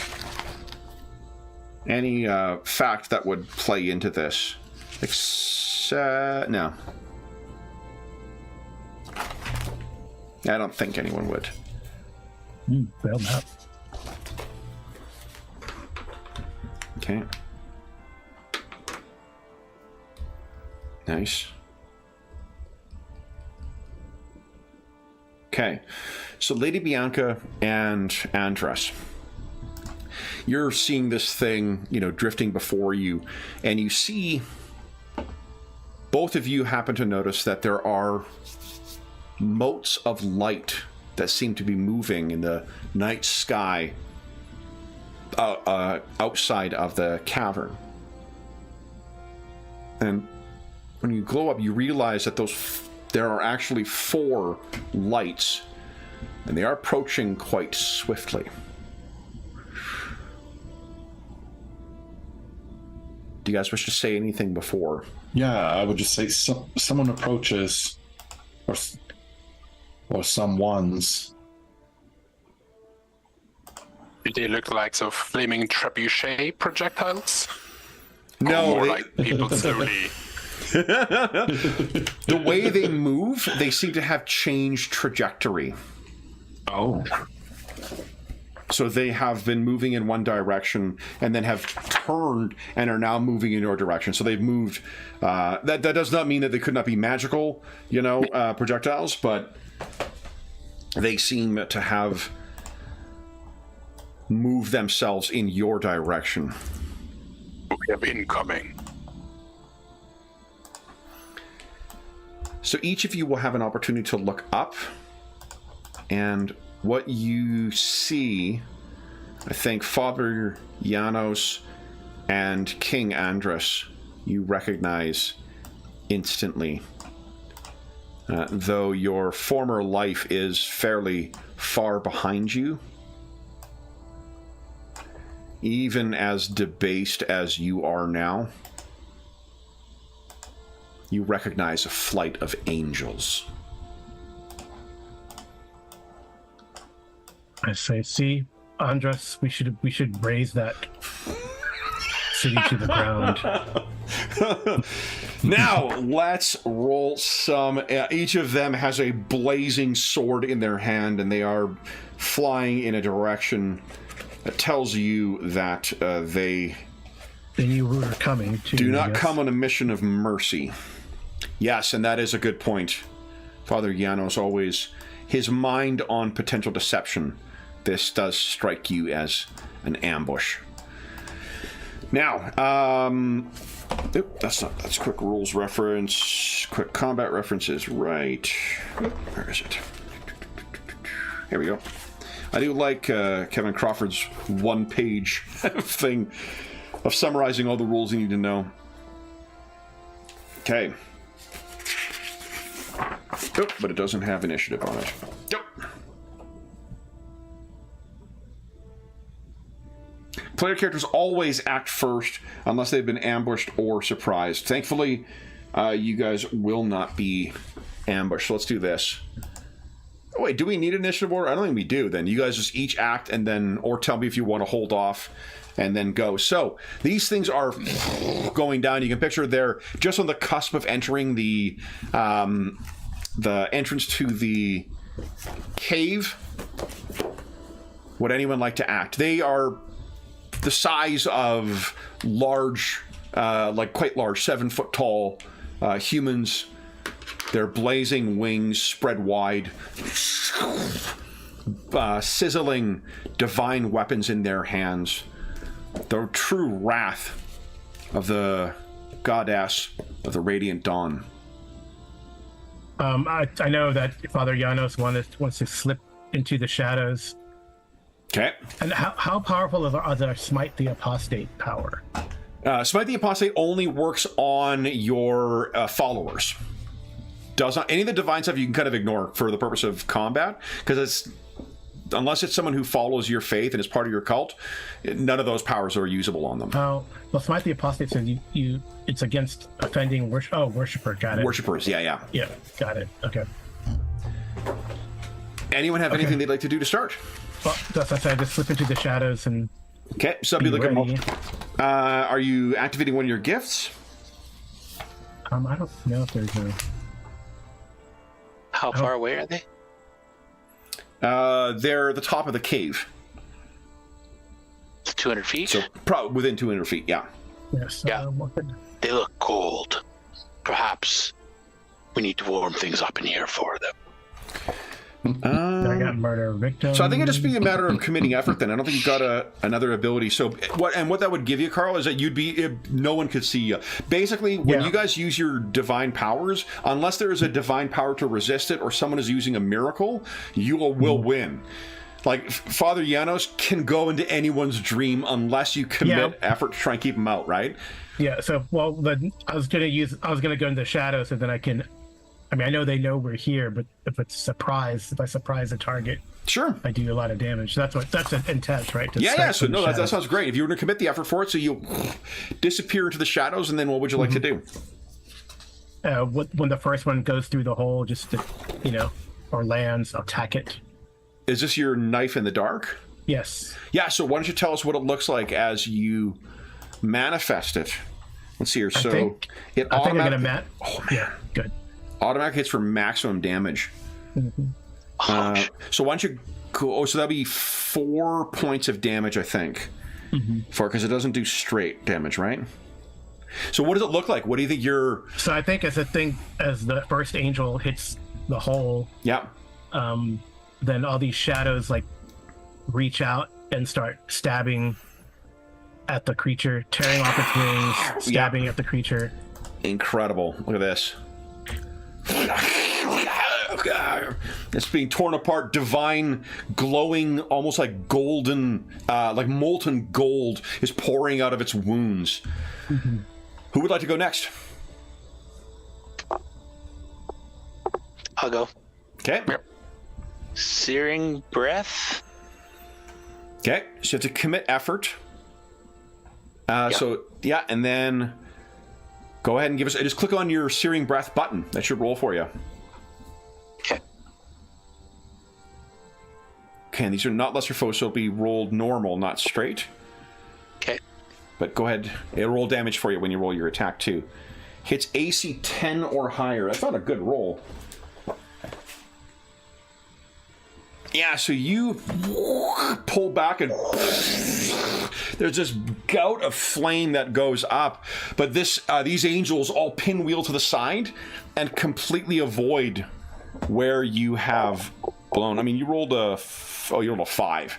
any fact that would play into this. No. I don't think anyone would. Well, no. Okay. Nice. Okay. So Lady Bianca and Andres, you're seeing this thing, drifting before you, and you see both of you happen to notice that there are motes of light that seem to be moving in the night sky outside of the cavern. And when you glow up, you realize that there are actually 4 lights, and they are approaching quite swiftly. Do you guys wish to say anything before? Yeah, I would just say someone approaches, or someone's. Do they look like some flaming trebuchet projectiles? No, Or more like people slowly. The way they move, they seem to have changed trajectory. Oh. So they have been moving in one direction and then have turned and are now moving in your direction. So they've moved. That does not mean that they could not be magical, projectiles, but they seem to have moved themselves in your direction. We have incoming. So each of you will have an opportunity to look up, and what you see, I think Father Janos and King Andres, you recognize instantly. Though your former life is fairly far behind you, even as debased as you are now, you recognize a flight of angels. I say, see, Andres, we should raise that city to the ground. Now, let's roll some. Each of them has a blazing sword in their hand, and they are flying in a direction that tells you that they knew we were coming. Do not come on a mission of mercy. Yes, and that is a good point. Father Janos always, his mind on potential deception. This does strike you as an ambush. Now, that's quick rules reference. Quick combat reference is right. Where is it? Here we go. I do like Kevin Crawford's one-page thing of summarizing all the rules you need to know. Okay. Oh, but it doesn't have initiative on it. Yep. Player characters always act first unless they've been ambushed or surprised. Thankfully, you guys will not be ambushed. So let's do this. Oh, wait, do we need initiative order? I don't think we do. Then you guys just each act and then, or tell me if you want to hold off and then go. So these things are going down. You can picture they're just on the cusp of entering the entrance to the cave. Would anyone like to act? They are the size of large, quite large, 7-foot tall humans. Their blazing wings spread wide, sizzling divine weapons in their hands. The true wrath of the goddess of the radiant dawn. I know that Father Janos wants to slip into the shadows. Okay. And how powerful are their Smite the Apostate power? Smite the Apostate only works on your followers. Does not any of the divine stuff you can kind of ignore for the purpose of combat, because unless it's someone who follows your faith and is part of your cult, none of those powers are usable on them. Oh, well, Smite the Apostate says it's against offending worshiper. Got it. Worshippers, yeah. Yeah, got it. Okay. Anyone have anything they'd like to do to start? Well, that's I just slip into the shadows and. Okay, so be looking. Are you activating one of your gifts? I don't know if there's a. How far away are they? They're at the top of the cave. 200 feet? So probably within 200 feet, yeah. Yes. Yeah. They look cold. Perhaps we need to warm things up in here for them. I got murder victim. So I think it'd just be a matter of committing effort then. I don't think you've got another ability. So what that would give you, Carl, is that no one could see you. Basically, when you guys use your divine powers, unless there is a divine power to resist it or someone is using a miracle, you will win. Like, Father Janos can go into anyone's dream unless you commit effort to try and keep him out, right? Yeah, so, I was going to go into the shadows so that I can... I mean, I know they know we're here, but if I surprise a target, sure, I do a lot of damage. So that's an intent, right? So no, that sounds great. If you were to commit the effort for it, so you'll disappear into the shadows, and then what would you like to do? When the first one goes through the hole, just to, or lands, I'll attack it. Is this your knife in the dark? Yes. Yeah, so why don't you tell us what it looks like as you manifest it? Let's see here. So I think I'm going to yeah, good. Automatic hits for maximum damage. Mm-hmm. So why don't you go... so that'll be 4 points of damage, I think. Because it doesn't do straight damage, right? So what does it look like? What do you think you're... So I think as the first angel hits the hole... Yeah. Then all these shadows, reach out and start stabbing at the creature, tearing off its wings, stabbing at the creature. Incredible. Look at this. It's being torn apart. Divine, glowing, almost like golden, like molten gold is pouring out of its wounds. Who would like to go next? I'll go. Okay. Yep. Searing breath. Okay, so you have to commit effort. So, and then go ahead and give us... Just click on your Searing Breath button. That should roll for you. Okay. Okay, and these are not lesser foes, so it'll be rolled normal, not straight. Okay. But go ahead. It'll roll damage for you when you roll your attack, too. Hits AC 10 or higher. That's not a good roll. Yeah, so you pull back and there's this gout of flame that goes up, but these angels all pinwheel to the side and completely avoid where you have blown. I mean, you rolled a 5.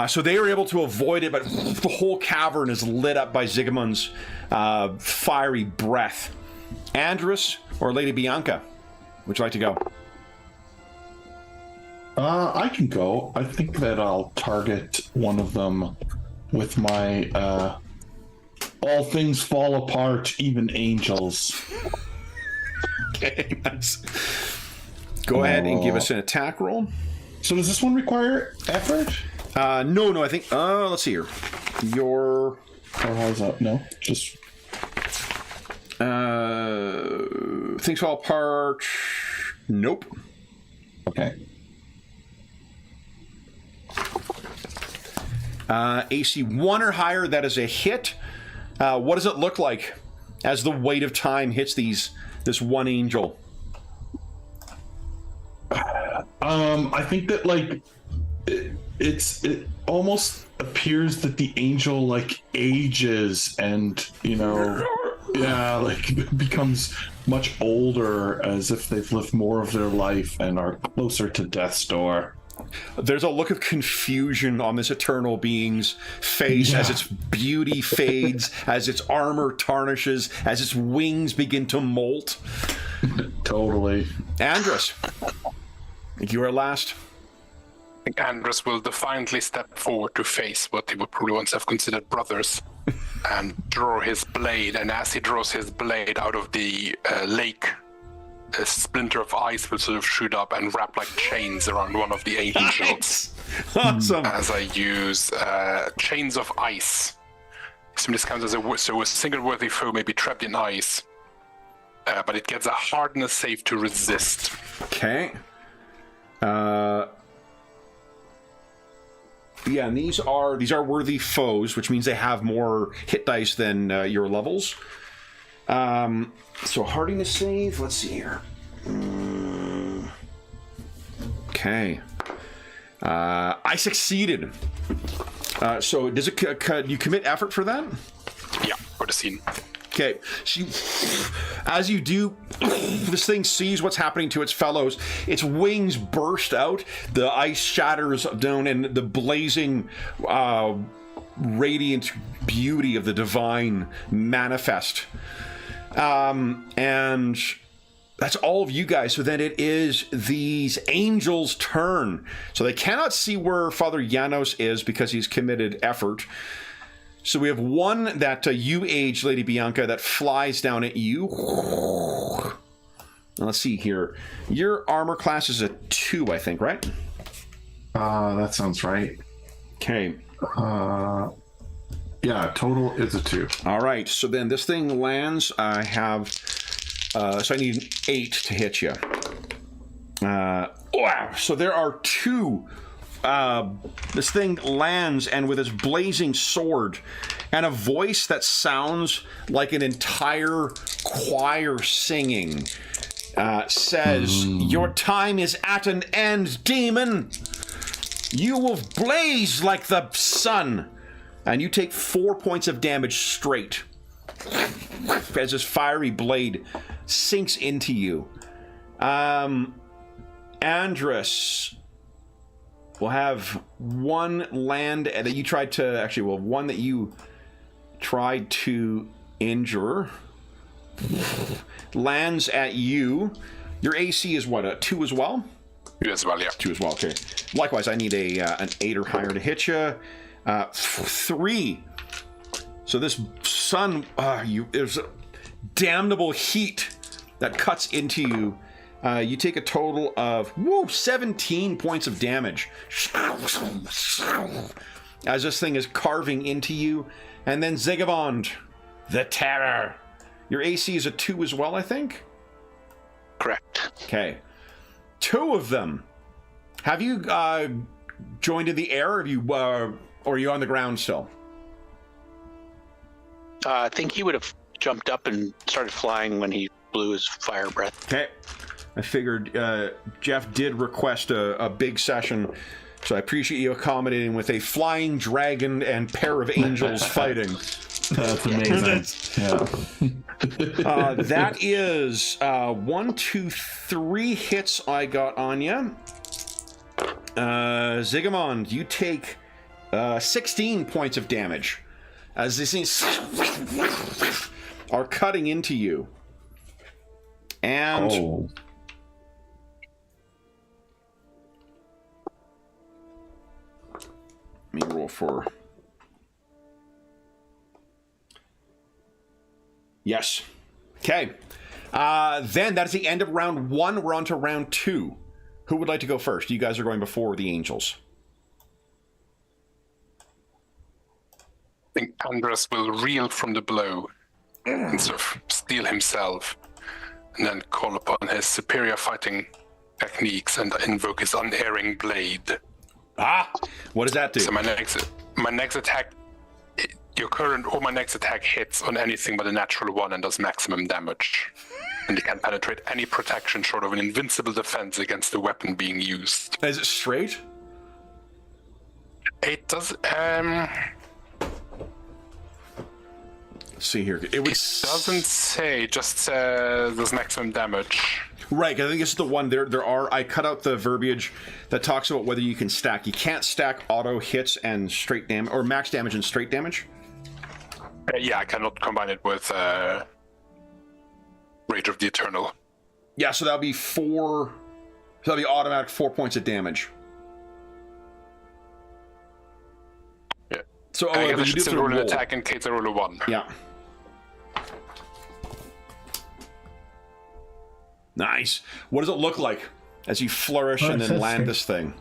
So they are able to avoid it, but the whole cavern is lit up by Zygmunt's fiery breath. Andrus or Lady Bianca, would you like to go? I can go. I think that I'll target one of them with my all things fall apart, even angels. Okay, nice. Go ahead and give us an attack roll. So does this one require effort? No, I think... let's see here. Your... Or how's that? No, just... things fall apart... Nope. Okay. AC 1 or higher, that is a hit. What does it look like as the weight of time hits this one angel? I think that it almost appears that the angel ages and becomes much older, as if they've lived more of their life and are closer to death's door. There's a look of confusion on this eternal being's face as its beauty fades, as its armor tarnishes, as its wings begin to molt. Totally. Andrus, I think you are last. I think Andrus will defiantly step forward to face what he would probably once have considered brothers and draw his blade. And as he draws his blade out of the lake, a splinter of ice will sort of shoot up and wrap like chains around one of the angels. Awesome. As I use chains of ice. So this counts as a single worthy foe may be trapped in ice, but it gets a hardness save to resist. Okay. Yeah, and these are worthy foes, which means they have more hit dice than your levels. So hardiness save. Let's see here. Okay. I succeeded. So does it? You commit effort for that? Yeah, for the scene. Okay. As you do, this thing sees what's happening to its fellows. Its wings burst out. The ice shatters down, and the blazing, radiant beauty of the divine manifest. And that's all of you guys. So then it is these angels' turn. So they cannot see where Father Janos is because he's committed effort. So we have one that you age, Lady Bianca, that flies down at you. Now let's see here. Your armor class is a 2, I think, right? That sounds right. Okay. Yeah, total is a 2. All right. So then this thing lands. I have... so I need an 8 to hit you. Wow. So there are 2... this thing lands, and with its blazing sword and a voice that sounds like an entire choir singing, says, "Your time is at an end, demon. You will blaze like the sun." And you take 4 points of damage straight as this fiery blade sinks into you. Andrus will have one land that you tried to... Actually, well, one that you tried to injure lands at you. Your AC is what, a 2 as well? 2 as well, yeah. 2 as well, okay. Likewise, I need an 8 or higher to hit you. 3. So this sun, there's a damnable heat that cuts into you. You take a total of 17 points of damage as this thing is carving into you. And then Zegabond, the Terror. Your AC is a 2 as well, I think? Correct. Okay. 2 of them. Have you joined in the air, or are you on the ground still? I think he would have jumped up and started flying when he blew his fire breath. Okay. I figured Jeff did request a big session, so I appreciate you accommodating with a flying dragon and pair of angels fighting. That's amazing. Yeah. That is 1, 2, 3 hits I got on you. Zigamond, you take 16 points of damage as these things are cutting into you. And let me roll for... Yes. Okay. Then that is the end of round 1. We're on to round 2. Who would like to go first? You guys are going before the angels. I think Andrus will reel from the blow and sort of steel himself, and then call upon his superior fighting techniques and invoke his unerring blade. Ah! What does that do? So my next attack, my next attack hits on anything but a natural 1 and does maximum damage. And it can penetrate any protection short of an invincible defense against the weapon being used. Is it straight? It does. Let's see here. It doesn't say. Just does maximum damage. Right. I think this is the one. I cut out the verbiage that talks about whether you can stack. You can't stack auto hits and straight damage, or max damage and straight damage. Yeah, I cannot combine it with Rage of the Eternal. Yeah, so that'll be 4. So that'll be automatic 4 points of damage. Yeah. So I but guess you do still roll an roll. attack in case I roll a 1. Yeah. Nice. What does it look like as you flourish and then land this thing?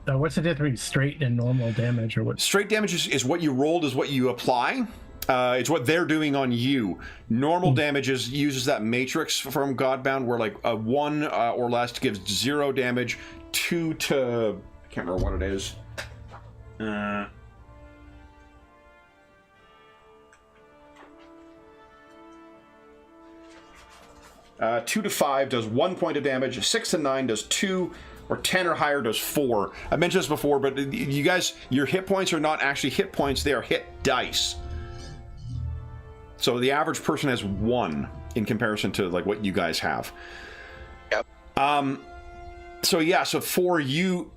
What's the difference between straight and normal damage, or what? Straight damage is what you rolled, is what you apply. It's what they're doing on you. Normal damage uses that matrix from Godbound, where like a 1 or less gives 0 damage, 2 to... I can't remember what it is. Two to 5 does 1 point of damage. 6 to 9 does 2, or 10 or higher does 4. I mentioned this before, but you guys, your hit points are not actually hit points; they are hit dice. So the average person has 1 in comparison to like what you guys have. Yep. So yeah, so 4, you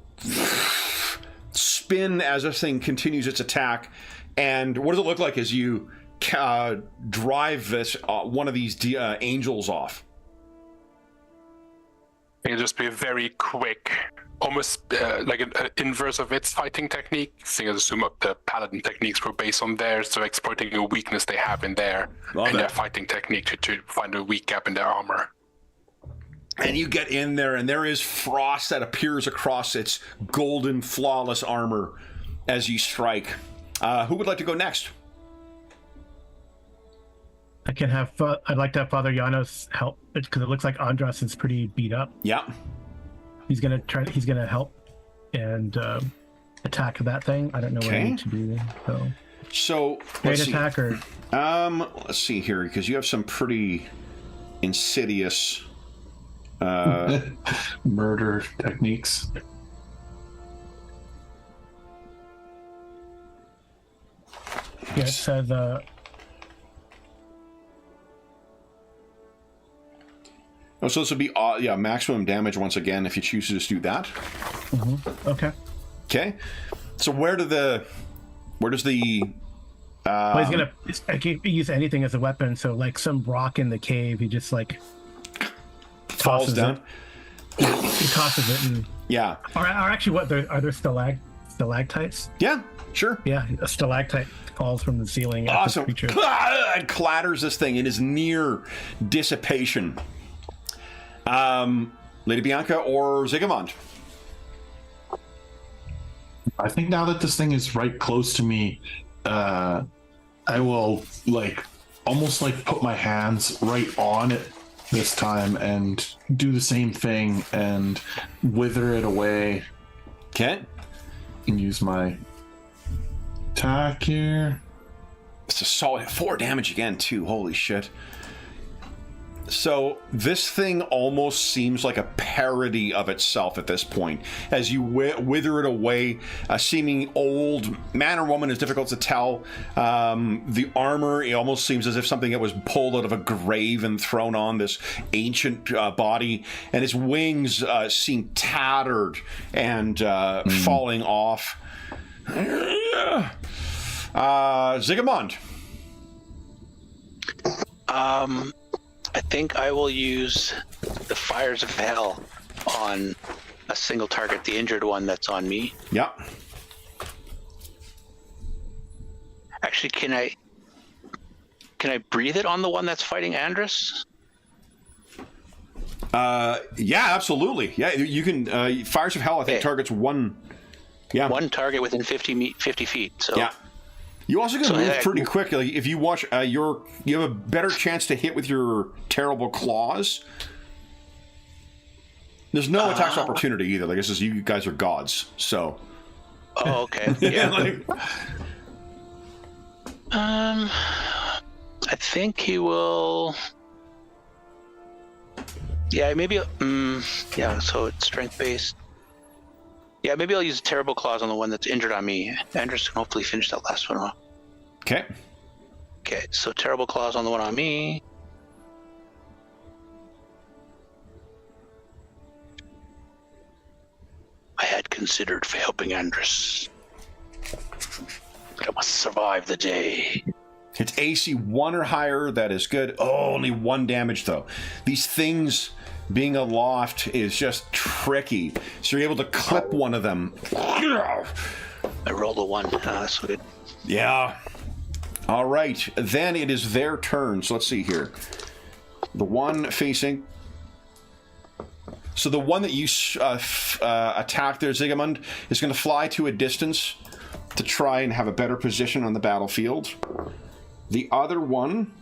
spin as this thing continues its attack, and what does it look like as you drive this one of these angels off? It'll just be a very quick, almost like an inverse of its fighting technique. Seeing as assume up the paladin techniques were based on theirs, so exploiting a weakness they have in their fighting technique to find a weak gap in their armor. And you get in there, and there is frost that appears across its golden, flawless armor as you strike. Who would like to go next? I can have. I'd like to have Father Janos help because it looks like Andras is pretty beat up. Yeah. He's gonna try. He's gonna help and attack that thing. I don't know what I need to do. So great attack or let's see here, because you have some pretty insidious murder techniques. Yeah, it says so this would be maximum damage once again if you choose to just do that. Mm-hmm. Okay. So where does the well, he's gonna use anything as a weapon, so like some rock in the cave, he just like falls down. He tosses it and or actually what are there stalactites? Yeah, sure. Yeah, a stalactite falls from the ceiling. Awesome. And clatters this thing. It is near dissipation. Lady Bianca or Zigamond? I think now that this thing is right close to me, I will almost put my hands right on it this time and do the same thing and wither it away. Okay. And use my attack here. It's a solid 4 damage again too. Holy shit. So this thing almost seems like a parody of itself at this point. As you wither it away, a seeming old man or woman is difficult to tell. The armor, it almost seems as if something that was pulled out of a grave and thrown on this ancient body. And its wings seem tattered and falling off. Zigamond. I think I will use the fires of hell on a single target, the injured one that's on me. Yeah. Actually, can I breathe it on the one that's fighting Andras? Yeah, absolutely. Yeah, you can. Fires of hell, I think, targets one. Yeah. One target within 50 feet. So. Yeah. You also can move pretty quick. Like if you watch, you have a better chance to hit with your terrible claws. There's no attacks opportunity either. Like this is you guys are gods, so. Oh, okay. Yeah. I think he will. Yeah, maybe. Yeah, so it's strength based. Yeah, maybe I'll use terrible claws on the one that's injured on me. Andres can hopefully finish that last one off. Okay. Okay, so terrible claws on the one on me. I had considered for helping Andres, but I must survive the day. It's AC 1 or higher. That is good. Oh, only 1 damage though. These things being aloft is just tricky. So you're able to clip one of them. I rolled a 1. That's good. Yeah. All right. Then it is their turn. So let's see here. The one facing. So the one that you attacked there, Zigamond, is going to fly to a distance to try and have a better position on the battlefield. The other one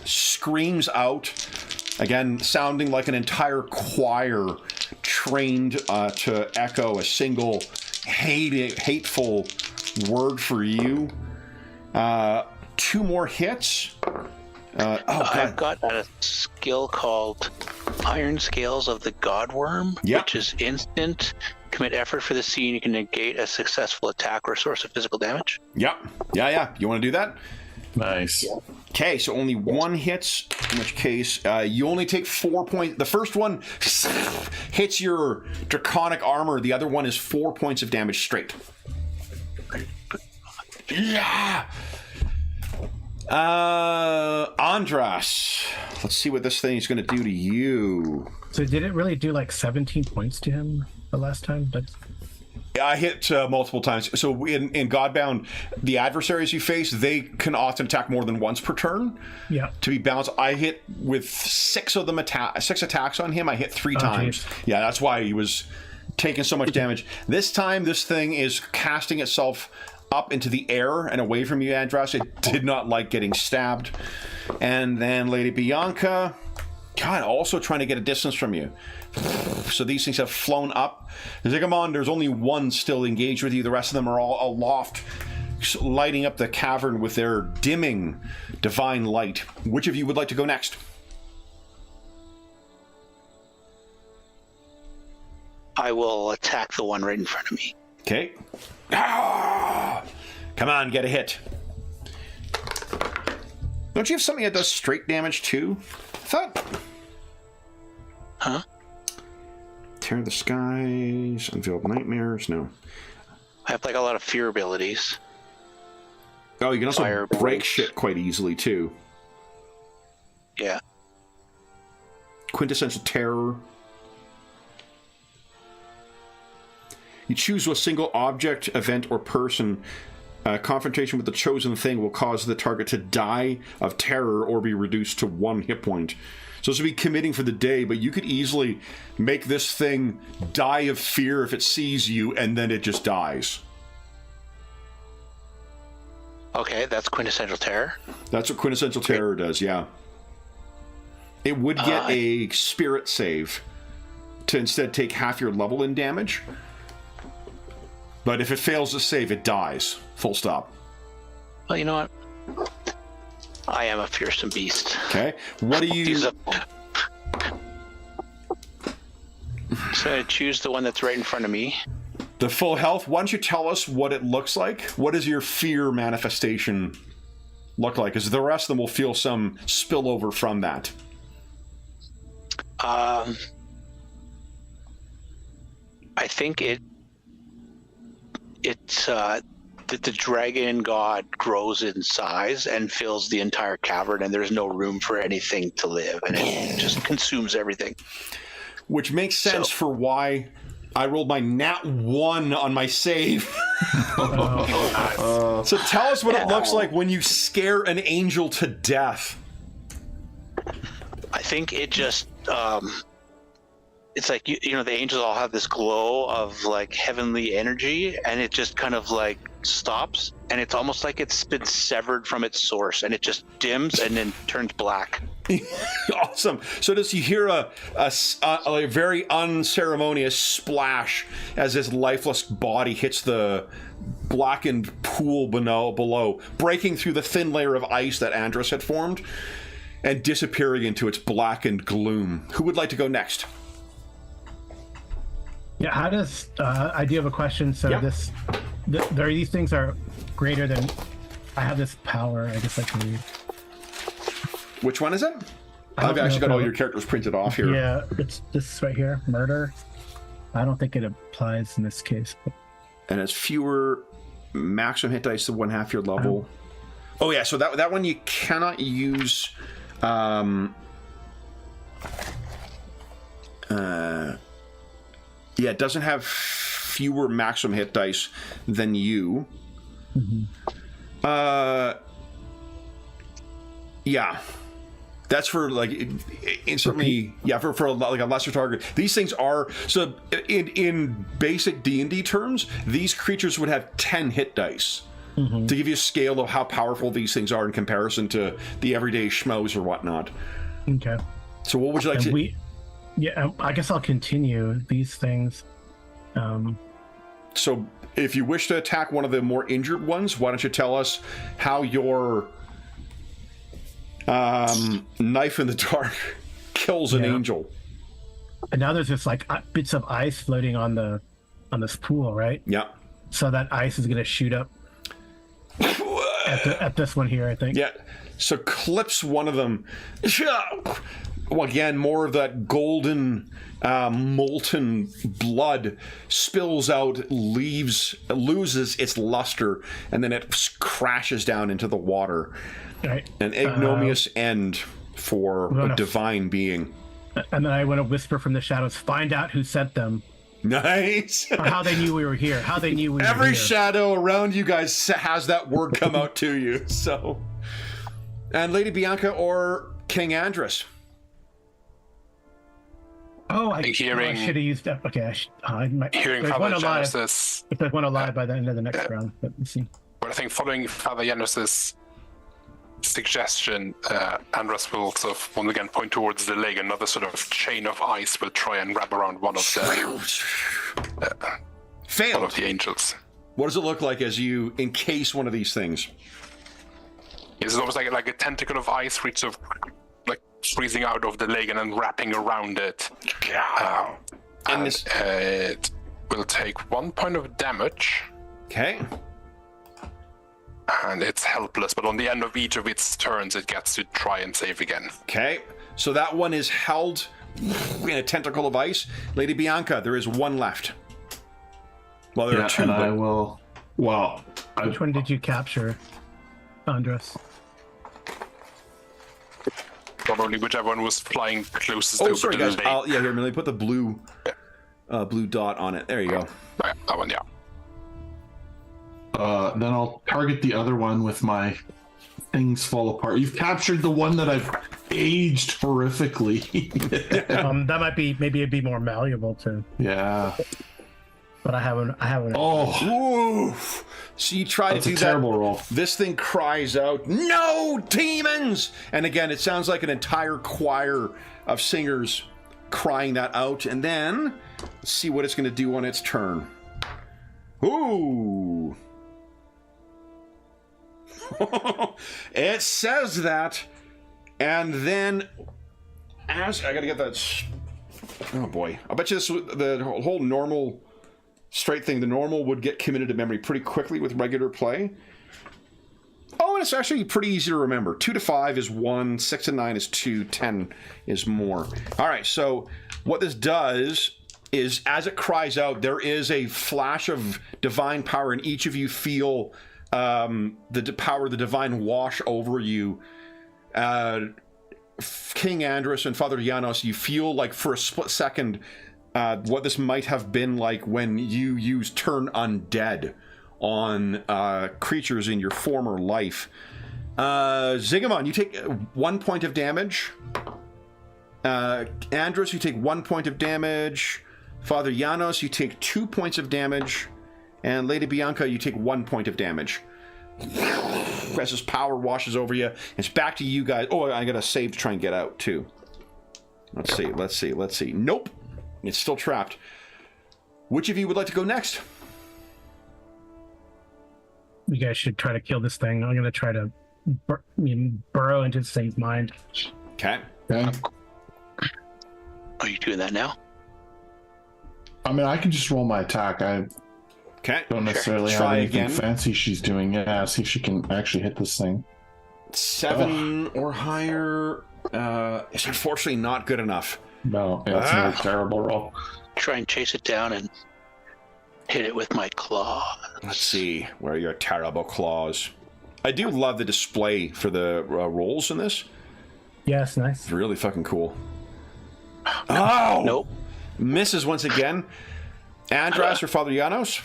screams out, again, sounding like an entire choir trained to echo a single hateful word for you. 2 more hits. I've got a skill called Iron Scales of the Godworm, which is instant. Commit effort for the scene. You can negate a successful attack or source of physical damage. Yep. Yeah. You want to do that? Nice. Okay, so only 1 hits, in which case you only take 4 points. The first one hits your draconic armor. The other one is 4 points of damage straight. Yeah! Andras, let's see what this thing is going to do to you. So did it really do like 17 points to him the last time? I hit multiple times. So in Godbound, the adversaries you face, they can often attack more than once per turn. Yeah. To be balanced, I hit with 6 of them 6 attacks on him. I hit 3 times. Geez. Yeah, that's why he was taking so much damage. This time, this thing is casting itself up into the air and away from you, Andras. It did not like getting stabbed. And then Lady Bianca, God, also trying to get a distance from you. So these things have flown up. Zygmunt, there's only 1 still engaged with you. The rest of them are all aloft, lighting up the cavern with their dimming divine light. Which of you would like to go next? I will attack the one right in front of me. Okay. Ah! Come on, get a hit. Don't you have something that does straight damage too? I thought. Huh? Tear the skies, unveiled nightmares. No. I have like a lot of fear abilities. Oh, you can also Fire break breaks. shit quite easily too. Yeah. Quintessential terror. You choose a single object, event, or person. Confrontation with the chosen thing will cause the target to die of terror or be reduced to 1 hit point. So this would be committing for the day, but you could easily make this thing die of fear if it sees you, and then it just dies. Okay, that's quintessential terror. That's what quintessential terror does, yeah. It would get a spirit save to instead take half your level in damage. But if it fails to save, it dies. Full stop. Well, you know what? I am a fearsome beast. Okay. What do you... So I choose the one that's right in front of me. The full health. Why don't you tell us what it looks like? What does your fear manifestation look like? Because the rest of them will feel some spillover from that. I think the dragon god grows in size and fills the entire cavern, and there's no room for anything to live, and it just consumes everything. Which makes sense for why I rolled my nat 1 on my save. So tell us what it looks like when you scare an angel to death. I think it just it's like you know the angels all have this glow of like heavenly energy, and it just kind of like stops, and it's almost like it's been severed from its source, and it just dims and then turns black. Awesome. So does you hear a very unceremonious splash as his lifeless body hits the blackened pool below, breaking through the thin layer of ice that Andras had formed and disappearing into its blackened gloom. Who would like to go next? Yeah, how does I do have a question. So these things are greater than I have this power. I guess I can read. Which one is it? I've actually got all your characters printed off here. Yeah, it's this right here, murder. I don't think it applies in this case. But... And it's fewer maximum hit dice than 1/2 your level. Oh yeah, so that one you cannot use. Yeah, it doesn't have fewer maximum hit dice than you. Mm-hmm. Yeah. That's for like instantly, for like a lesser target. These things are so in basic D&D terms, these creatures would have 10 hit dice to give you a scale of how powerful these things are in comparison to the everyday schmoes or whatnot. Okay. So what would you like to? I guess I'll continue these things. So if you wish to attack one of the more injured ones, why don't you tell us how your knife in the dark kills an angel? And now there's just like bits of ice floating on this pool, right? Yeah. So that ice is going to shoot up at this one here, I think. Yeah. So clips one of them. Again, more of that golden molten blood spills out, loses its luster, and then it crashes down into the water. Right. An ignominious end for a divine being. And then I want to whisper from the shadows, find out who sent them. Nice. Or how they knew we were here. How they knew we were here. Every shadow around you guys has that word come out to you. So, and Lady Bianca or King Andrus. Oh, I should have used that. Okay, hearing Father Janus's. If there's one alive by the end of the next round, let me see. But I think following Father Janus's suggestion, Andrus will sort of once again point towards the lake. Another sort of chain of ice will try and wrap around one of the Failed. one of the angels. What does it look like as you encase one of these things? It's almost like a tentacle of ice, which sort of like freezing out of the leg and then wrapping around it. And it will take 1 point of damage. Okay. And it's helpless, but on the end of each of its turns, it gets to try and save again. Okay. So that one is held in a tentacle of ice. Lady Bianca, there is one left. Well, there are two. And I will. Well, which one did you capture, Andrus? Probably whichever one was flying closest to the sorry, guys. lake. Here, let me put the blue dot on it. There you go. That one, yeah. Then I'll target the other one with my things fall apart. You've captured the one that I've aged horrifically. That might be, maybe it'd be more malleable to. Yeah. But I haven't. Oh. Oof. So you try to do that. Terrible roll. This thing cries out, "No demons!" And again, it sounds like an entire choir of singers crying that out. And then let's see what it's going to do on its turn. Ooh. It says that, and then as I gotta get that. Oh boy! I bet you the whole normal straight thing. The normal would get committed to memory pretty quickly with regular play. Oh, and it's actually pretty easy to remember. 2 to 5 is 1, 6 to 9 is 2, 10 is more. All right. So what this does is, as it cries out, there is a flash of divine power, and each of you feel the power of the divine wash over you. King Andrus and Father Janos, you feel like for a split second what this might have been like when you used turn undead on creatures in your former life. Zigamon, you take 1 point of damage. Andrus, you take 1 point of damage. Father Janos, you take 2 points of damage. And Lady Bianca, you take 1 point of damage. As his power washes over you, it's back to you guys. Oh, I got a save to try and get out, too. Let's see. Nope. It's still trapped. Which of you would like to go next? You guys should try to kill this thing. I'm going to try to burrow into this thing's mind. Okay. Are you doing that now? I mean, I can just roll my attack. I don't necessarily have anything fancy she's doing. Yeah, see if she can actually hit this thing. 7 or higher is unfortunately not good enough. No, it's a terrible roll. Try and chase it down and hit it with my claw. Let's see. Where are your terrible claws? I do love the display for the rolls in this. Yes, nice. It's really fucking cool. Oh! Nope. Misses once again. Andras or Father Janos?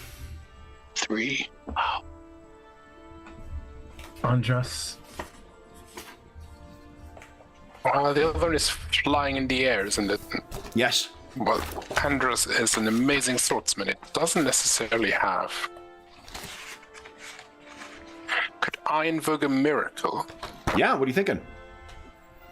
3. Wow. Andras. The other one is flying in the air, isn't it? Yes. Well, Andrus is an amazing swordsman. It doesn't necessarily have. Could I invoke a miracle? Yeah, what are you thinking?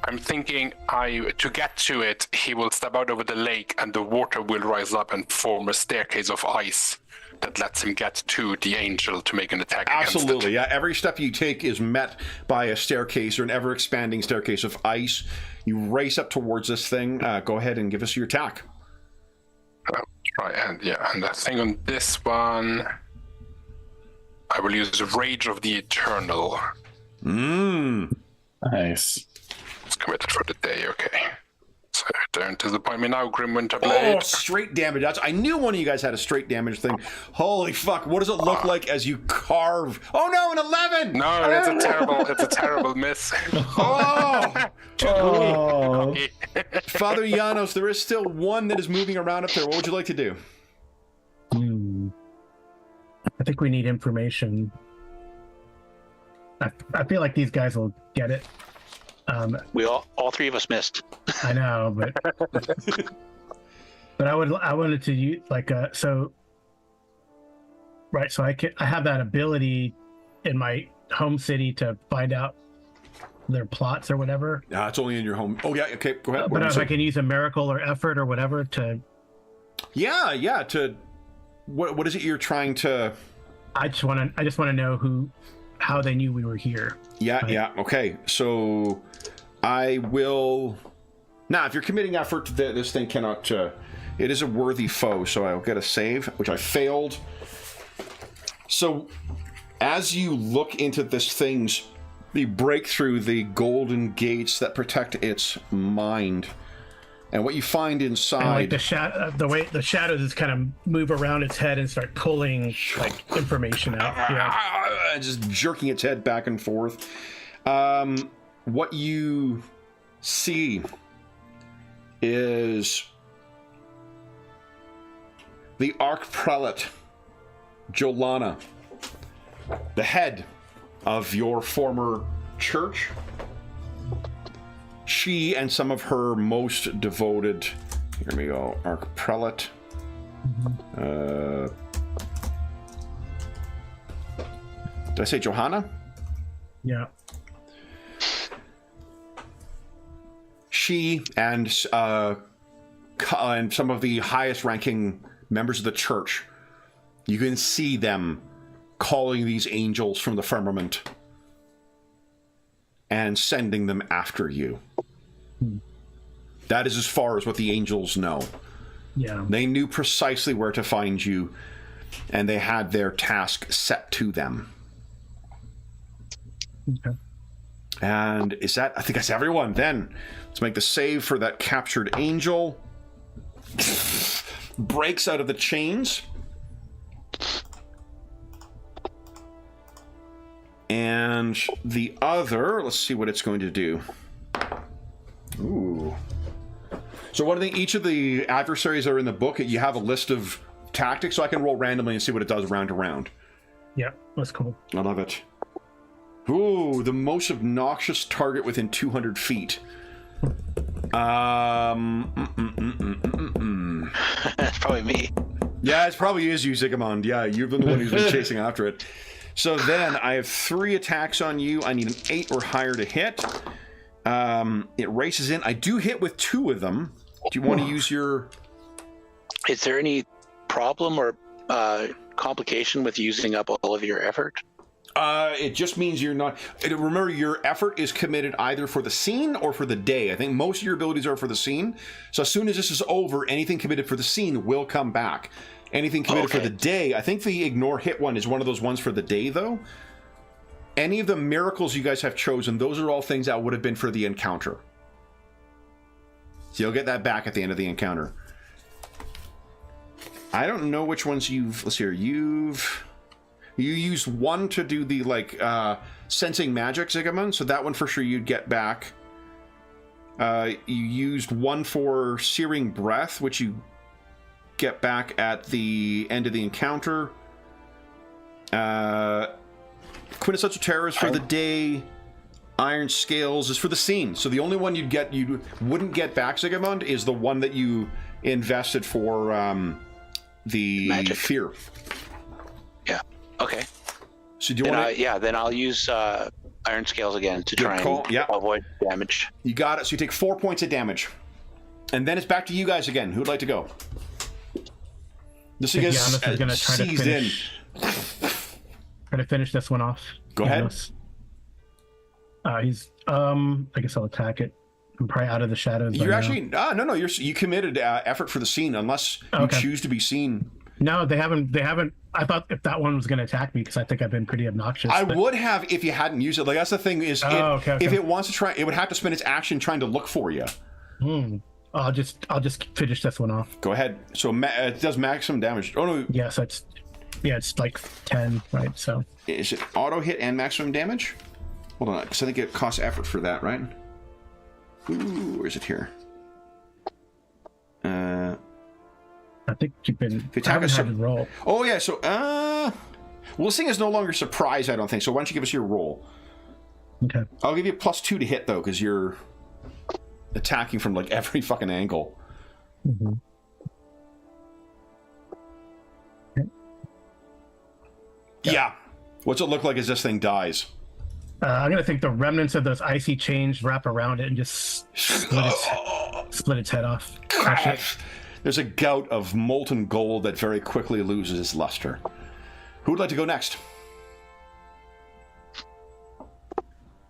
I'm thinking to get to it, he will step out over the lake and the water will rise up and form a staircase of ice that lets him get to the angel to make an attack Absolutely, against it. yeah. Every step you take is met by a staircase or an ever-expanding staircase of ice. You race up towards this thing. Go ahead and give us your attack. Right, and the thing on this one, I will use the Rage of the Eternal. Nice. It's committed for the day, okay. So don't disappoint me now, Grim Winterblade. Oh, straight damage. I knew one of you guys had a straight damage thing. Holy fuck, what does it look like as you carve? Oh no, an 11! No, it's a terrible miss. Oh! Oh. Father Janos, there is still one that is moving around up there. What would you like to do? I think we need information. I feel like these guys will get it. We all three of us missed. I know, but I wanted to use so I have that ability in my home city to find out their plots or whatever. It's only in your home. Oh yeah, okay, go ahead. But if I can use a miracle or effort or whatever to. Yeah. To what is it you're trying to? I just want to know how they knew we were here. Yeah. Okay, so I will. Now, if you're committing effort, this thing cannot. It is a worthy foe, so I'll get a save, which I failed. So, as you look into this thing's, you break through the golden gates that protect its mind, and what you find inside. And like the way the shadows just kind of move around its head and start pulling information out. Yeah. Just jerking its head back and forth. What you see is the Archprelate Jolana, the head of your former church. She and some of her most devoted, here we go, Archprelate. Did I say Johanna? Yeah. She and some of the highest ranking members of the church, you can see them calling these angels from the firmament and sending them after you. That is as far as what the angels know. Yeah. They knew precisely where to find you, and they had their task set to them. Okay. And is that, I think that's everyone. Then let's make the save for that captured angel. Breaks out of the chains. And the other, let's see what it's going to do. Ooh. So one of each of the adversaries that are in the book, you have a list of tactics, so I can roll randomly and see what it does round to round. Yeah, that's cool. I love it. Ooh, the most obnoxious target within 200 feet. That's probably me. Yeah, it probably is you, Zigmund. Yeah, you've been the one who's been chasing after it. So then, I have 3 attacks on you. I need an 8 or higher to hit. It races in. I do hit with 2 of them. Do you want to use your... Is there any problem or complication with using up all of your effort? It just means you're not... Remember, your effort is committed either for the scene or for the day. I think most of your abilities are for the scene. So as soon as this is over, anything committed for the scene will come back. Anything committed for the day... I think the ignore hit one is one of those ones for the day, though. Any of the miracles you guys have chosen, those are all things that would have been for the encounter. So you'll get that back at the end of the encounter. I don't know which ones you've... Let's see here. You used 1 to do the, sensing magic, Zigmund, so that one for sure you'd get back. You used 1 for searing breath, which you get back at the end of the encounter. Quintessential Terror is for the day. Iron Scales is for the scene. So the only one you wouldn't get back, Zigmund, is the one that you invested for the magic. fear. Yeah. Okay. So do you want to? Then I'll use Iron Scales again to try and avoid damage. You got it. So you take 4 points of damage, and then it's back to you guys again. Who'd like to go? This thing is Giannis is going to try to seized finish this one off. Go ahead. He's I guess I'll attack it. I'm probably out of the shadows. You're actually no. You committed effort for the scene, unless you choose to be seen. No, they haven't. I thought if that one was going to attack me, because I think I've been pretty obnoxious. I would have if you hadn't used it. Like that's the thing is, if it wants to try, it would have to spend its action trying to look for you. I'll just finish this one off. Go ahead. So it does maximum damage. Oh no. Yeah. So it's like 10, right? So is it auto hit and maximum damage? Hold on, because I think it costs effort for that, right? Ooh, where is it here? I think you've been. If you attack had to roll. Oh yeah, so well, this thing is no longer surprised, I don't think. So why don't you give us your roll? Okay. I'll give you +2 to hit though, because you're attacking from like every fucking angle. Mm-hmm. Okay. Yeah. What's it look like as this thing dies? I'm gonna think the remnants of those icy chains wrap around it and just split its head off. Crush it. There's a gout of molten gold that very quickly loses its luster. Who would like to go next?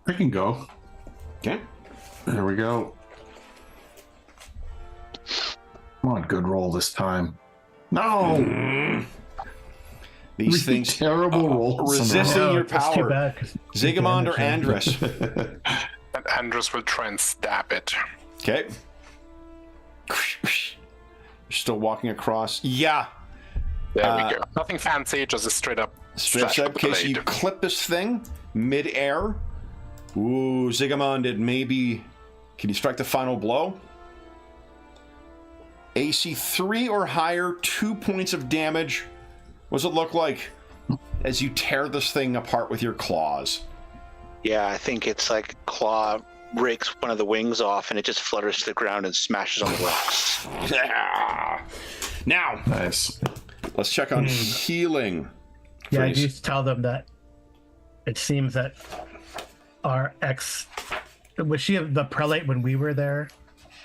I can go. Okay. There we go. Come on, good roll this time. No! These things terrible rolls. Resisting your That's too power. bad, Zigamond or Andrus? And Andrus will try and stab it. Okay. You're still walking across. Yeah. There we go. Nothing fancy, just a straight up. Okay, so you clip this thing mid-air. Ooh, Zigamond, it maybe. Can you strike the final blow? AC 3 or higher, 2 points of damage. What does it look like as you tear this thing apart with your claws? Yeah, I think it's like claw breaks one of the wings off and it just flutters to the ground and smashes on the rocks. Now, nice. Let's check on healing. Yeah, I just tell them that it seems that our was she the prelate when we were there?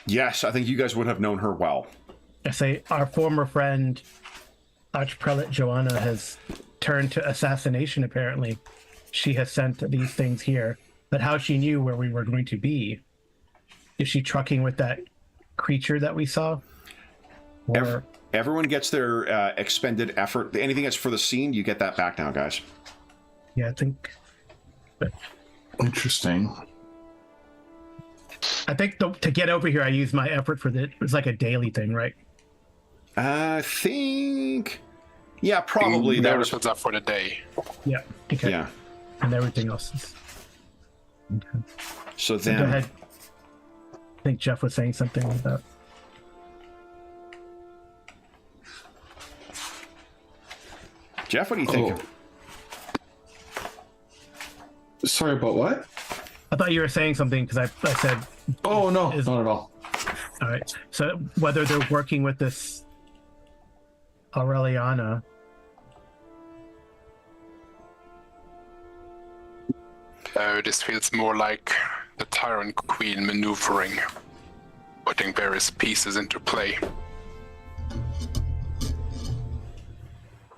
Yes, I think you guys would have known her well. I say our former friend, Archprelate Joanna, has turned to assassination, apparently. She has sent these things here. But how she knew where we were going to be? Is she trucking with that creature that we saw? Or... Everyone gets their expended effort. Anything that's for the scene, you get that back now, guys. Yeah, I think... Interesting. I think to get over here, I use my effort for it was like a daily thing, right? I think... Yeah, probably. That was up for the day. Yeah. Okay. Yeah. And everything else is... Okay. So then... Go ahead. I think Jeff was saying something about... Jeff, what do you think? Sorry, about what? I thought you were saying something because I said... Oh, no, not at all. All right. So whether they're working with this Aureliana... This feels more like the Tyrant Queen maneuvering, putting various pieces into play.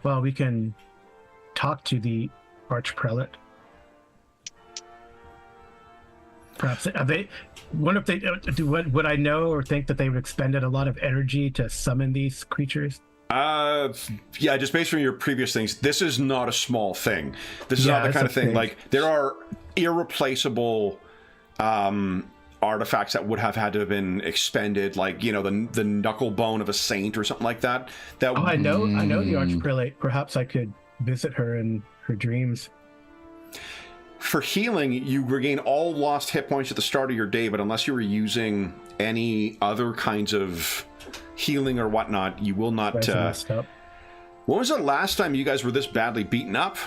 Well, we can talk to the Archprelate. Perhaps what if they would I know or think that they would expended a lot of energy to summon these creatures? Yeah, just based on your previous things, this is not a small thing. This is not the kind of thing like there are irreplaceable artifacts that would have had to have been expended, like the knuckle bone of a saint or something like that. I know the Archprelate. Perhaps I could visit her in her dreams. For healing, you regain all lost hit points at the start of your day, but unless you were using any other kinds of healing or whatnot, you will not. When was the last time you guys were this badly beaten up?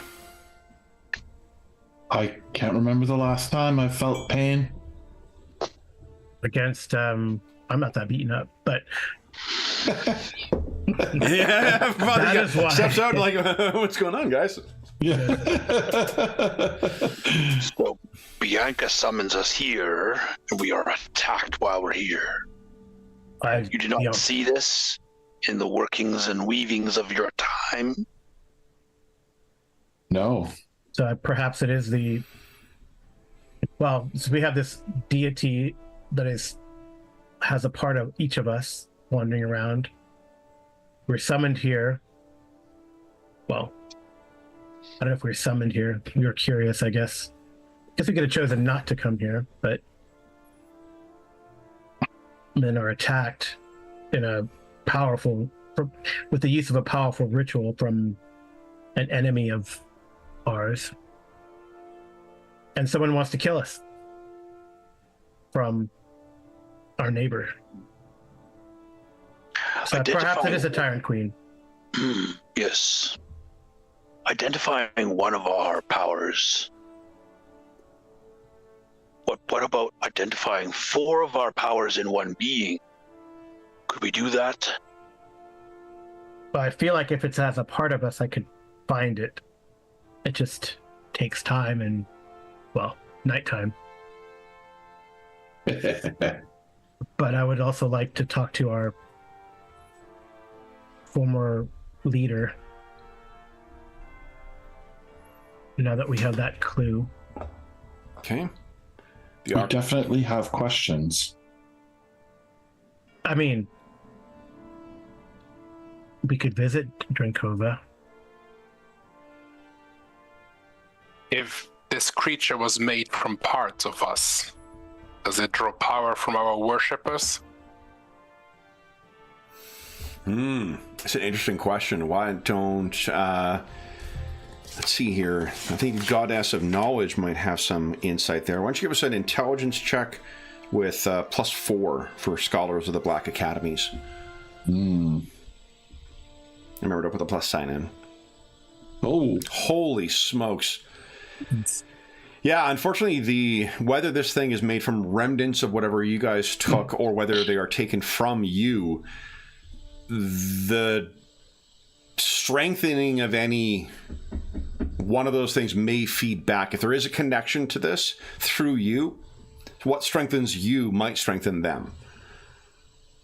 I can't remember the last time I felt pain. Against, I'm not that beaten up, but... Yeah, that is why. Steps out like, what's going on, guys? Yeah. So Bianca summons us here, and we are attacked while we're here. You did not see this? in the workings and weavings of your time? No. So perhaps it is so we have this deity that has a part of each of us wandering around. We're summoned here. Well, I don't know if we're summoned here. We were curious, I guess. I guess we could have chosen not to come here, but then are attacked with the use of a powerful ritual from an enemy of ours. And someone wants to kill us from our neighbor. So perhaps it is a Tyrant Queen. Yes. Identifying one of our powers. What about identifying 4 of our powers in one being? Could we do that? But I feel like if it has a part of us, I could find it. It just takes time and, nighttime. But I would also like to talk to our former leader. Now that we have that clue. Okay. We definitely have questions. I mean, we could visit Drinkova. If this creature was made from parts of us, does it draw power from our worshippers? It's an interesting question. Why don't let's see here. I think Goddess of Knowledge might have some insight there. Why don't you give us an intelligence check with +4 for Scholars of the Black Academies? Remember to put the plus sign in. Oh, holy smokes. Yeah, unfortunately, whether this thing is made from remnants of whatever you guys took or whether they are taken from you, the strengthening of any one of those things may feed back. If there is a connection to this through you, what strengthens you might strengthen them.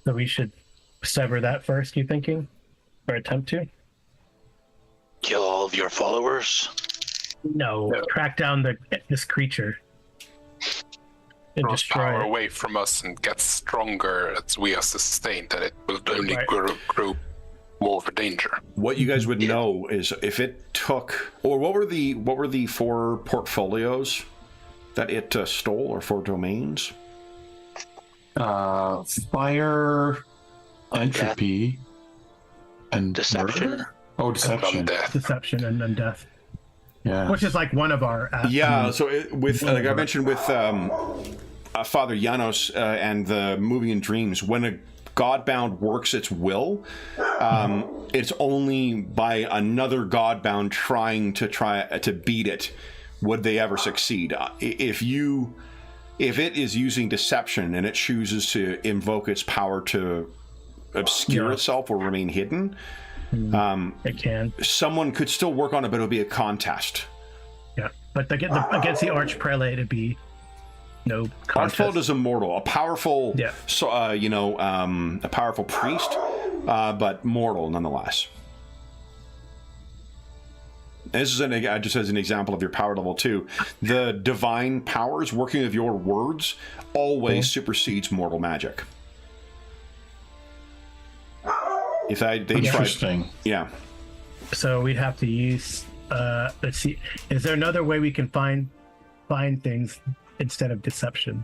So we should sever that first, you thinking? Or attempt to? Kill all of your followers? No. Track down this creature. And Draws destroy power it. away from us and gets stronger as we are sustained, that it will only grow more of a danger. What you guys would know is if it took, or what were the 4 portfolios that it stole, or 4 domains? Fire, entropy, and deception. Murder? Oh, deception. Deception and then death. Yeah. Which is like one of our... Yeah, so like I mentioned with Father Janos and the Moving in Dreams, when a Godbound works its will, it's only by another Godbound trying to beat it would they ever succeed. If it is using deception and it chooses to invoke its power to obscure itself or remain hidden, it can. Someone could still work on it, but it'll be a contest. Yeah, but against the Archprelate, it'd be no contest. Archprelate is immortal, a powerful, a powerful priest, but mortal nonetheless. This is just as an example of your power level 2. The divine powers working with your words always supersedes mortal magic. If they Interesting. Yeah. So we'd have to use. Let's see. Is there another way we can find things instead of deception?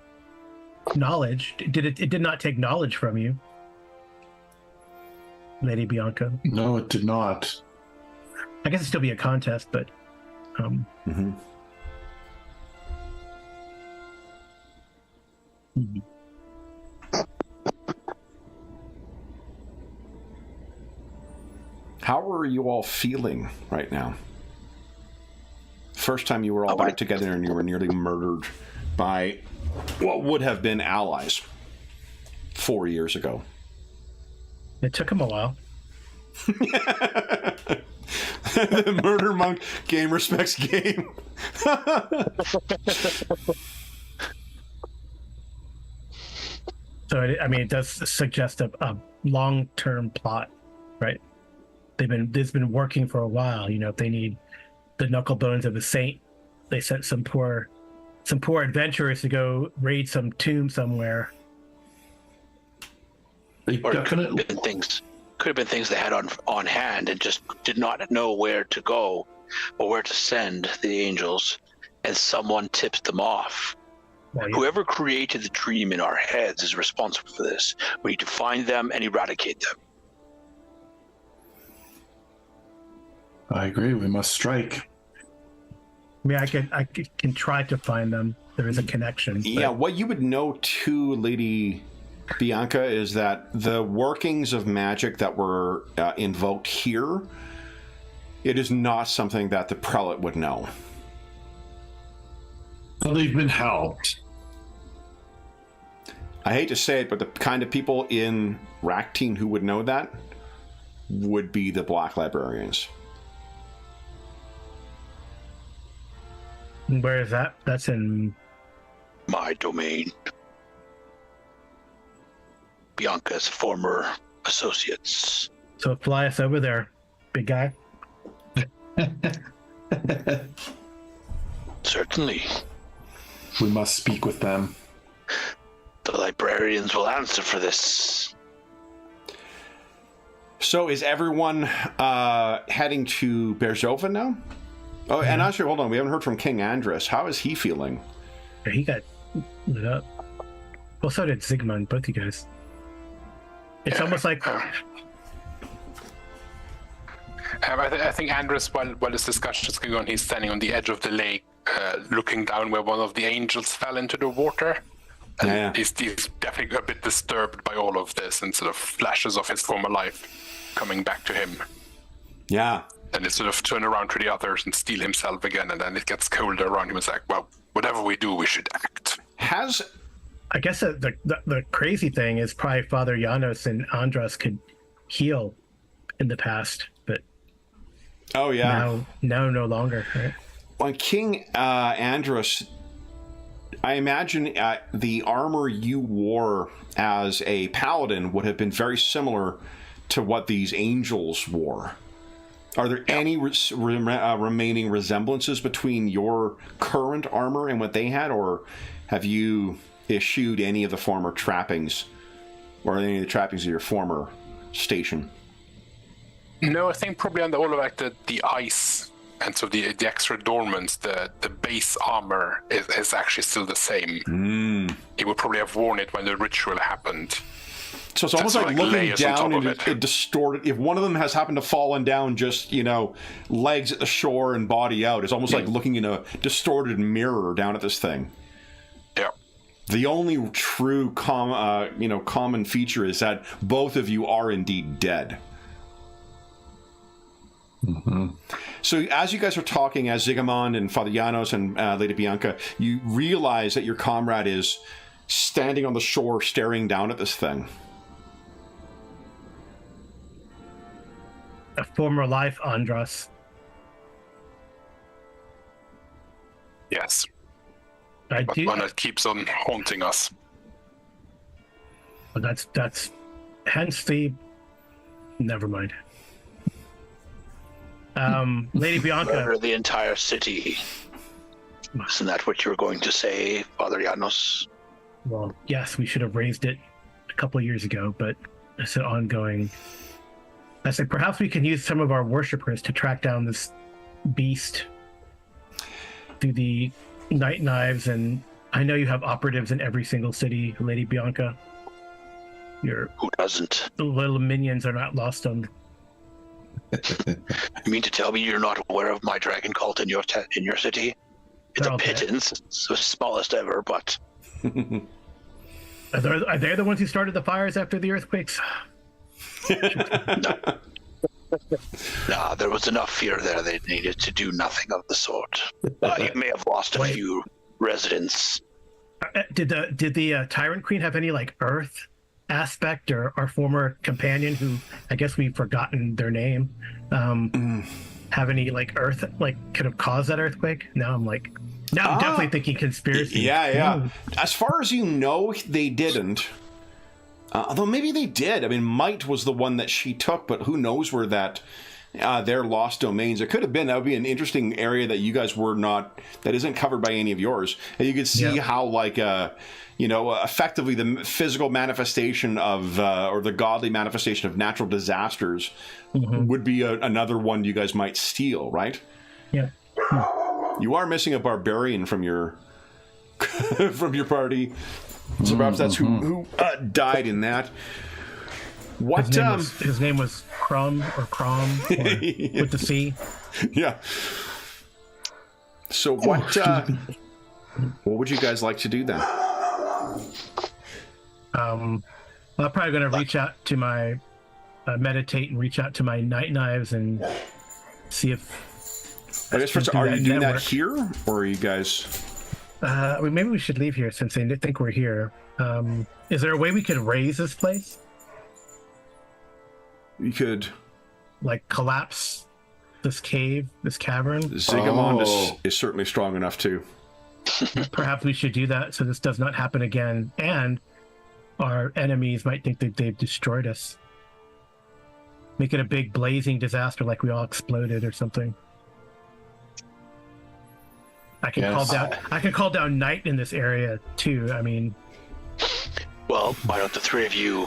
Knowledge. It did not take knowledge from you, Lady Bianca. No, it did not. I guess it'd still be a contest, but. How are you all feeling right now? First time you were all back together and you were nearly murdered by what would have been allies 4 years ago. It took him a while. The Murder Monk game respects game. So, I mean, it does suggest a long-term plot right? They've been working for a while. You know, if they need the knuckle bones of a saint, they sent some poor adventurers to go raid some tomb somewhere. They Or it definitely. could have been things they had on hand and just did not know where to go or where to send the angels, and someone tipped them off. Well, yeah. Whoever created the dream in our heads is responsible for this. We need to find them and eradicate them. I agree. We must strike. I mean, I can try to find them. There is a connection. But... Yeah, what you would know too, Lady Bianca, is that the workings of magic that were invoked here, it is not something that the prelate would know. Well, they've been helped. I hate to say it, but the kind of people in Ractine who would know that would be the Black Librarians. Where is that? That's in My domain. Bianca's former associates. So fly us over there, big guy. Certainly. We must speak with them. The librarians will answer for this. So is everyone heading to Berzova now? Oh, and actually, hold on. We haven't heard from King Andrus. How is he feeling? He got lit up. Well, so did Zygmunt, both you guys. It's almost like... I think Andrus, while this discussion is going on, he's standing on the edge of the lake, looking down where one of the angels fell into the water. And he's definitely a bit disturbed by all of this, and sort of flashes of his former life coming back to him. Yeah. And he sort of turn around to the others and steel himself again, and then it gets colder around him. It's like, well, whatever we do, we should act. I guess the crazy thing is probably Father Janos and Andras could heal in the past, but now no longer. Right? When King Andros, I imagine the armor you wore as a paladin would have been very similar to what these angels wore. Are there any remaining resemblances between your current armor and what they had, or have you eschewed any of the former trappings, or any of the trappings of your former station? No, I think probably under all of like the ice and so the extra adornments, the base armor is actually still the same. He would probably have worn it when the ritual happened. So it's almost like looking down and it distorted. If one of them has happened to fallen down, just legs at the shore and body out, it's almost like looking in a distorted mirror down at this thing. Yeah. The only true common feature is that both of you are indeed dead. Mm-hmm. So as you guys are talking, as Zygmunt and Father Janos and Lady Bianca, you realize that your comrade is standing on the shore staring down at this thing. A former life, Andras. Yes. But one that keeps on haunting us. But that's hence the... Never mind. Lady Bianca. Murder the entire city. Isn't that what you were going to say, Father Janos? Well, yes, we should have raised it a couple of years ago, but it's an ongoing... I said perhaps we can use some of our worshippers to track down this beast through the night knives, and I know you have operatives in every single city, Lady Bianca. Who doesn't? The little minions are not lost on... You mean to tell me you're not aware of my dragon cult in your city? It's a pittance. It's the smallest ever, but... Are they the ones who started the fires after the earthquakes? No, there was enough fear there. They needed to do nothing of the sort. You may have lost a few residents. Did the Tyrant Queen have any earth aspect, or our former companion, who I guess we've forgotten their name, have any earth could have caused that earthquake? Now I'm definitely thinking conspiracy. Yeah. As far as you know, they didn't. Although maybe they did. I mean, Might was the one that she took, but who knows where that their lost domains. It could have been. That would be an interesting area that you guys were not. That isn't covered by any of yours, and you could see how like effectively the physical manifestation of or the godly manifestation of natural disasters would be another one you guys might steal, right? Yeah. You are missing a barbarian from your from your party, so perhaps that's who died in that. What his name was Crom or with the C. Yeah. So what would you guys like to do then? I'm probably going to reach out to my meditate and reach out to my night knives and see if. I guess first, are you doing that here, or are you guys? Maybe we should leave here since they think we're here. Is there a way we could raise this place? You could, like, collapse this cave, this cavern. Zigamond is certainly strong enough to. Perhaps we should do that so this does not happen again, and our enemies might think that they've destroyed us. Make it a big blazing disaster, like we all exploded or something. I can call down night in this area too. I mean, well, why don't the three of you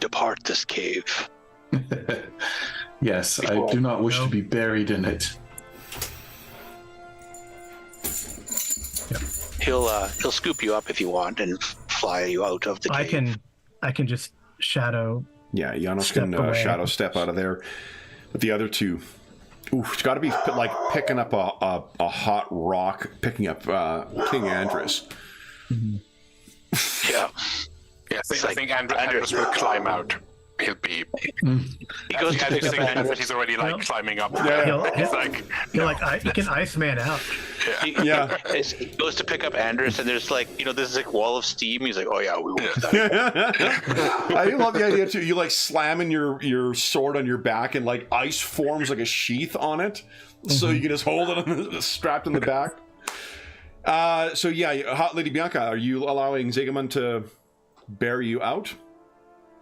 depart this cave? Yes, I do not wish to be buried in it. He'll scoop you up if you want and fly you out of the cave. I can just shadow. Yeah, Janos can shadow step out of there. But the other two, it's got to be like picking up a hot rock, picking up King Andrus. Mm-hmm. Yeah. Yes, I think Andrus will climb out. He'll be. He goes to pick up Andrus, but he's already climbing up. He can Iceman out. He goes to pick up Andrus, and there's this is wall of steam. He's like, oh yeah, we will do that. I love the idea too. You like slamming your sword on your back, and like ice forms like a sheath on it, so you can just hold it strapped in the back. So yeah, Hot Lady Bianca, are you allowing Zigamond to bear you out?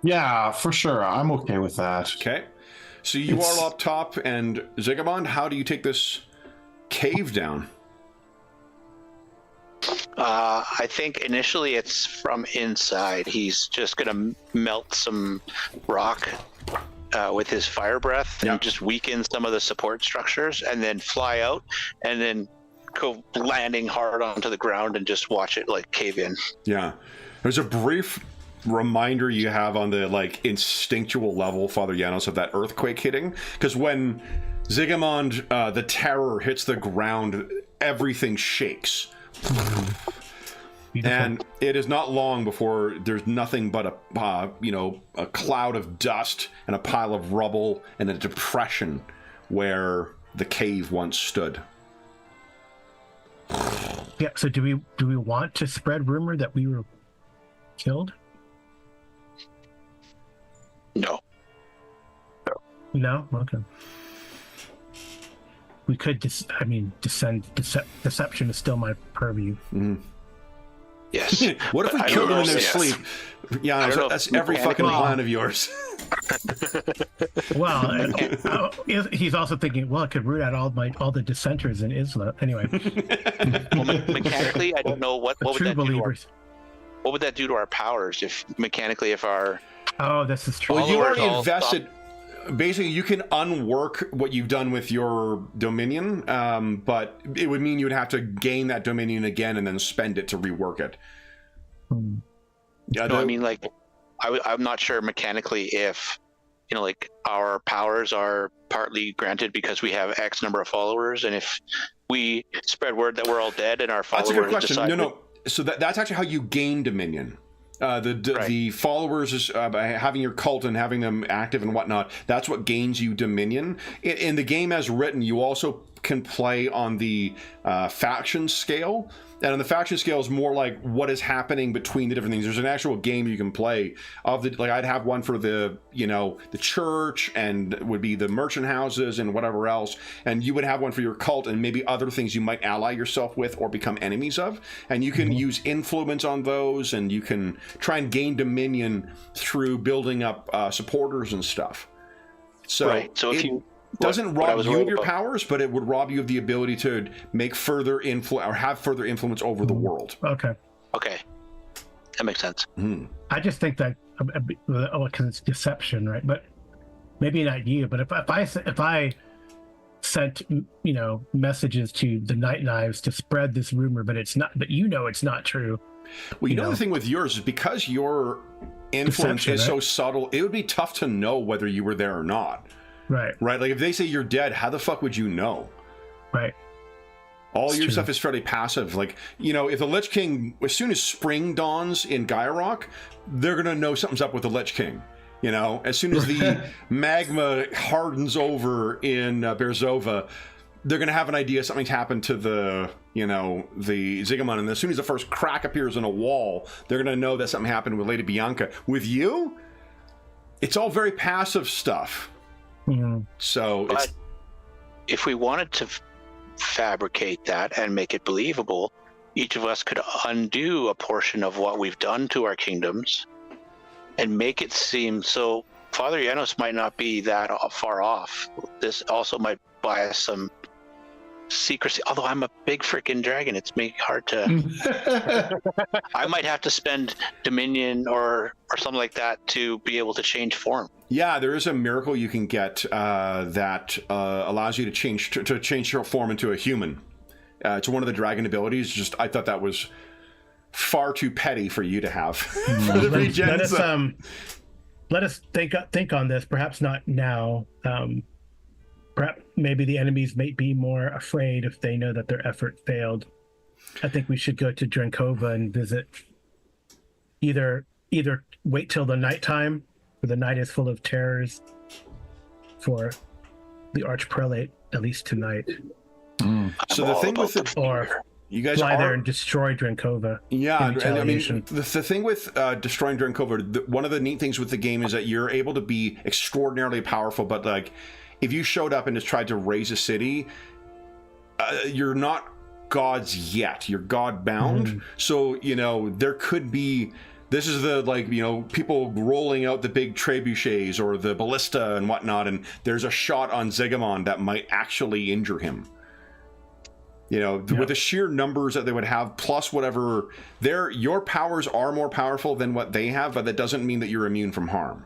Yeah, for sure. I'm okay with that. Okay. So you are up top, and Zigamond, how do you take this cave down? I think initially it's from inside. He's just going to melt some rock with his fire breath and just weaken some of the support structures, and then fly out, and then go landing hard onto the ground and just watch it like cave in. Yeah. There's a brief reminder you have on the like instinctual level, Father Janos, of that earthquake hitting, because when Zigamond the terror hits the ground, everything shakes. And it is not long before there's nothing but a cloud of dust and a pile of rubble and a depression where the cave once stood. Yeah, so do we want to spread rumor that we were killed? No? Okay. We could deception is still my purview. Mm-hmm. Yes. What if we killed them in their sleep? Yeah, that's every fucking plan of yours. Well, he's also thinking, well, it could root out all the dissenters in Islam. Anyway. Well, mechanically, I don't know what would that believers. What would that do to our powers if our... Oh, this is true. Well, you already invested... Basically, you can unwork what you've done with your Dominion, but it would mean you would have to gain that Dominion again and then spend it to rework it. Yeah, no, I mean, like, I'm not sure mechanically if, our powers are partly granted because we have X number of followers, and if we spread word that we're all dead and our followers That's a good question. decide... No. So that's actually how you gain Dominion. The followers is by having your cult and having them active and whatnot. That's what gains you Dominion. In the game as written, you also can play on the faction scale. And on the faction scale is more like what is happening between the different things. There's an actual game you can play of the, like I'd have one for the, you know, the church, and would be the merchant houses and whatever else. And you would have one for your cult and maybe other things you might ally yourself with or become enemies of. And you can use influence on those, and you can try and gain dominion through building up supporters and stuff. So, right. So if you doesn't rob you of your powers, but it would rob you of the ability to make further influence or have further influence over the world. Okay. Okay. That makes sense. I just think that because it's deception, right? But maybe not you. But if I sent, you know, messages to the Night Knives to spread this rumor, but it's not. But you know, it's not true. Well, you know the thing with yours is because your influence is so subtle, it would be tough to know whether you were there or not. Right. Like if they say you're dead, how the fuck would you know? Right. All your stuff is fairly passive. Like, you know, if the Lich King, as soon as spring dawns in Gyrok, they're going to know something's up with the Lich King. You know, as soon as the magma hardens over in Berzova, they're going to have an idea something's happened to the, you know, the Zigguramon. And as soon as the first crack appears in a wall, they're going to know that something happened with Lady Bianca. With you, it's all very passive stuff. So but if we wanted to fabricate that and make it believable, each of us could undo a portion of what we've done to our kingdoms and make it seem so. Father Janos might not be that far off. This also might buy us some secrecy, although I'm a big freaking dragon, it's hard to I might have to spend dominion or something like that to be able to change form. Yeah, there is a miracle you can get that allows you to change your form into a human. It's one of the dragon abilities. Just I thought that was far too petty for you to have. For the regens. Let us think on this. Perhaps not now. Perhaps maybe the enemies may be more afraid if they know that their effort failed. I think we should go to Drankova and visit. Either wait till the nighttime, where the night is full of terrors, for the Archprelate, at least tonight. So the thing with it, or you guys fly there and destroy Drankova. Yeah, and I mean the thing with destroying Drankova, one of the neat things with the game is that you're able to be extraordinarily powerful, but like if you showed up and just tried to raise a city, you're not gods yet. You're Godbound. So, you know, there could be, this is the, like, you know, people rolling out the big trebuchets or the ballista and whatnot, and there's a shot on Zigguramon that might actually injure him. You know, with the sheer numbers that they would have, plus whatever, your powers are more powerful than what they have, but that doesn't mean that you're immune from harm.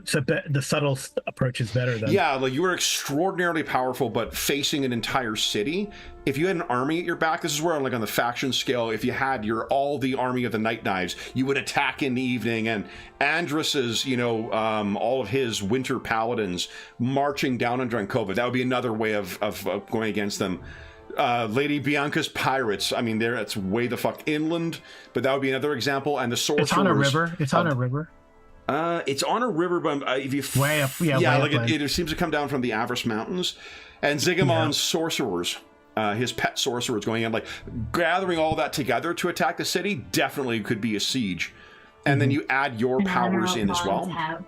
So the subtle approach is better than... Yeah, like you were extraordinarily powerful, but facing an entire city. If you had an army at your back, this is where, like on the faction scale, if you had all the army of the Night Knives, you would attack in the evening, and Andrus's, you know, all of his winter paladins marching down on Drankova. That would be another way of going against them. Lady Bianca's pirates, I mean, it's way the fuck inland, but that would be another example. And the sorcerers... It's on a river. It's on a river. It's on a river, but if you way up, like it seems to come down from the Avarice Mountains, and Ziggumon's sorcerers, his pet sorcerers, going in, like gathering all that together to attack the city. Definitely could be a siege, and then you add your powers in as well.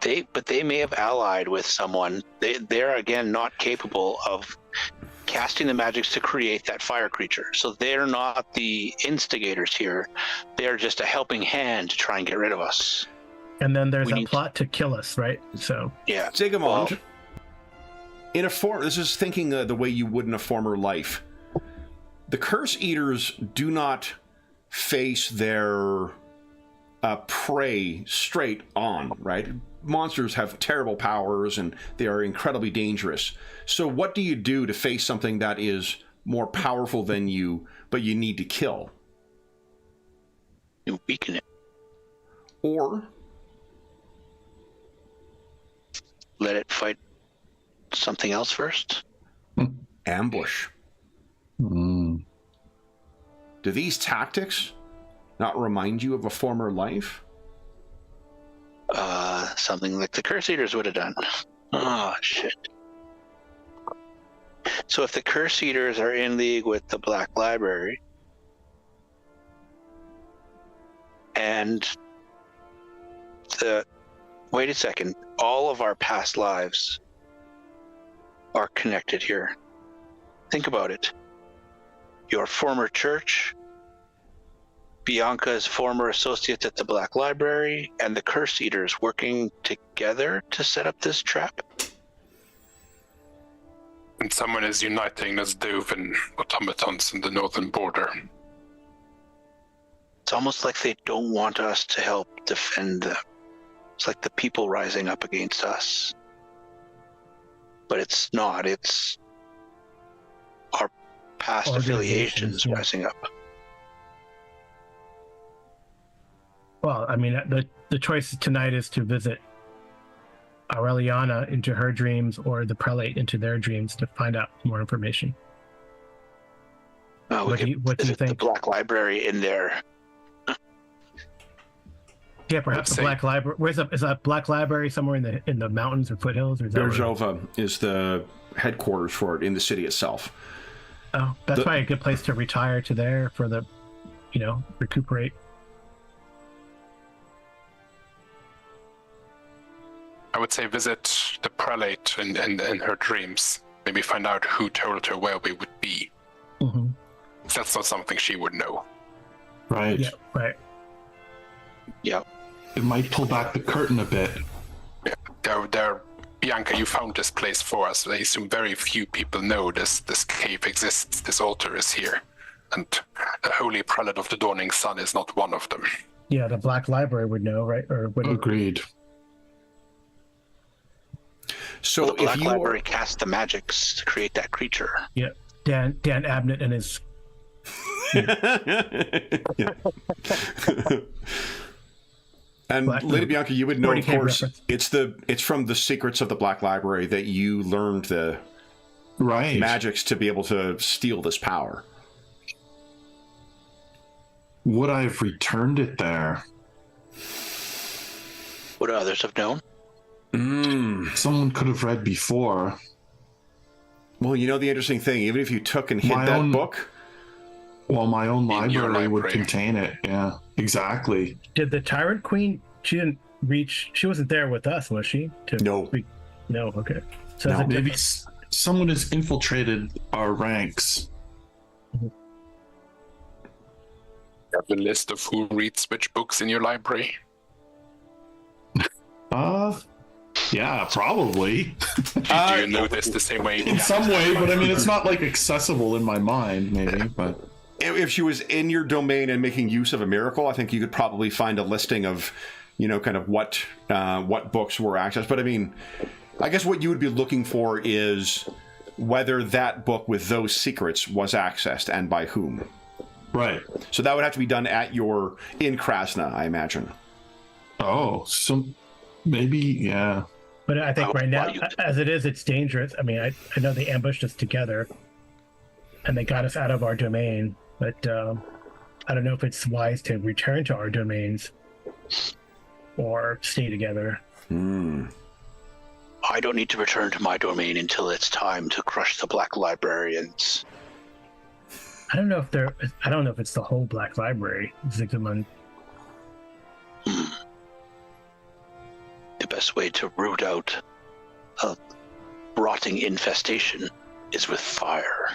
They may have allied with someone. They're again not capable of casting the magics to create that fire creature. So they're not the instigators here. They're just a helping hand to try and get rid of us. And then there's a plot to kill us, right? So yeah, Zigguramon, in a form, this is thinking the way you would in a former life. The Curse Eaters do not face their prey straight on, right? Monsters have terrible powers and they are incredibly dangerous. So what do you do to face something that is more powerful than you, but you need to kill? You weaken it. Or let it fight something else first. Ambush. Do these tactics not remind you of a former life? Something like the Curse Eaters would have done. Oh, shit. So if the Curse Eaters are in league with the Black Library, and wait a second, all of our past lives are connected here. Think about it. Your former church, Bianca's former associate at the Black Library, and the Curse Eaters working together to set up this trap. And someone is uniting those Dovin automatons in the northern border. It's almost like they don't want us to help defend them. It's like the people rising up against us. But it's not. It's our past affiliations rising up. Well, I mean, the choice tonight is to visit Aureliana into her dreams or the prelate into their dreams to find out more information. What do you think? The Black Library in there. Yeah, perhaps the Black Library. Is that Black Library somewhere in the mountains or foothills? Or is that Berzova is the headquarters for it in the city itself. Oh, that's probably a good place to retire to there for the, recuperate. I would say visit the prelate in her dreams. Maybe find out who told her where we would be. Mm-hmm. That's not something she would know. Right. Yeah, right. Yeah. It might pull back the curtain a bit. Yeah, Bianca, you found this place for us. I assume very few people know this cave exists, this altar is here. And the Holy Prelate of the Dawning Sun is not one of them. Yeah, the Black Library would know, right? Or would Agreed. So the Black Library cast the magics to create that creature. Yeah, Dan Abnett and his. And Lady Bianca, you would know, of course, reference. it's from the secrets of the Black Library that you learned the magics to be able to steal this power. Would I have returned it there? Would others have known? Someone could have read before. Well, the interesting thing, even if you took and hid that book... Well, my own library would contain it. Yeah, exactly. Did the Tyrant Queen, she wasn't there with us, was she? No. No, okay. So no. Maybe someone has infiltrated our ranks. You have the list of who reads which books in your library? Yeah, probably. Do you know this the same way? In some way, but I mean, it's not like accessible in my mind, maybe, but... If she was in your domain and making use of a miracle, I think you could probably find a listing of, kind of what books were accessed. But I mean, I guess what you would be looking for is whether that book with those secrets was accessed and by whom. Right. So that would have to be done in Krasna, I imagine. Oh, so maybe, yeah. But I think right now, as it is, it's dangerous. I mean, I know they ambushed us together and they got us out of our domain. But I don't know if it's wise to return to our domains or stay together. I don't need to return to my domain until it's time to crush the Black Librarians. I don't know if it's the whole Black Library, Zygmunt. The best way to root out a rotting infestation is with fire.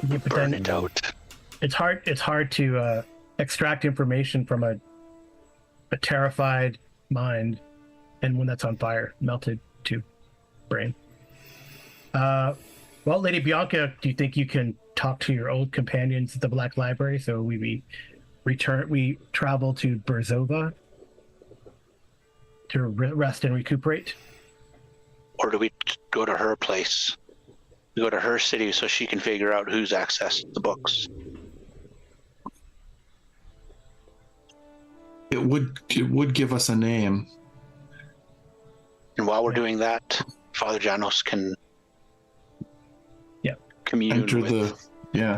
Yeah, but Burn then it out. It's hard to extract information from a terrified mind and one that's on fire, melted to brain. Well, Lady Bianca, do you think you can talk to your old companions at the Black Library? So we travel to Berzova to rest and recuperate? Or do we go to her place? We go to her city so she can figure out who's accessed the books. It would give us a name. And while we're doing that, Father Janos can commune with the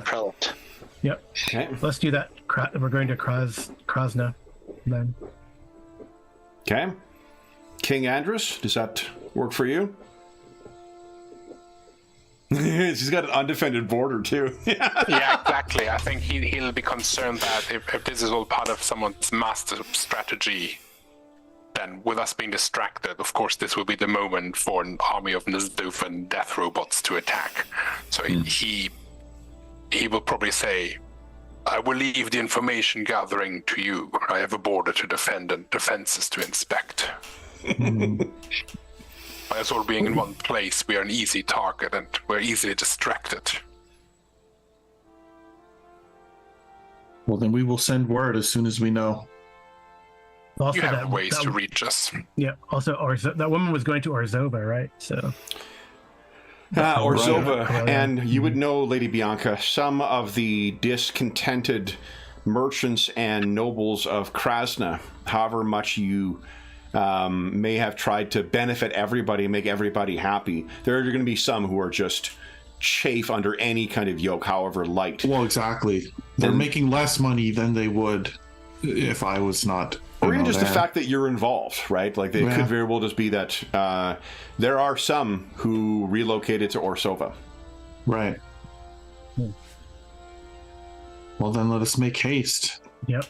prelate. Yep. Okay. Let's do that. We're going to Krasna then. Okay. King Andrus, does that work for you? He's got an undefended border too. Yeah, exactly. I think he'll be concerned that if this is all part of someone's master strategy, then with us being distracted, of course, this will be the moment for an army of Nizdoofan death robots to attack. So he will probably say, I will leave the information gathering to you. I have a border to defend and defenses to inspect. By us all being in one place, we are an easy target and we're easily distracted. Well, then we will send word as soon as we know. Also, You have ways to reach us. Yeah. Also, that woman was going to Orzova, right? So. Orzova, Right. and you would know, Lady Bianca, some of the discontented merchants and nobles of Krasna, however much you may have tried to benefit everybody, make everybody happy, there are going to be some who are just chafe under any kind of yoke, however light. Well, exactly. They're making less money than they would if I was not. Or even just the fact that you're involved, right? Like, it could very well just be that there are some who relocated to Orzova. Right. Well, then let us make haste. Yep.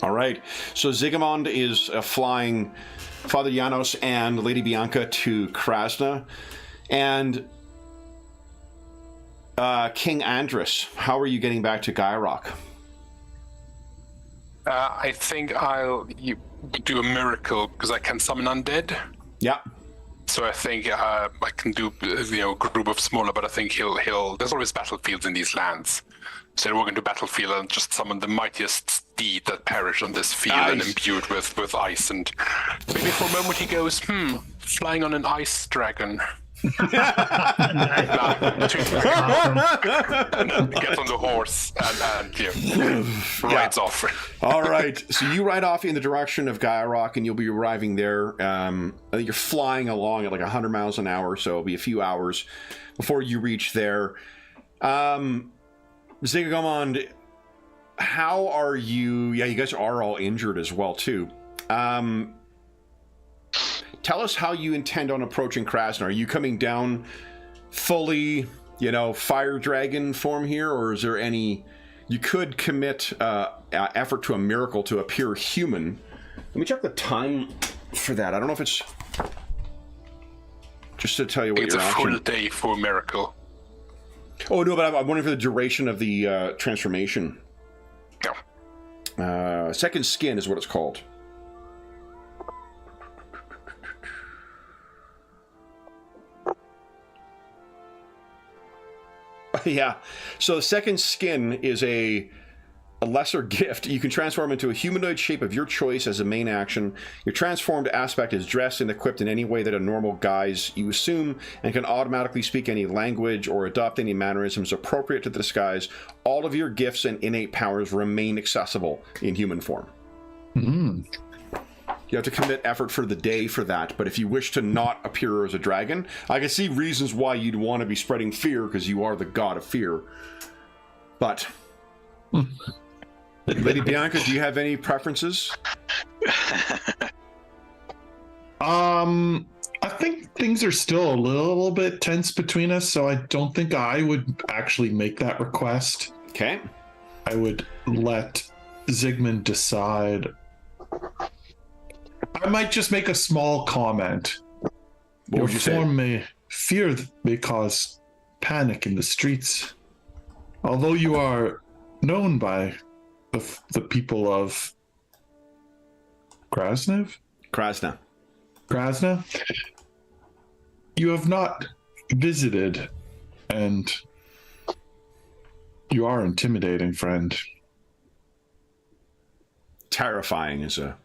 All right. So Zigamond is flying Father Janos and Lady Bianca to Krasna. And King Andrus, how are you getting back to Gyrock? I think I'll do a miracle because I can summon undead. Yeah. So I think I can do a group of smaller, but I think he'll. There's always battlefields in these lands, so we're going to battlefield and just summon the mightiest steed that perished on this field and imbued with ice. And maybe for a moment he goes, flying on an ice dragon. Gets on the horse and rides off. All right. So you ride off in the direction of Gyrock, and you'll be arriving there. I think you're flying along at like 100 miles an hour, so it'll be a few hours before you reach there. Zigamond, how are you? Yeah, you guys are all injured as well, too. Tell us how you intend on approaching Krasna. Are you coming down fully, fire dragon form here, or is there any... You could commit effort to a miracle to appear human. Let me check the time for that. I don't know if it's... Just to tell you what it's your option... It's a full day for a miracle. Oh, no, but I'm wondering for the duration of the transformation. Yeah. Second skin is what it's called. Yeah, so second skin is a lesser gift. You can transform into a humanoid shape of your choice as a main action. Your transformed aspect is dressed and equipped in any way that a normal guise you assume, and can automatically speak any language or adopt any mannerisms appropriate to the disguise. All of your gifts and innate powers remain accessible in human form. You have to commit effort for the day for that, but if you wish to not appear as a dragon, I can see reasons why you'd want to be spreading fear, because you are the god of fear. But, Lady Bianca, do you have any preferences? I think things are still a little bit tense between us, so I don't think I would actually make that request. Okay. I would let Zygmunt decide. I might just make a small comment. What would you say? Your form may cause panic in the streets. Although you are known by the people of Krasna, you have not visited, and you are intimidating, friend. Terrifying is a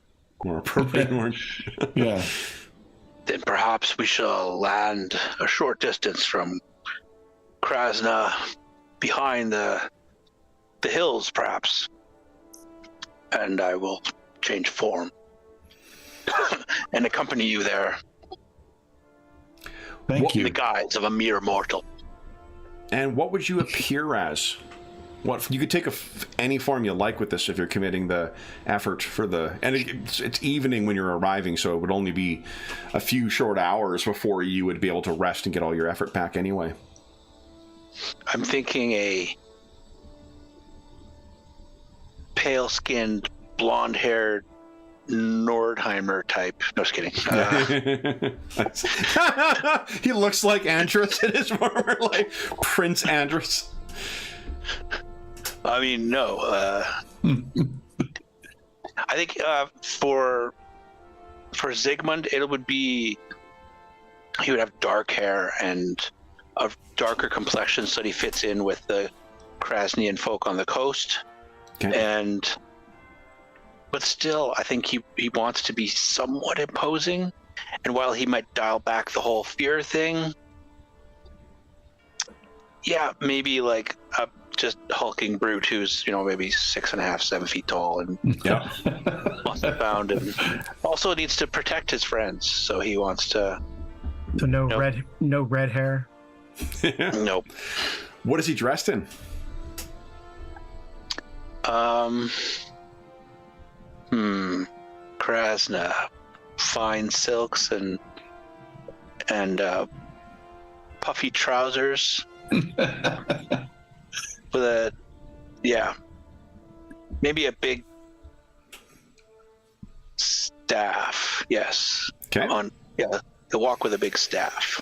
more appropriate word. Yeah. Then perhaps we shall land a short distance from Krasna, behind the hills, perhaps. And I will change form and accompany you there. Thank you. In the guise of a mere mortal. And what would you appear as? What you could take any form you like with this if you're committing the effort for the... And it's evening when you're arriving, so it would only be a few short hours before you would be able to rest and get all your effort back anyway. I'm thinking a pale-skinned, blonde-haired Nordheimer type. No, just kidding. He looks like Andros in his former life. Prince Andros. I mean, no. I think for Zygmunt, it would be he would have dark hair and a darker complexion, so that he fits in with the Krasnian folk on the coast. Okay. But still, I think he wants to be somewhat imposing. And while he might dial back the whole fear thing, yeah, maybe like a just hulking brute who's, maybe 6.5, 7 feet tall and muscle bound, and also needs to protect his friends. So he wants to. So no red hair. Nope. What is he dressed in? Krasna, fine silks and puffy trousers with maybe a big staff. Yes. Okay. He'll walk with a big staff.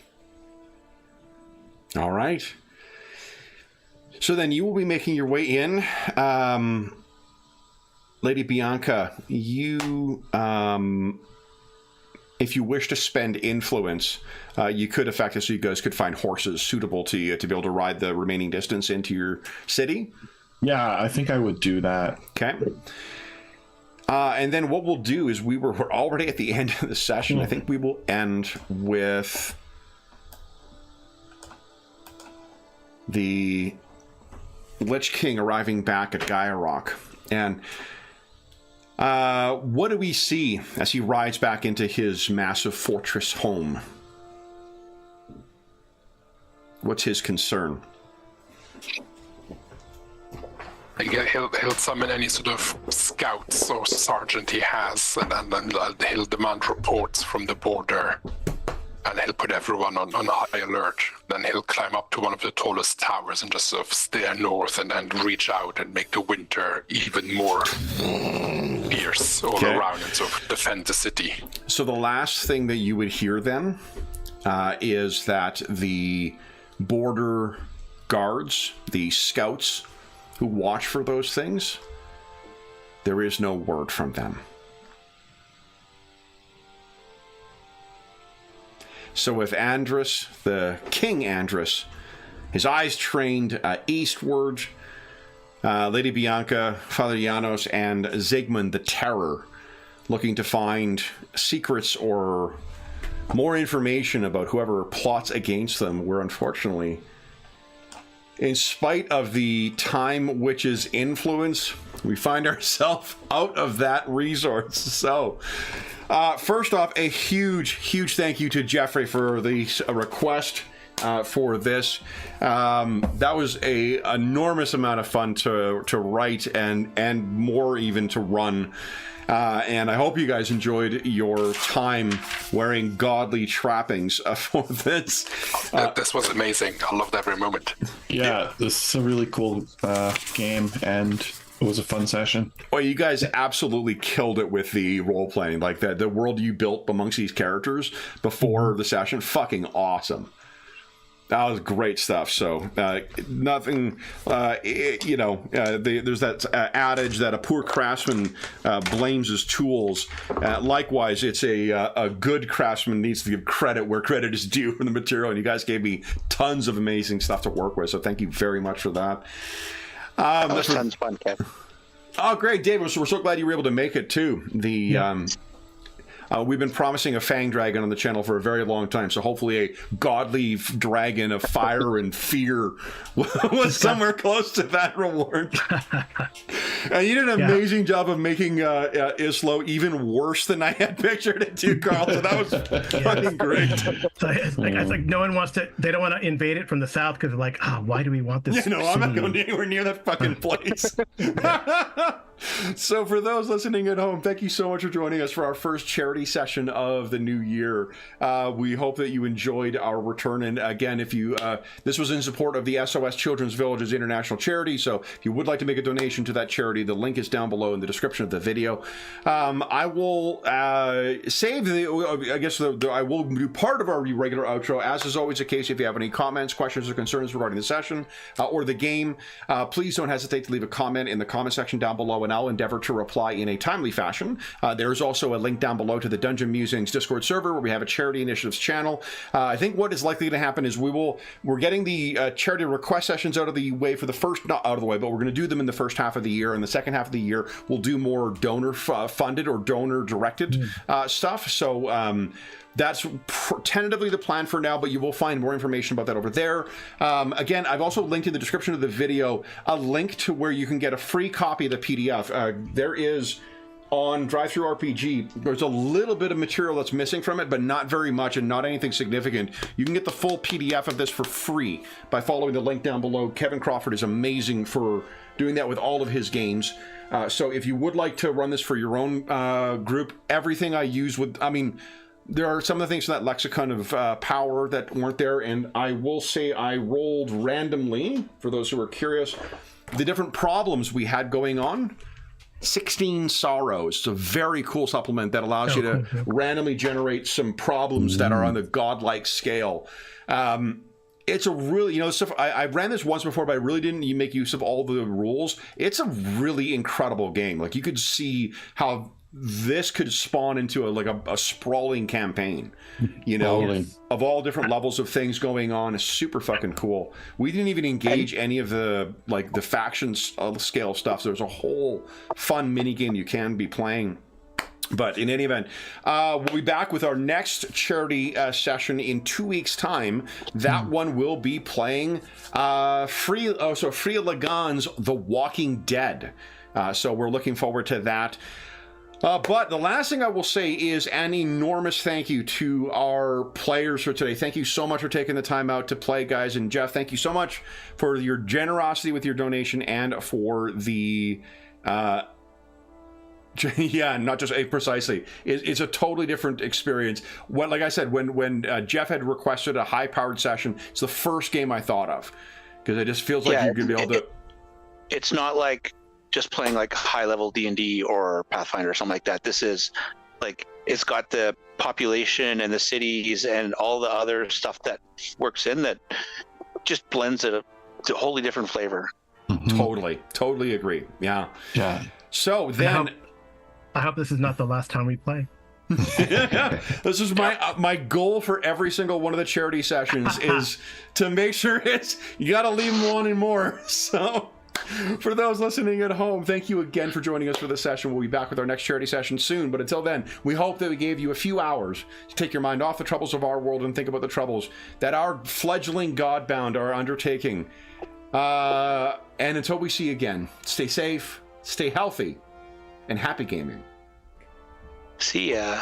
All right. So then you will be making your way in. Lady Bianca, you, if you wish to spend influence, you could affect it so you guys could find horses suitable to you to be able to ride the remaining distance into your city. Yeah, I think I would do that. Okay. And then what we'll do is we're already at the end of the session. I think we will end with the Lich King arriving back at Gaia Rock. And what do we see as he rides back into his massive fortress home? What's his concern? He'll summon any sort of scouts or sergeant he has, and then he'll demand reports from the border, and he'll put everyone on high alert. Then he'll climb up to one of the tallest towers and just sort of stare north and reach out and make the winter even more fierce all around and sort of defend the city. So the last thing that you would hear then is that the border guards, the scouts who watch for those things, there is no word from them. So with Andros, the King Andros, his eyes trained eastward, Lady Bianca, Father Janos, and Zygmunt the Terror, looking to find secrets or more information about whoever plots against them, where unfortunately, in spite of the Time Witch's influence, we find ourselves out of that resource. So, first off, a huge thank you to Jeffrey for the request for this. That was a enormous amount of fun to write and more even to run. And I hope you guys enjoyed your time wearing godly trappings for this. This was amazing. I loved every moment. Yeah, this is a really cool game, and it was a fun session. Well, you guys absolutely killed it with the role-playing. Like, the world you built amongst these characters before the session, fucking awesome. That was great stuff. So nothing, there's that adage that a poor craftsman blames his tools. Likewise, it's a good craftsman needs to give credit where credit is due for the material. And you guys gave me tons of amazing stuff to work with. So thank you very much for that. That was tons of fun, Kev. Oh, great, David. We're so glad you were able to make it too. We've been promising a Fang Dragon on the channel for a very long time, so hopefully a godly dragon of fire and fear was somewhere close to that reward. And you did an amazing job of making Islo even worse than I had pictured it too, Carl, so that was fucking great. So it's like no one wants to, they don't want to invade it from the south because they're like, why do we want this? I'm not going anywhere near that fucking place. So for those listening at home, thank you so much for joining us for our first charity charity session of the new year. We hope that you enjoyed our return. And again, if you this was in support of the SOS Children's Villages International Charity. So if you would like to make a donation to that charity, the link is down below in the description of the video. I will save the. I guess I will do part of our regular outro. As is always the case, if you have any comments, questions, or concerns regarding the session or the game, please don't hesitate to leave a comment in the comment section down below, and I'll endeavor to reply in a timely fashion. There's also a link down below to the Dungeon Musings Discord server where we have a charity initiatives channel. I think what is likely to happen is we're getting the charity request sessions out of the way for the first, not out of the way, but we're going to do them in the first half of the year. And the second half of the year, we'll do more donor funded or donor directed stuff. So that's tentatively the plan for now, but you will find more information about that over there. Again, I've also linked in the description of the video a link to where you can get a free copy of the PDF. There is on DriveThruRPG, there's a little bit of material that's missing from it, but not very much and not anything significant. You can get the full PDF of this for free by following the link down below. Kevin Crawford is amazing for doing that with all of his games. So if you would like to run this for your own group, everything I use there are some of the things in that lexicon of power that weren't there, and I will say I rolled randomly, for those who are curious, the different problems we had going on. 16 sorrows. It's a very cool supplement that allows you to randomly generate some problems that are on the godlike scale. It's a really, stuff. I ran this once before, but I really didn't make use of all the rules. It's a really incredible game. Like, you could see how this could spawn into a sprawling campaign, totally. Of all different levels of things going on. Is super fucking cool. We didn't even engage any of the factions scale stuff. So there's a whole fun mini game you can be playing. But in any event, we'll be back with our next charity session in 2 weeks' time. That one will be playing Freya Lagan's The Walking Dead. So we're looking forward to that. But the last thing I will say is an enormous thank you to our players for today. Thank you so much for taking the time out to play, guys. And Jeff, thank you so much for your generosity with your donation and for the... yeah, not just precisely. It's a totally different experience. Like I said, when Jeff had requested a high-powered session, it's the first game I thought of. Because it just feels like you're going to be able to... It's not like just playing like high-level D&D or Pathfinder or something like that. This is it's got the population and the cities and all the other stuff that works in that just blends it to a wholly different flavor. Totally agree. Yeah. So then... I hope this is not the last time we play. This is my goal for every single one of the charity sessions is to make sure you got to leave them wanting more. So for those listening at home, thank you again for joining us for this session. We'll be back with our next charity session soon. But until then, we hope that we gave you a few hours to take your mind off the troubles of our world and think about the troubles that our fledgling Godbound are undertaking. And until we see you again, stay safe, stay healthy, and happy gaming. See ya.